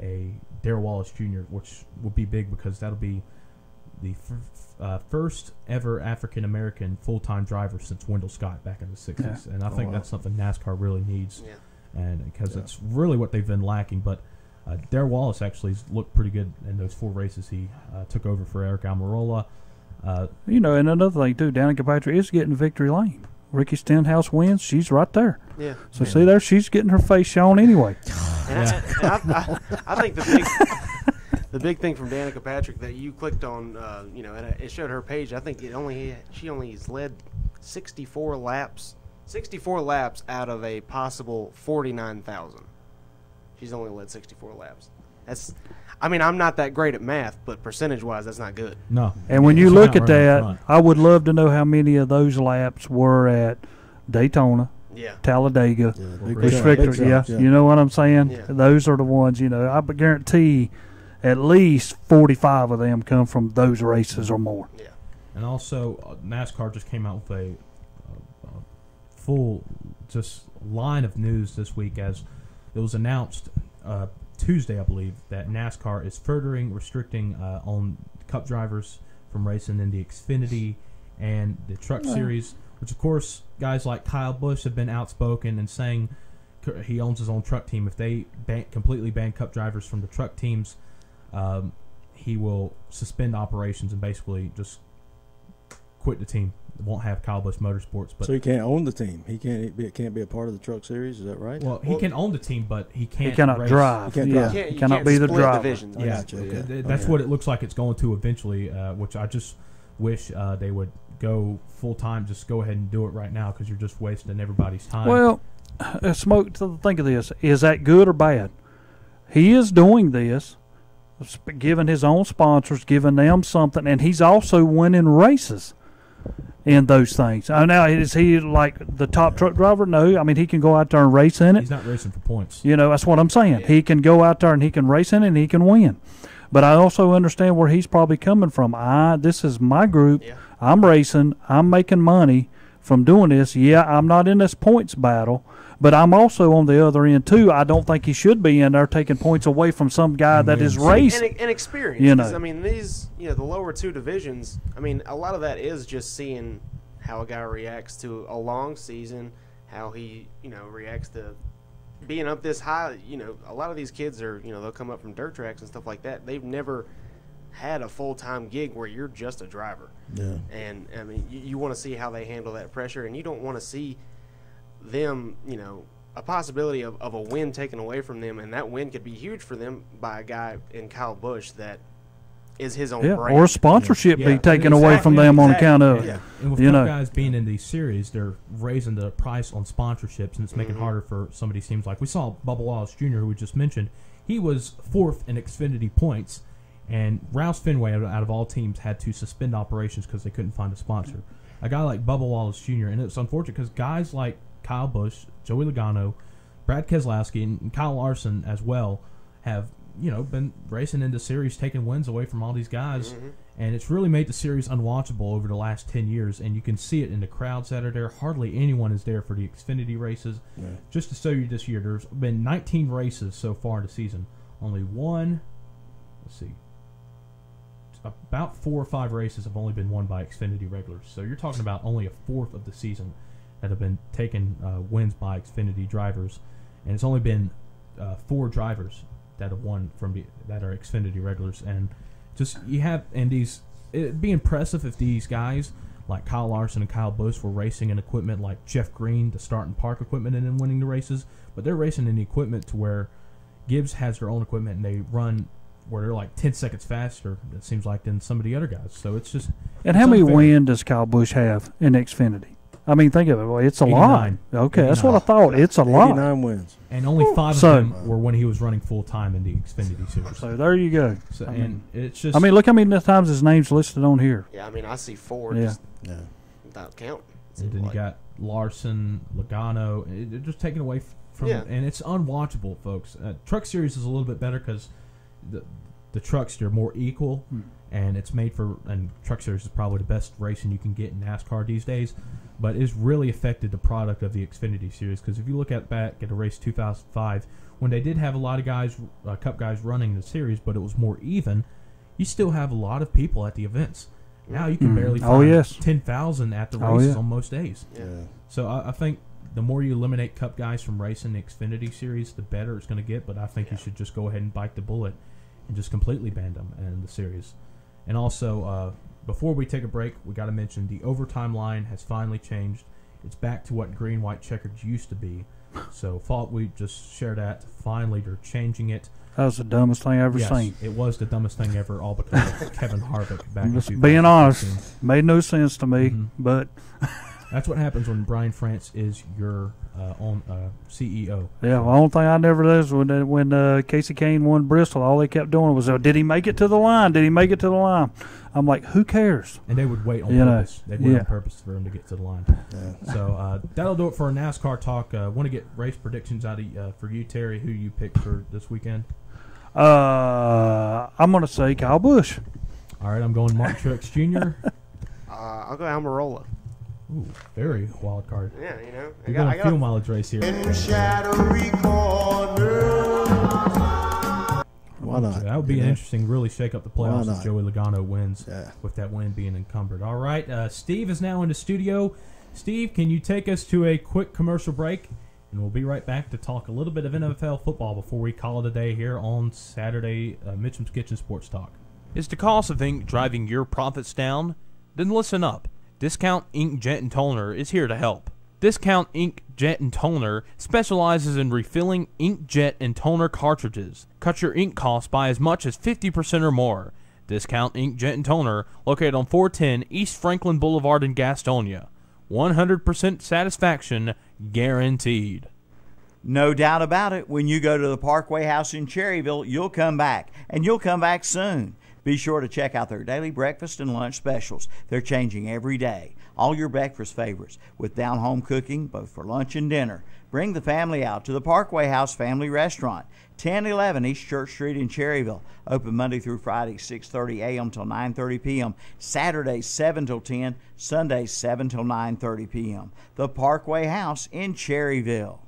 a Darrell Wallace Jr., which will be big because that'll be the first ever African-American full-time driver since Wendell Scott back in the 60s. And I think that's something NASCAR really needs, and because it's really what they've been lacking. But Darrell Wallace actually looked pretty good in those 4 races he took over for Eric Almirola. You know, and another thing, too, Danica Patrick is getting victory lane. Ricky Stenhouse wins, she's right there. Yeah. So see there, she's getting her face shown anyway. And I think the big thing from Danica Patrick that you clicked on, you know, and it showed her page. I think she only has led 64 laps out of a possible 49,000. She's only led 64 laps. I mean, I'm not that great at math, but percentage-wise, that's not good. No. And when you look at that, I would love to know how many of those laps were at Daytona, Talladega, restrictor. You know what I'm saying? Yeah. Those are the ones, you know, I guarantee at least 45 of them come from those races or more. Yeah. And also, NASCAR just came out with a full just line of news this week, as it was announced Tuesday, I believe, that NASCAR is furthering restricting on Cup drivers from racing in the Xfinity and the Truck Series, which, of course, guys like Kyle Busch have been outspoken and saying he owns his own truck team. If they completely ban Cup drivers from the truck teams, he will suspend operations and basically just quit the team. Won't have Kyle Busch Motorsports. But so he can't own the team. He can't be a part of the Truck Series. Is that right? Well, he can own the team, but he can't. He cannot race. drive. He cannot be the driver. Divisions. Yeah, that's what it looks like it's going to eventually. Which I just wish they would go full time. Just go ahead and do it right now, because you're just wasting everybody's time. Well, Smoke, think of this: is that good or bad? He is doing this, giving his own sponsors, giving them something, and he's also winning races in those things. Now, is he like the top truck driver? No. I mean, he can go out there and race in it. He's not racing for points. You know, that's what I'm saying. Yeah. He can go out there and he can race in it and he can win. But I also understand where he's probably coming from. This is my group. Yeah. I'm racing. I'm making money from doing this. Yeah, I'm not in this points battle, but I'm also on the other end, too. I don't think he should be in there taking points away from some guy that is racing. And experience. You know. I mean, the lower 2 divisions, I mean, a lot of that is just seeing how a guy reacts to a long season, how he, reacts to being up this high. A lot of these kids are, they'll come up from dirt tracks and stuff like that. They've never had a full-time gig where you're just a driver. Yeah. And, I mean, you want to see how they handle that pressure, and you don't want to see them, a possibility of a win taken away from them, and that win could be huge for them by a guy in Kyle Busch that is his own Yeah, brand. or sponsorship be taken away from them on account of it. Yeah. And with Cup guys being in these series, they're raising the price on sponsorships, and it's making it harder for somebody. Seems like we saw Bubba Wallace Jr., who we just mentioned. He was 4th in Xfinity points, and Roush Fenway, out of all teams, had to suspend operations because they couldn't find a sponsor. A guy like Bubba Wallace Jr., and it's unfortunate because guys like Kyle Busch, Joey Logano, Brad Keselowski, and Kyle Larson as well have been racing into series, taking wins away from all these guys, and it's really made the series unwatchable over the last 10 years, and you can see it in the crowds that are there. Hardly anyone is there for the Xfinity races. Yeah. Just to show you this year, there's been 19 races so far in the season. Only about 4 or 5 races have only been won by Xfinity regulars. So you're talking about only a fourth of the season that have been taken wins by Xfinity drivers, and it's only been 4 drivers that have won that are Xfinity regulars. And just it'd be impressive if these guys like Kyle Larson and Kyle Busch were racing in equipment like Jeff Green, the start and park equipment, and then winning the races. But they're racing in the equipment to where Gibbs has their own equipment, and they run where they're like 10 seconds faster, it seems like, than some of the other guys. So it's just. And how many wins does Kyle Busch have in Xfinity? I mean, think of it. Well, it's a lot. Okay, 89. That's what I thought. It's a lot. 89 wins. And only 5 of them were when he was running full-time in the Xfinity Series. So there you go. So, and it's just. I mean, look how many times his name's listed on here. Yeah, I mean, I see 4 just without counting. And then you got Larson, Logano. They're just taken away from it. And it's unwatchable, folks. Truck Series is a little bit better because the trucks are more equal. And it's made for, and Truck Series is probably the best racing you can get in NASCAR these days. But it's really affected the product of the Xfinity Series, because if you look back at a race 2005, when they did have a lot of guys, Cup guys running the series, but it was more even, you still have a lot of people at the events. Now you can barely find 10,000 at the races on most days. Yeah. So I think the more you eliminate Cup guys from racing the Xfinity Series, the better it's going to get. But I think you should just go ahead and bite the bullet and just completely ban them in the series. And also, before we take a break, we got to mention the overtime line has finally changed. It's back to what green, white checkers used to be. So thought we'd just share that. Finally, they're changing it. That was the dumbest thing I've ever seen. It was the dumbest thing ever, all because of Kevin Harvick back in 2015. Being honest, made no sense to me, but... That's what happens when Brian France is your own CEO. Yeah, the only thing I never did was when Casey Kane won Bristol, all they kept doing was, did he make it to the line? Did he make it to the line? I'm like, who cares? And they would wait on purpose. They'd wait on purpose for him to get to the line. Yeah. So that'll do it for our NASCAR talk. Want to get race predictions out of for you, Terry. Who you picked for this weekend? I'm going to say Kyle Busch. All right, I'm going Mark Truex Jr. I'll go Almirola. Ooh, very wild card. Yeah, you know. You're going to fuel mileage race here. Why not? That would be an interesting, really shake up the playoffs if Joey Logano wins with that win being encumbered. All right, Steve is now in the studio. Steve, can you take us to a quick commercial break? And we'll be right back to talk a little bit of NFL football before we call it a day here on Saturday, Mitchem's Kitchen Sports Talk. Is the cost of ink driving your profits down? Then listen up. Discount Ink Jet and Toner is here to help. Discount Ink Jet and Toner specializes in refilling ink jet and toner cartridges. Cut your ink costs by as much as 50% or more. Discount Ink Jet and Toner, located on 410 East Franklin Boulevard in Gastonia. 100% satisfaction guaranteed. No doubt about it, when you go to the Parkway House in Cherryville, you'll come back, and you'll come back soon. Be sure to check out their daily breakfast and lunch specials. They're changing every day. All your breakfast favorites with down-home cooking, both for lunch and dinner. Bring the family out to the Parkway House Family Restaurant, 1011 East Church Street in Cherryville. Open Monday through Friday, 6:30 a.m. till 9:30 p.m. Saturdays, 7 till 10. Sundays, 7 till 9:30 p.m. The Parkway House in Cherryville.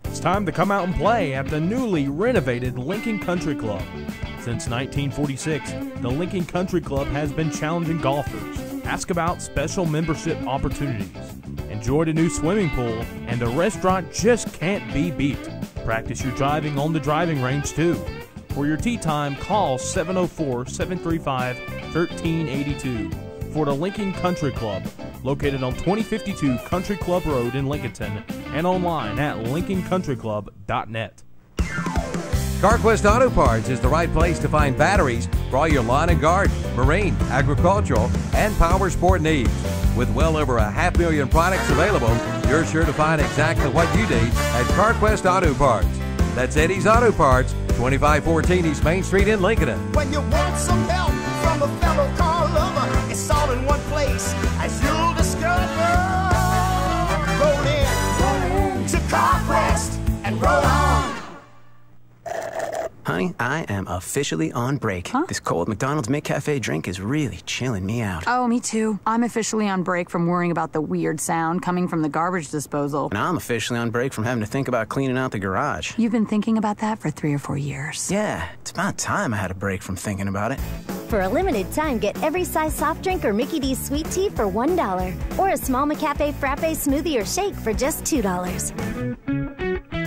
It's time to come out and play at the newly renovated Lincoln Country Club. Since 1946, the Lincoln Country Club has been challenging golfers. Ask about special membership opportunities. Enjoy the new swimming pool, and the restaurant just can't be beat. Practice your driving on the driving range, too. For your tee time, call 704-735-1382 for the Lincoln Country Club, located on 2052 Country Club Road in Lincolnton, and online at lincolncountryclub.net. CarQuest Auto Parts is the right place to find batteries for all your lawn and garden, marine, agricultural, and power sport needs. With well over 500,000 products available, you're sure to find exactly what you need at CarQuest Auto Parts. That's Eddie's Auto Parts, 2514 East Main Street in Lincoln. When you want some help from a fellow car lover, it's all in one place, as you'll discover. Roll in to CarQuest and roll on. Honey, I am officially on break. Huh? This cold McDonald's McCafe drink is really chilling me out. Oh, me too. I'm officially on break from worrying about the weird sound coming from the garbage disposal. And I'm officially on break from having to think about cleaning out the garage. You've been thinking about that for 3 or 4 years. Yeah, it's about time I had a break from thinking about it. For a limited time, get every size soft drink or Mickey D's sweet tea for $1. Or a small McCafe frappe smoothie or shake for just $2.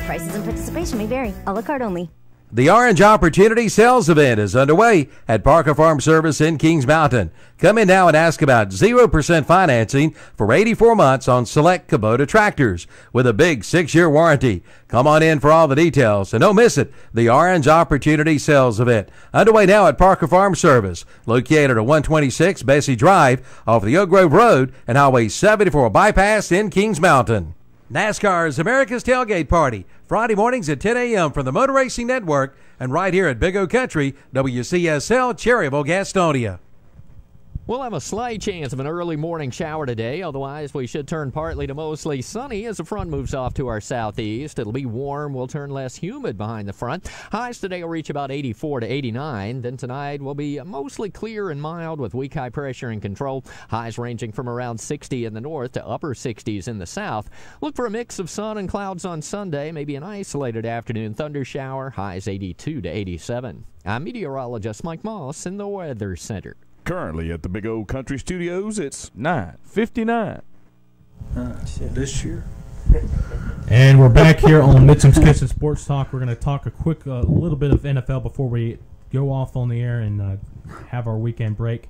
Prices and participation may vary. A la carte only. The Orange Opportunity Sales Event is underway at Parker Farm Service in Kings Mountain. Come in now and ask about 0% financing for 84 months on select Kubota tractors with a big 6-year warranty. Come on in for all the details and don't miss it. The Orange Opportunity Sales Event underway now at Parker Farm Service, located at 126 Bessie Drive off the Oak Grove Road and Highway 74 bypass in Kings Mountain. NASCAR's America's Tailgate Party, Friday mornings at 10 a.m. from the Motor Racing Network and right here at Big O Country, WCSL, Cherryville, Gastonia. We'll have a slight chance of an early morning shower today. Otherwise, we should turn partly to mostly sunny as the front moves off to our southeast. It'll be warm. We'll turn less humid behind the front. Highs today will reach about 84 to 89. Then tonight will be mostly clear and mild with weak high pressure in control. Highs ranging from around 60 in the north to upper 60s in the south. Look for a mix of sun and clouds on Sunday. Maybe an isolated afternoon thunder shower. Highs 82 to 87. I'm meteorologist Mike Moss in the Weather Center. Currently at the Big O Country Studios, it's 9:59. This year. And we're back here on Mitchem's Kitchen Sports Talk. We're going to talk a quick little bit of NFL before we go off on the air and have our weekend break.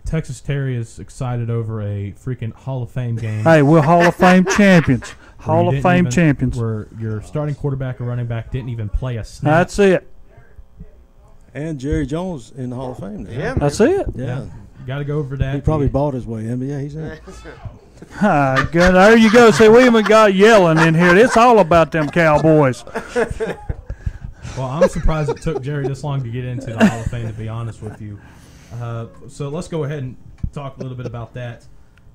Texas Terry is excited over a freaking Hall of Fame game. Hey, we're Hall of Fame champions. Hall of Fame champions. Where your starting quarterback or running back didn't even play a snap. That's it. And Jerry Jones in the Hall of Fame now. Yeah, that's it. Yeah. Got to go over that. He probably bought his way in, but yeah, he's in. Good. There you go. See, we even got yelling in here. It's all about them Cowboys. Well, I'm surprised it took Jerry this long to get into the Hall of Fame, to be honest with you. So let's go ahead and talk a little bit about that.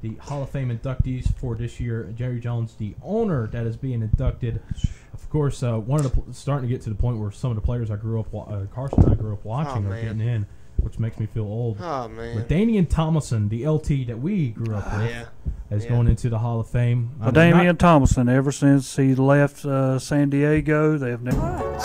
The Hall of Fame inductees for this year, Jerry Jones, the owner that is being inducted. Of course, one of the starting to get to the point where some of the players I grew up, Carson and I grew up watching, are getting in, which makes me feel old. Oh man! LaDainian Tomlinson, the LT that we grew up with, is going into the Hall of Fame. LaDainian Tomlinson, ever since he left San Diego, they've never.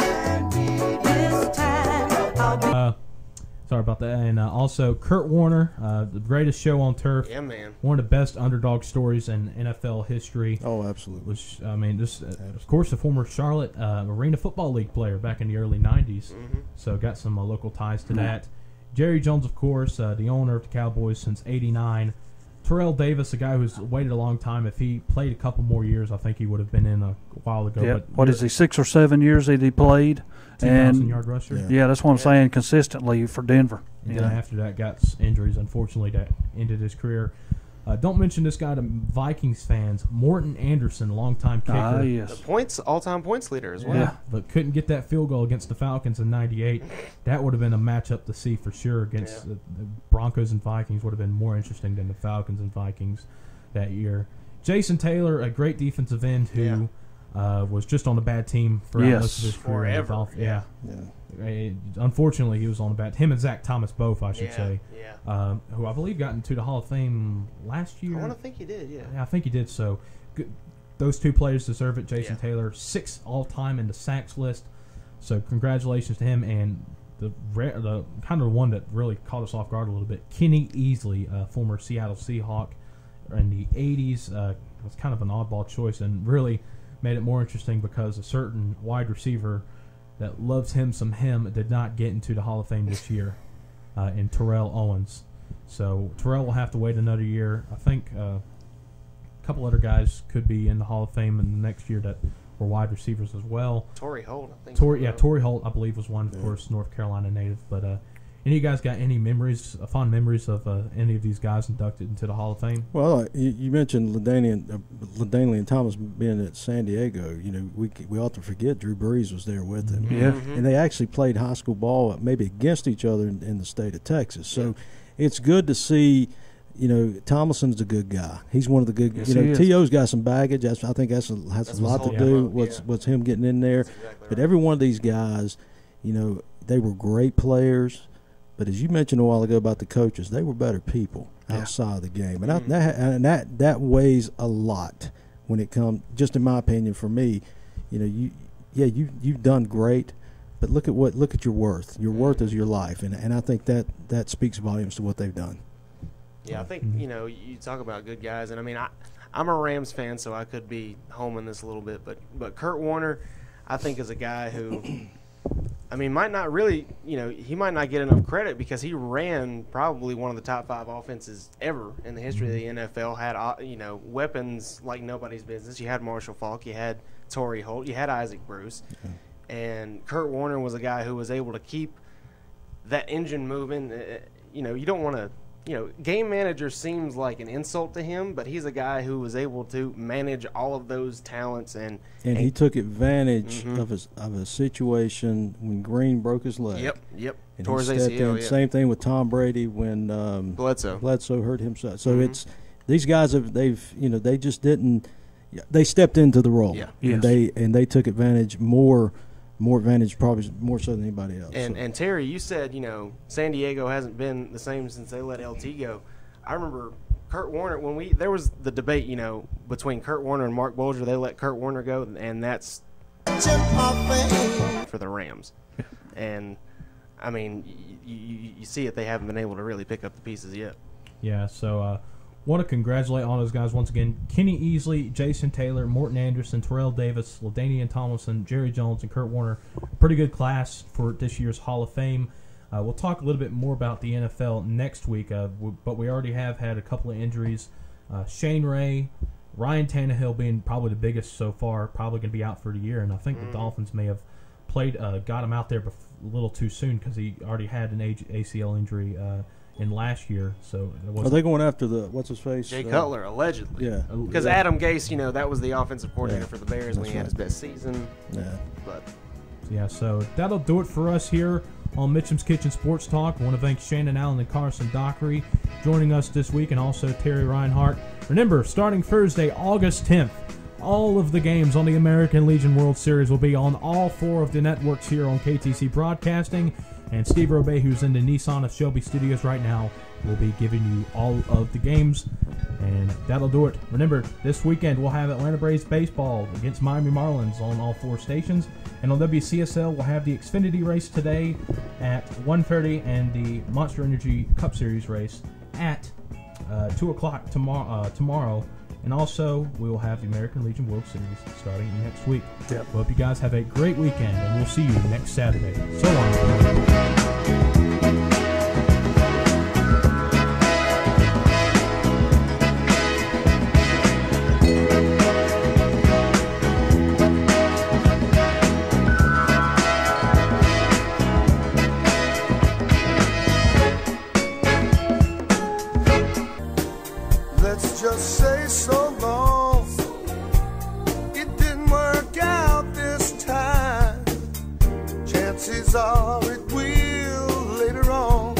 Sorry about that. And also Kurt Warner, the greatest show on turf. Yeah, man. One of the best underdog stories in NFL history. Oh, absolutely. Which, I mean, just of course, the former Charlotte Arena Football League player back in the early 90s. Mm-hmm. So got some local ties to that. Jerry Jones, of course, the owner of the Cowboys since '89. Terrell Davis, a guy who's waited a long time. If he played a couple more years, I think he would have been in a while ago. Yeah. But What is he, 6 or 7 years that he played? 2,000-yard rusher. Yeah, that's what I'm saying, consistently for Denver. And then after that, got injuries, unfortunately, that ended his career. Don't mention this guy to Vikings fans, Morton Anderson, longtime kicker. Yes. The all-time points leader as well. Yeah, but couldn't get that field goal against the Falcons in '98. That would have been a matchup to see for sure against the Broncos and Vikings. Would have been more interesting than the Falcons and Vikings that year. Jason Taylor, a great defensive end who was just on a bad team for most of his career. Forever. Unfortunately, he was on a bad. Him and Zach Thomas both, I should say. Yeah. Who I believe got into the Hall of Fame last year. I want to think he did. Yeah. I think he did. So, those two players deserve it. Jason Taylor, 6th all-time in the sacks list. So, congratulations to him. And the kind of one that really caught us off guard a little bit, Kenny Easley, former Seattle Seahawk in the '80s, was kind of an oddball choice and really made it more interesting because a certain wide receiver that loves him did not get into the Hall of Fame this year in Terrell Owens. So Terrell will have to wait another year. I think a couple other guys could be in the Hall of Fame in the next year that were wide receivers as well. Torrey Holt, I think. Torrey Holt, I believe, was one, of course, North Carolina native. But any of you guys got any memories, fond memories of any of these guys inducted into the Hall of Fame? Well, you mentioned LaDainian Thomas being at San Diego. You know, we often forget Drew Brees was there with him. Yeah. And they actually played high school ball maybe against each other in the state of Texas. So it's good to see. You know, Tomlinson's a good guy. He's one of the good. Yes, you know, he is. T.O.'s got some baggage. I think that's a lot to do. What's him getting in there? Exactly but every one of these guys, you know, they were great players. But as you mentioned a while ago about the coaches, they were better people outside of the game, and that weighs a lot when it comes. Just in my opinion, for me, you know, you've done great, but look at your worth. Your worth is your life, and I think that speaks volumes to what they've done. Yeah, I think, you know, you talk about good guys, and I mean, I'm a Rams fan, so I could be homing this a little bit, but Kurt Warner, I think, is a guy who, I mean, might not really, you know, he might not get enough credit because he ran probably one of the top 5 offenses ever in the history of the NFL, had, you know, weapons like nobody's business. You had Marshall Faulk, you had Torrey Holt, you had Isaac Bruce, and Kurt Warner was a guy who was able to keep that engine moving. You know, you don't want to, you know, game manager seems like an insult to him, but he's a guy who was able to manage all of those talents, and he took advantage of a situation when Green broke his leg. Yep. And Tore his he stepped ACL. in. Same thing with Tom Brady when Bledsoe hurt himself. So it's these guys they just didn't. They stepped into the role. Yeah. And they took advantage more advantage, probably more so than anybody else. And Terry, you said, you know, San Diego hasn't been the same since they let LT go. I remember Kurt Warner, there was the debate, you know, between Kurt Warner and Mark Bolger. They let Kurt Warner go, and that's for the Rams. And I mean, you see it, they haven't been able to really pick up the pieces yet. Yeah, so want to congratulate all those guys once again. Kenny Easley, Jason Taylor, Morton Anderson, Terrell Davis, LaDainian Tomlinson, Jerry Jones, and Kurt Warner. Pretty good class for this year's Hall of Fame. We'll talk a little bit more about the NFL next week, but we already have had a couple of injuries. Shane Ray, Ryan Tannehill being probably the biggest so far, probably going to be out for the year, and I think the Dolphins may have got him out there a little too soon because he already had an ACL injury in last year. So are they going after what's his face? Jay Cutler, allegedly. Yeah. Because Adam Gase, you know, that was the offensive coordinator for the Bears when he had his best season. Yeah. But yeah, so that'll do it for us here on Mitchem's Kitchen Sports Talk. I want to thank Shannon Allen and Carson Dockery joining us this week, and also Terry Reinhart. Remember, starting Thursday, August 10th, all of the games on the American Legion World Series will be on all 4 of the networks here on KTC Broadcasting. And Steve Robay, who's in the Nissan of Shelby Studios right now, will be giving you all of the games. And that'll do it. Remember, this weekend we'll have Atlanta Braves baseball against Miami Marlins on all 4 stations. And on WCSL, we'll have the Xfinity race today at 1:30 and the Monster Energy Cup Series race at 2 o'clock tomorrow. And also, we will have the American Legion World Series starting next week. Yep. Hope you guys have a great weekend, and we'll see you next Saturday. So long. Let's just say so long. It didn't work out this time. Chances are it will later on.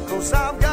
'Cause I've got